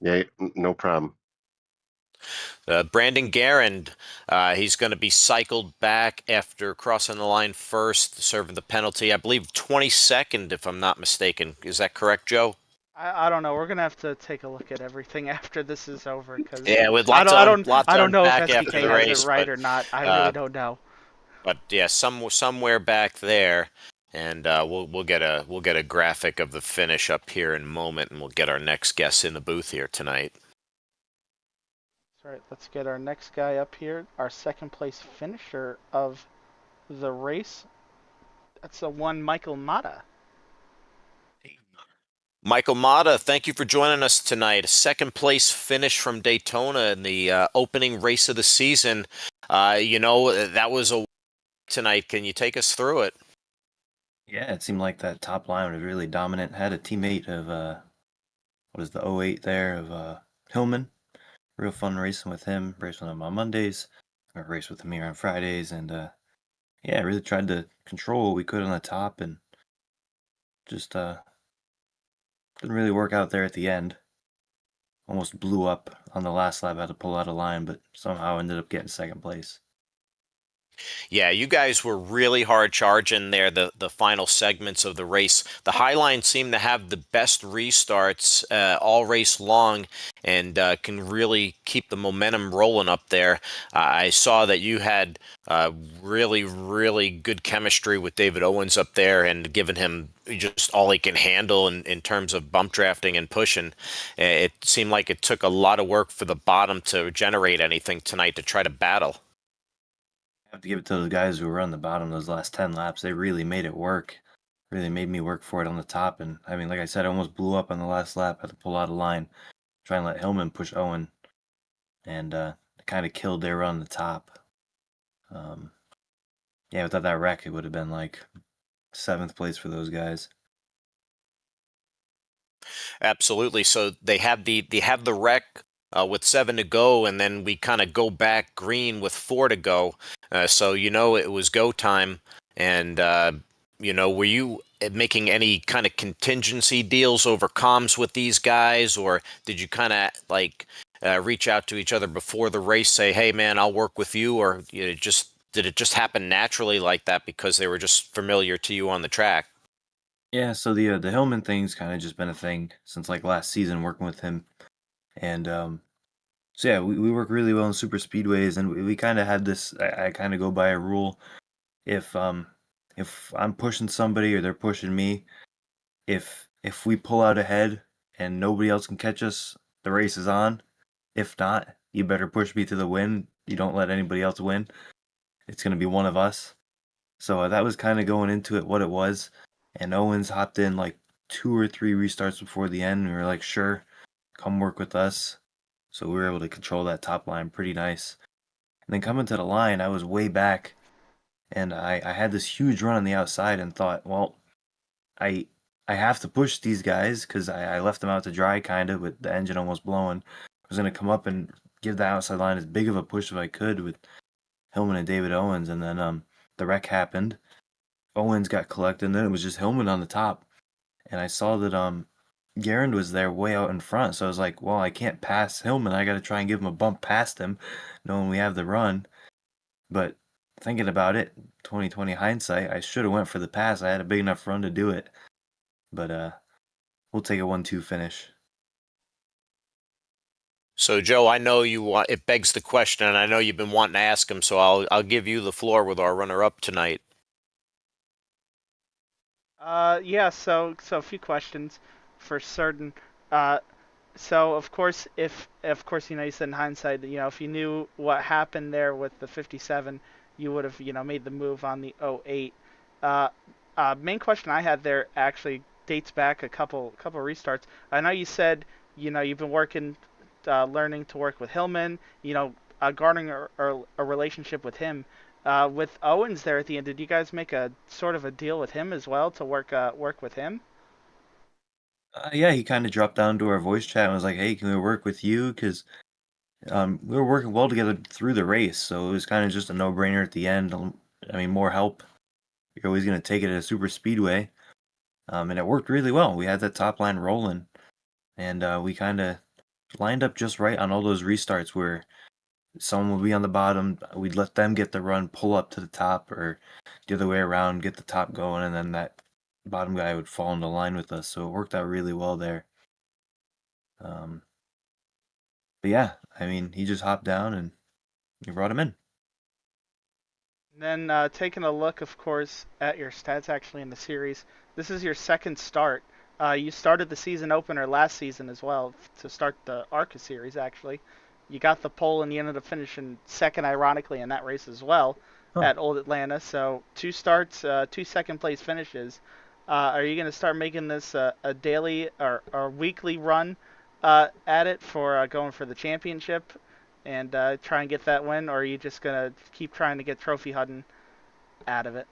Yeah, no problem. Brandon Garand, he's going to be cycled back after crossing the line first, serving the penalty, I believe 22nd, if I'm not mistaken. Is that correct, Joe? I don't know. We're gonna have to take a look at everything after this is over because Yeah, with I lots don't I don't lots I to don't know if unpack after SBK the has race, it right or not. I uh, really don't know. but yeah, somewhere back there, and we'll get a graphic of the finish up here in a moment, and we'll get our next guest in the booth here tonight. All right, let's get our next guy up here. Our second place finisher of the race. That's the one Michael Mata. Michael Mata, thank you for joining us tonight. A second place finish from Daytona in the opening race of the season. That was a tonight. Can you take us through it? Yeah, it seemed like that top line was really dominant. Had a teammate of what is the '08 there of Hillman. Real fun racing with him. Raced with him on Mondays. I raced with him here on Fridays, and yeah, really tried to control what we could on the top, and just didn't really work out there at the end. Almost blew up on the last lap. Had to pull out of line, but somehow ended up getting second place. Yeah, you guys were really hard charging there, the final segments of the race. The Highline seemed to have the best restarts all race long and can really keep the momentum rolling up there. I saw that you had really, really good chemistry with David Owens up there and giving him just all he can handle in terms of bump drafting and pushing. It seemed like it took a lot of work for the bottom to generate anything tonight to try to battle. Have to give it to those guys who were on the bottom those last 10 laps. They really made it work. Really made me work for it on the top. And I mean, like I said, I almost blew up on the last lap. Had to pull out of line, try and let Hillman push Owen, and kind of killed their run on the top. Yeah, without that wreck, it would have been like 7th place for those guys. Absolutely. So they have the wreck with 7 to go, and then we kind of go back green with 4 to go. So it was go time, and were you making any kind of contingency deals over comms with these guys, or did you kind of like reach out to each other before the race, say, "Hey, man, I'll work with you," or did it just happen naturally like that because they were just familiar to you on the track? Yeah, so the Hillman thing's kind of just been a thing since like last season working with him, and so yeah, we work really well in super speedways, and we kind of had this. I kind of go by a rule: if if I'm pushing somebody or they're pushing me, if we pull out ahead and nobody else can catch us, the race is on. If not, you better push me to the win. You don't let anybody else win. It's gonna be one of us. So that was kind of going into it what it was. And Owens hopped in like 2 or 3 restarts before the end. And we were like, sure, come work with us. So we were able to control that top line pretty nice. And then coming to the line, I was way back, and I had this huge run on the outside and thought, well, I I have to push these guys because I left them out to dry kind of with the engine almost blowing. I was gonna come up and give the outside line as big of a push as I could with Hillman and David Owens, and then the wreck happened. Owens got collected, and then it was just Hillman on the top. And I saw that Garand was there way out in front, so I was like, well, I can't pass Hillman. I got to try and give him a bump past him, knowing we have the run. But thinking about it, 2020 hindsight, I should have went for the pass. I had a big enough run to do it. But we'll take a 1-2 finish. So, Joe, I know you want, it begs the question, and I know you've been wanting to ask him, so I'll give you the floor with our runner-up tonight. Yeah. So a few questions for certain. Uh, so of course you said in hindsight that if you knew what happened there with the 57, you would have made the move on the '08. Uh, Main question I had there actually dates back a couple restarts. I know you said you've been working, learning to work with Hillman. Garnering a relationship with him. With Owens there at the end, did you guys make a sort of a deal with him as well to work with him? Yeah, he kind of dropped down to our voice chat and was like, hey, can we work with you? Because we were working well together through the race, so it was kind of just a no-brainer at the end. I mean, more help. You're always going to take it at a super speedway. And it worked really well. We had that top line rolling, and we kind of lined up just right on all those restarts where someone would be on the bottom, we'd let them get the run, pull up to the top, or the other way around, get the top going, and then that bottom guy would fall into line with us. So it worked out really well there. Um, but yeah, I mean, he just hopped down and we brought him in. Then taking a look, of course, at your stats actually in the series, this is your second start. You started the season opener last season as well to start the ARCA series. Actually, you got the pole and you ended up finishing second, ironically, in that race as well Huh. at Old Atlanta. So 2 starts, 2 second place finishes. Are you going to start making this a daily or weekly run at it for going for the championship? And try and get that win, or are you just gonna keep trying to get trophy hunting out of it?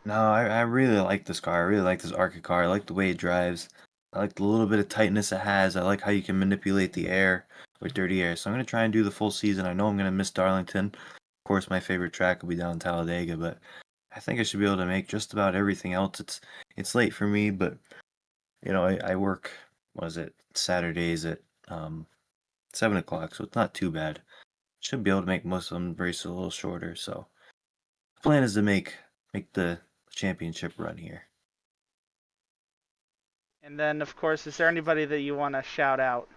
No, I really like this car. I really like this ARCA car. I like the way it drives. I like the little bit of tightness it has. I like how you can manipulate the air with dirty air. So I'm going to try and do the full season. I know I'm going to miss Darlington. Of course, my favorite track will be down in Talladega, but I think I should be able to make just about everything else. It's late for me, but I work, what is it, Saturdays at 7 o'clock, so it's not too bad. Should be able to make most of them race a little shorter. So the plan is to make the championship run here. And then, of course, is there anybody that you want to shout out?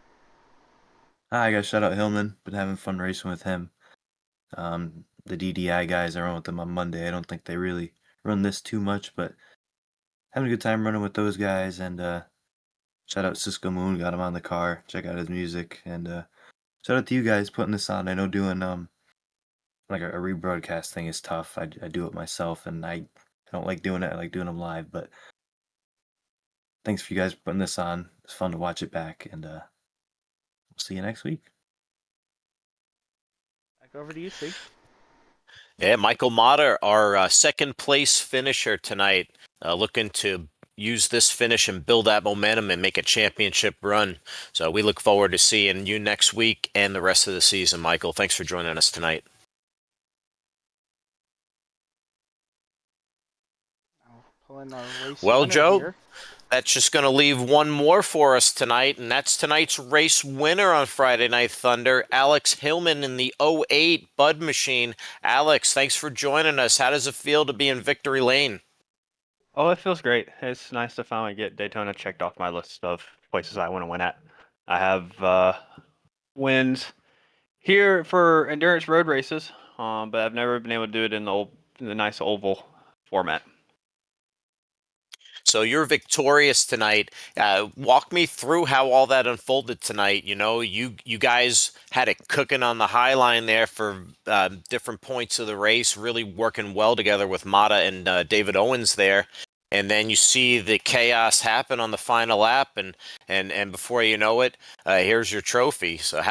I got to shout out Hillman. Been having fun racing with him. The DDI guys, I run with them on Monday. I don't think they really run this too much, but having a good time running with those guys. And shout out Cisco Moon, got him on the car. Check out his music. And shout out to you guys putting this on. I know doing like a rebroadcast thing is tough. I do it myself, and I don't like doing it. I like doing them live. But thanks for you guys putting this on. It's fun to watch it back, and we'll see you next week. Back over to you, see. Yeah, Michael Motter, our second place finisher tonight, looking to use this finish and build that momentum and make a championship run. So we look forward to seeing you next week and the rest of the season, Michael. Thanks for joining us tonight. Pulling our race Well, winner Joe, here. that's just going to leave one more for us tonight, and that's tonight's race winner on Friday Night Thunder, Alex Hillman in the '08 Bud Machine. Alex, thanks for joining us. How does it feel to be in victory lane? Oh, it feels great. It's nice to finally get Daytona checked off my list of places I want to win at. I have wins here for endurance road races, but I've never been able to do it in the nice oval format. So you're victorious tonight. Walk me through how all that unfolded tonight. You know, you guys had it cooking on the high line there for different points of the race, really working well together with Mata and David Owens there. And then you see the chaos happen on the final lap, and before you know it, here's your trophy. So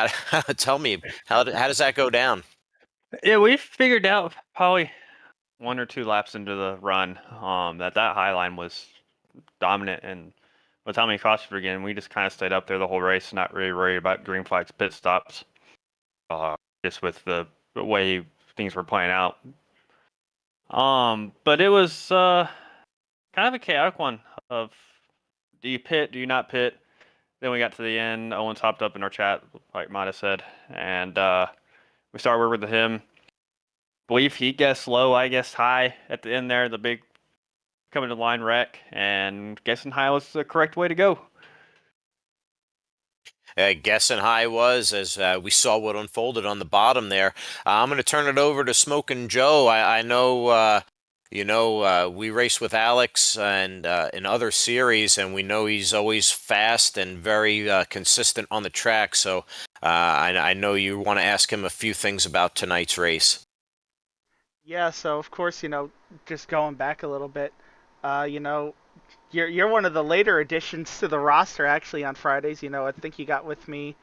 tell me how does that go down? Yeah, we figured out probably 1 or 2 laps into the run that high line was dominant, and by the time we crossed it again, we just kind of stayed up there the whole race, not really worried about green flags, pit stops, just with the way things were playing out. But it was kind of a chaotic one of do you pit, do you not pit? Then we got to the end. Owens hopped up in our chat, like Mata said, and we started working with him. Believe he guessed low, I guessed high at the end there, the big coming to line wreck, and guessing high was the correct way to go. Guessing high was, as we saw what unfolded on the bottom there. I'm going to turn it over to Smoking Joe. I know, we race with Alex and in other series, and we know he's always fast and very consistent on the track. So I know you want to ask him a few things about tonight's race. Yeah, so of course, just going back a little bit, you're one of the later additions to the roster actually on Fridays. I think you got with me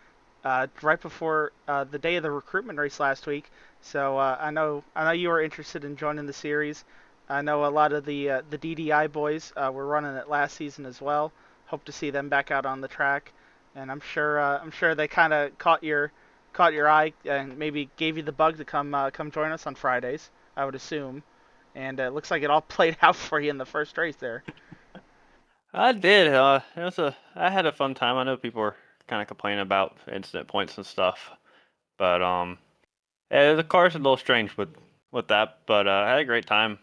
right before the day of the recruitment race last week. So I know you were interested in joining the series. I know a lot of the DDI boys were running it last season as well. Hope to see them back out on the track, and I'm sure they kind of caught your eye and maybe gave you the bug to come join us on Fridays. I would assume, and it looks like it all played out for you in the first race there. I did. I had a fun time. I know people were kind of complaining about incident points and stuff, but yeah, the car's a little strange with that. But I had a great time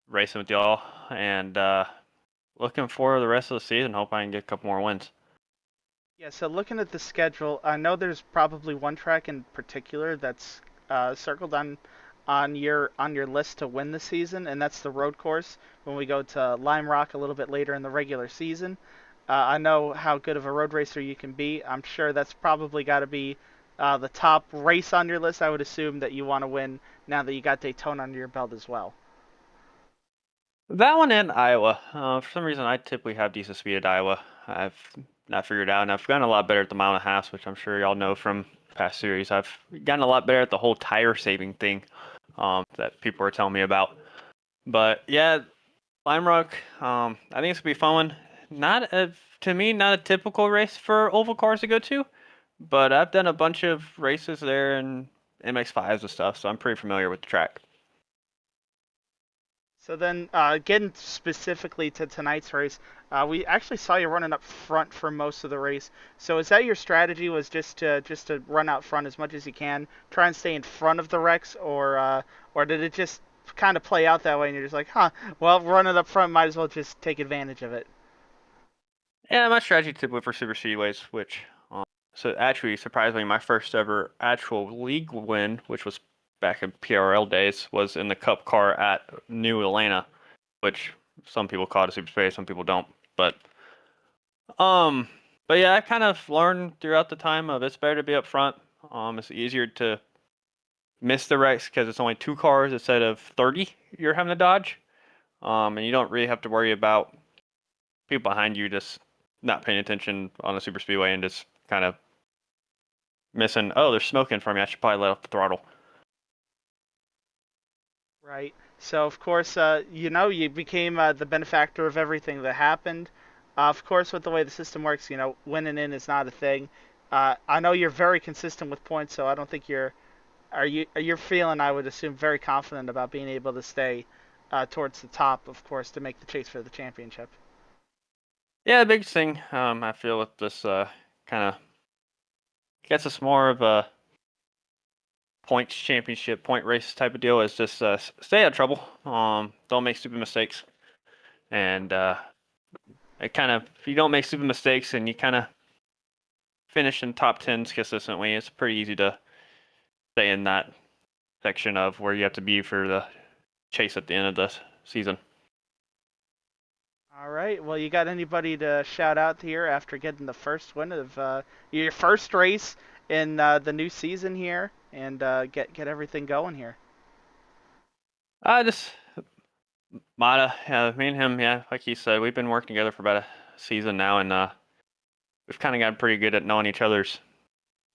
racing with y'all, and looking forward to the rest of the season. Hope I can get a couple more wins. Yeah, so looking at the schedule, I know there's probably one track in particular that's circled on your list to win the season, and that's the road course. When we go to Lime Rock a little bit later in the regular season, I know how good of a road racer you can be. I'm sure that's probably got to be the top race on your list. I would assume that you want to win now that you got Daytona under your belt as well. That one in Iowa. For some reason, I typically have decent speed at Iowa. I've not figured out, and I've gotten a lot better at the mile and a half, which I'm sure y'all know from past series. I've gotten a lot better at the whole tire saving thing that people are telling me about. But yeah, Lime Rock, I think it's gonna be a fun one. To me, not a typical race for oval cars to go to, but I've done a bunch of races there in MX5s and stuff, so I'm pretty familiar with the track. So then, getting specifically to tonight's race, we actually saw you running up front for most of the race. So is that your strategy? Was just to run out front as much as you can, try and stay in front of the wrecks, or did it just kind of play out that way, and you're just like, well, running up front, might as well just take advantage of it. Yeah, my strategy typically for super speedways, which so actually surprisingly, my first ever actual league win, which was back in PRL days, was in the Cup car at New Atlanta, which some people call it a super space, some people don't. Um, but yeah, I kind of learned throughout the time of it's better to be up front. It's easier to miss the wrecks because it's only 2 cars instead of 30 you're having to dodge. And you don't really have to worry about people behind you just not paying attention on a super speedway and just kind of missing. Oh, there's smoke in front of me. I should probably let off the throttle. Right. So of course, you became the benefactor of everything that happened. Of course, with the way the system works, winning in is not a thing. I know you're very consistent with points, so I don't think you're. Are you feeling? I would assume very confident about being able to stay towards the top, of course, to make the chase for the championship. Yeah, the biggest thing I feel with this kind of gets us more of a points championship, point race type of deal is just stay out of trouble. Don't make stupid mistakes, and it kind of if you don't make stupid mistakes and you kind of finish in top tens consistently, it's pretty easy to stay in that section of where you have to be for the chase at the end of the season. All right. Well, you got anybody to shout out here after getting the first win of your first race in the new season here, and get everything going here? Just Mata, yeah, me and him, yeah, like he said, we've been working together for about a season now, and we've kind of gotten pretty good at knowing each other's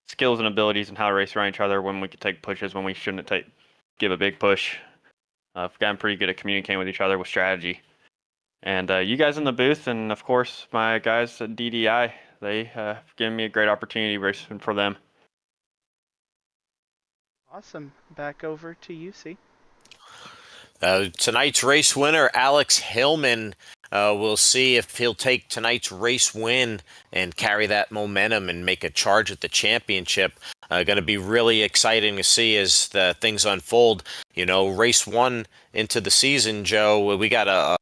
skills and abilities and how to race around each other, when we could take pushes, when we shouldn't give a big push. We've gotten pretty good at communicating with each other with strategy. And you guys in the booth, and of course my guys at DDI, they have given me a great opportunity racing for them. Awesome. Back over to you, C. Tonight's race winner, Alex Hillman. We'll see if he'll take tonight's race win and carry that momentum and make a charge at the championship. Going to be really exciting to see as the things unfold. Race one into the season, Joe. We got a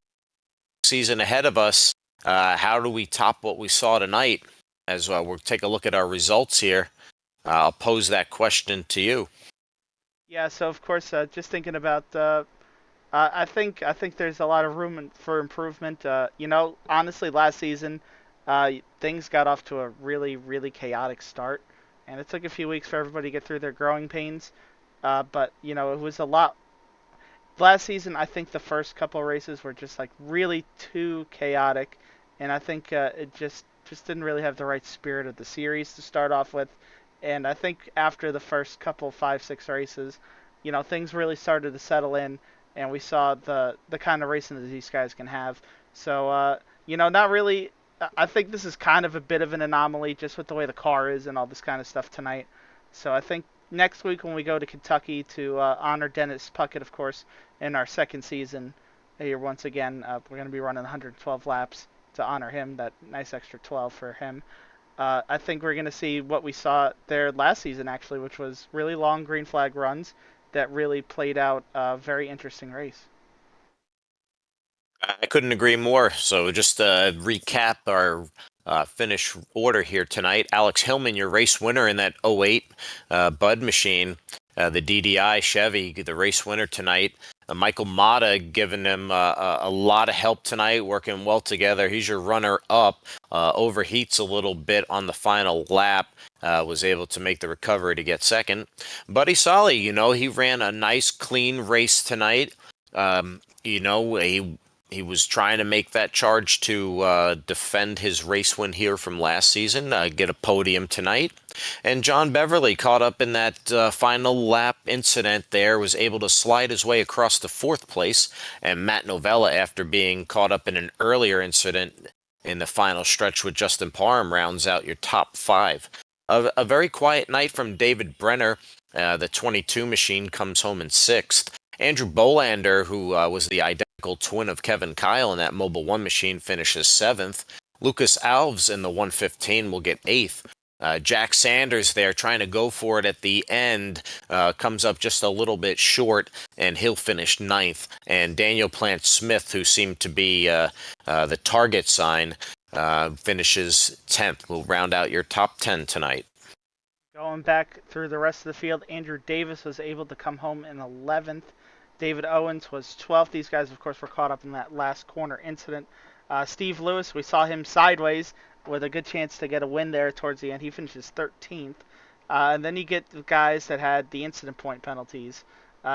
season ahead of us. How do we top what we saw tonight? As we'll take a look at our results here. I'll pose that question to you. Yeah. So of course, just thinking about I think there's a lot of room for improvement. Honestly, last season, things got off to a really, really chaotic start, and it took a few weeks for everybody to get through their growing pains. But it was a lot. Last season, I think the first couple of races were just like really too chaotic, and I think it just didn't really have the right spirit of the series to start off with. And I think after the first couple 5, 6 races, things really started to settle in, and we saw the kind of racing that these guys can have. So not really. I think this is kind of a bit of an anomaly just with the way the car is and all this kind of stuff tonight. So I think next week when we go to Kentucky to honor Dennis Puckett, of course, in our second season here once again, we're going to be running 112 laps to honor him, that nice extra 12 for him. I think we're going to see what we saw there last season, actually, which was really long green flag runs that really played out a very interesting race. I couldn't agree more. So just recap our finish order here tonight. Alex Hillman, your race winner in that '08 Bud machine. The DDI Chevy, the race winner tonight. Michael Mata giving him a lot of help tonight, working well together. He's your runner-up. Overheats a little bit on the final lap. Was able to make the recovery to get second. Buddy Solly, he ran a nice, clean race tonight. He was trying to make that charge to defend his race win here from last season, get a podium tonight. And John Beverly, caught up in that final lap incident there, was able to slide his way across to fourth place. And Matt Novella, after being caught up in an earlier incident in the final stretch with Justin Parham, rounds out your top five. A very quiet night from David Brenner. The 22 machine comes home in sixth. Andrew Bolander, who was the identical twin of Kevin Kyle in that Mobil 1 machine, finishes seventh. Lucas Alves in the 115 will get eighth. Jack Sanders there trying to go for it at the end, comes up just a little bit short, and he'll finish ninth. And Daniel Plant Smith, who seemed to be the target sign, finishes 10th. We'll round out your top 10 tonight. Going back through the rest of the field, Andrew Davis was able to come home in 11th. David Owens was 12th. These guys, of course, were caught up in that last corner incident. Steve Lewis, we saw him sideways with a good chance to get a win there towards the end. He finishes 13th. And then you get the guys that had the incident point penalties.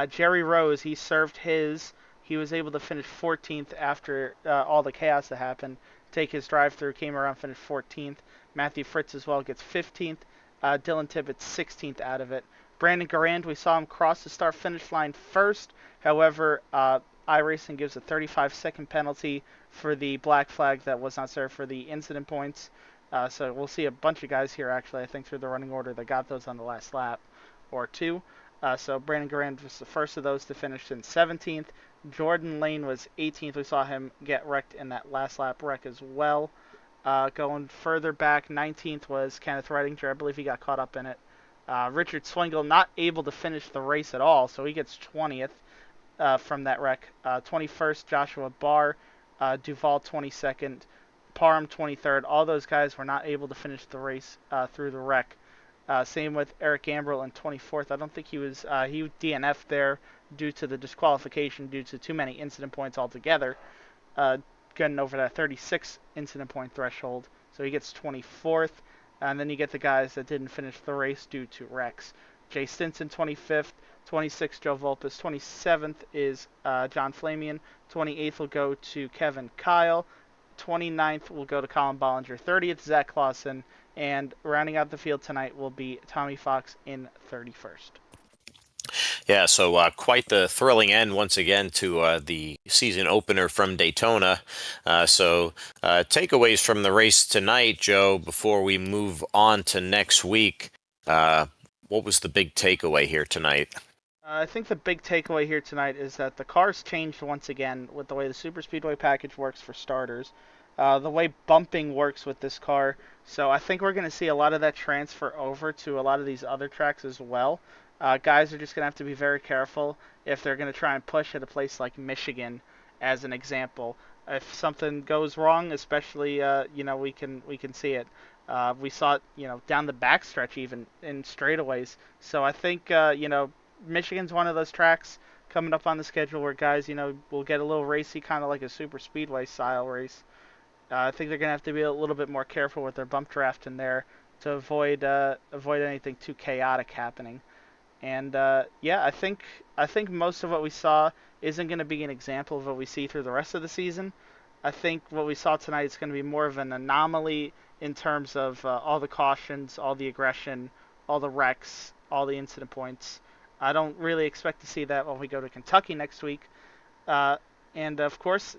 Jerry Rose, he served his. He was able to finish 14th after all the chaos that happened. Take his drive-through, came around, finished 14th. Matthew Fritz as well gets 15th. Dylan Tibbetts 16th out of it. Brandon Garand, we saw him cross the start-finish line first. However, iRacing gives a 35-second penalty for the black flag that was not served for the incident points. So we'll see a bunch of guys here, actually, I think, through the running order that got those on the last lap or two. So Brandon Garand was the first of those to finish in 17th. Jordan Lane was 18th. We saw him get wrecked in that last lap wreck as well. Going further back, 19th was Kenneth Redinger. I believe he got caught up in it. Richard Swingle not able to finish the race at all, so he gets 20th from that wreck. 21st, Joshua Barr. Duval, 22nd. Parham, 23rd. All those guys were not able to finish the race through the wreck. Same with Eric Gambrill in 24th. I don't think he DNF'd there due to the disqualification due to too many incident points altogether. Getting over that 36 incident point threshold. So he gets 24th. And then you get the guys that didn't finish the race due to wrecks. Jay Stinson, 25th. 26th, Joe Volpes. 27th is John Flamian. 28th will go to Kevin Kyle. 29th will go to Colin Bollinger. 30th, Zach Clausen. And rounding out the field tonight will be Tommy Fox in 31st. Yeah, so quite the thrilling end once again to the season opener from Daytona. So takeaways from the race tonight, Joe, before we move on to next week. What was the big takeaway here tonight? I think the big takeaway here tonight is that the cars changed once again with the way the Super Speedway package works for starters. The way bumping works with this car. So I think we're going to see a lot of that transfer over to a lot of these other tracks as well. Guys are just going to have to be very careful if they're going to try and push at a place like Michigan, as an example. If something goes wrong, especially, we can see it. We saw it, down the backstretch even in straightaways. So I think, Michigan's one of those tracks coming up on the schedule where guys, will get a little racy, kind of like a super speedway style race. I think they're going to have to be a little bit more careful with their bump draft in there to avoid anything too chaotic happening. And I think most of what we saw isn't going to be an example of what we see through the rest of the season. I think what we saw tonight is going to be more of an anomaly in terms of all the cautions, all the aggression, all the wrecks, all the incident points. I don't really expect to see that when we go to Kentucky next week. And of course,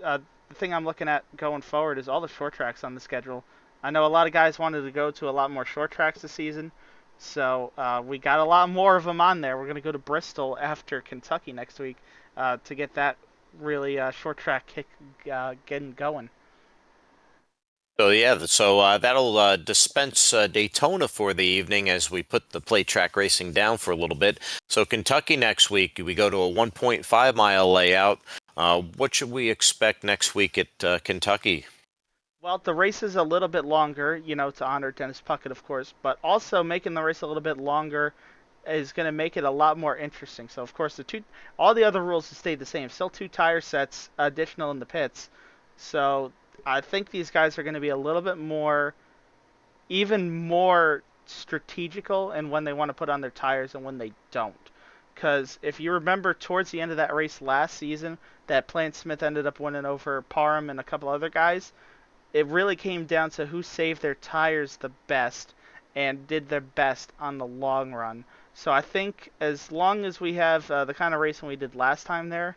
the thing I'm looking at going forward is all the short tracks on the schedule. I know a lot of guys wanted to go to a lot more short tracks this season. So we got a lot more of them on there. We're going to go to Bristol after Kentucky next week to get that really short track kick getting going. So yeah, so that'll dispense Daytona for the evening as we put the plate track racing down for a little bit. So Kentucky next week, we go to a 1.5 mile layout. What should we expect next week at Kentucky? Well, the race is a little bit longer, to honor Dennis Puckett, of course, but also making the race a little bit longer is going to make it a lot more interesting. So, of course, all the other rules have stayed the same. Still 2 tire sets additional in the pits. So, I think these guys are going to be a little bit even more strategical in when they want to put on their tires and when they don't. Because if you remember towards the end of that race last season, that Plant Smith ended up winning over Parham and a couple other guys, it really came down to who saved their tires the best and did their best on the long run. So I think as long as we have the kind of racing we did last time there,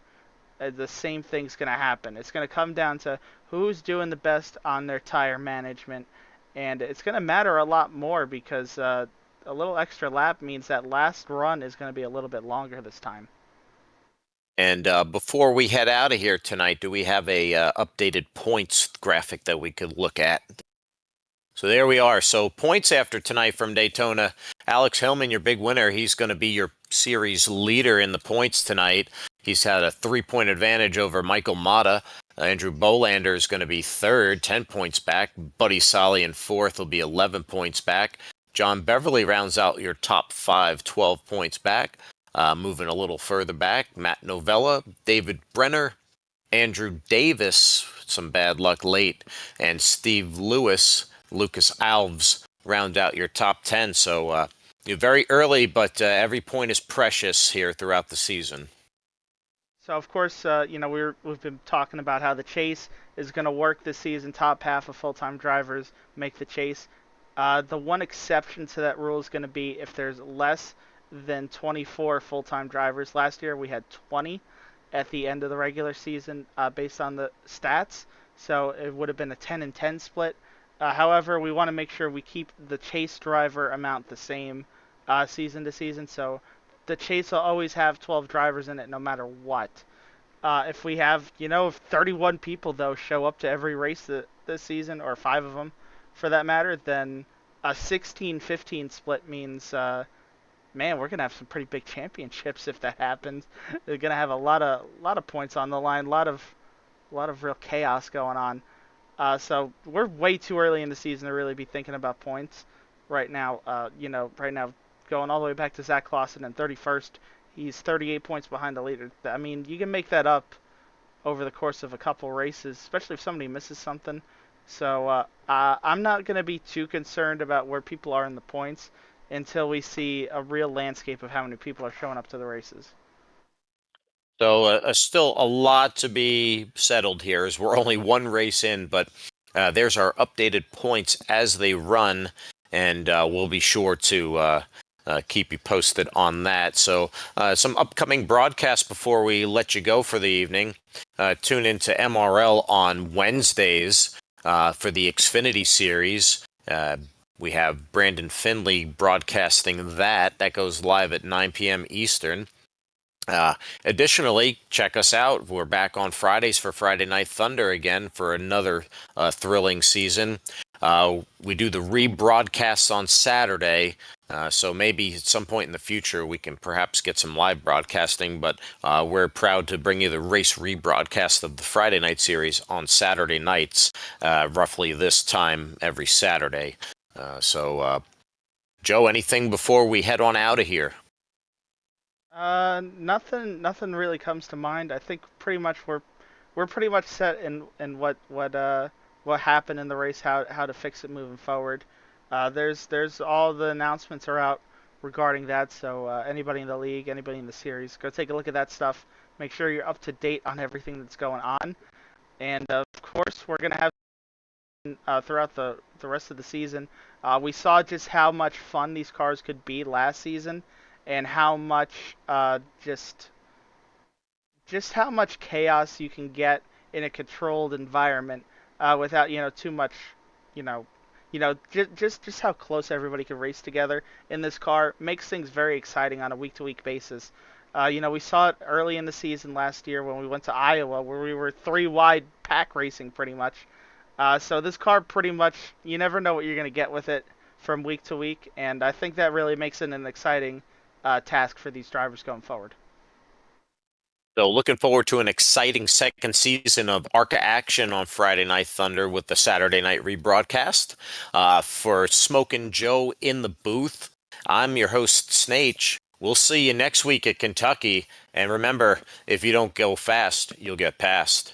the same thing's going to happen. It's going to come down to who's doing the best on their tire management, and it's going to matter a lot more because a little extra lap means that last run is going to be a little bit longer this time. And before we head out of here tonight, do we have a updated points graphic that we could look at? So there we are. So points after tonight from Daytona. Alex Hillman, your big winner. He's going to be your series leader in the points tonight. He's had a 3-point advantage over Michael Mata. Andrew Bolander is going to be third, 10 points back. Buddy Solly in fourth will be 11 points back. John Beverly rounds out your top 5, 12 points back. Moving a little further back, Matt Novella, David Brenner, Andrew Davis, some bad luck late, and Steve Lewis, Lucas Alves round out your top 10. So you're very early, but every point is precious here throughout the season. So, of course, we've been talking about how the chase is going to work this season. Top half of full-time drivers make the chase. The one exception to that rule is going to be if there's less than 24 full-time drivers. Last year we had 20 at the end of the regular season based on the stats, so it would have been a 10 and 10 split. However, we want to make sure we keep the chase driver amount the same season to season, so the chase will always have 12 drivers in it no matter what. If we have, if 31 people, though, show up to every race this season, or 5 of them for that matter, then a 16-15 split means, man, we're going to have some pretty big championships if that happens. They're going to have a lot of points on the line, a lot of real chaos going on. So we're way too early in the season to really be thinking about points right now. Right now, going all the way back to Zach Clausen in 31st, he's 38 points behind the leader. I mean, you can make that up over the course of a couple races, especially if somebody misses something. So I'm not going to be too concerned about where people are in the points until we see a real landscape of how many people are showing up to the races. So still a lot to be settled here, as we're only one race in, but there's our updated points as they run, and we'll be sure to keep you posted on that. So some upcoming broadcasts before we let you go for the evening. Tune into MRL on Wednesdays for the Xfinity Series. We have Brandon Finley broadcasting that. That goes live at 9 p.m. Eastern. Additionally, check us out. We're back on Fridays for Friday Night Thunder again for another thrilling season. We do the rebroadcasts on Saturday, so maybe at some point in the future we can perhaps get some live broadcasting, but we're proud to bring you the race rebroadcast of the Friday night series on Saturday nights, roughly this time every Saturday. Joe, anything before we head on out of here? Nothing really comes to mind. I think pretty much we're pretty much set in what happened in the race, how to fix it moving forward. There's all the announcements are out regarding that. So anybody in the league, anybody in the series, go take a look at that stuff. Make sure you're up to date on everything that's going on. And of course, we're gonna have throughout the rest of the season. We saw just how much fun these cars could be last season, and how much just how much chaos you can get in a controlled environment without too much you know just how close everybody can race together in this car makes things very exciting on a week to week basis. We saw it early in the season last year when we went to Iowa, where we were 3 wide pack racing pretty much. So this car pretty much, you never know what you're going to get with it from week to week, and I think that really makes it an exciting task for these drivers going forward. So looking forward to an exciting second season of ARCA action on Friday Night Thunder with the Saturday night rebroadcast. For Smokin' Joe in the booth, I'm your host, Snake. We'll see you next week at Kentucky. And remember, if you don't go fast, you'll get past.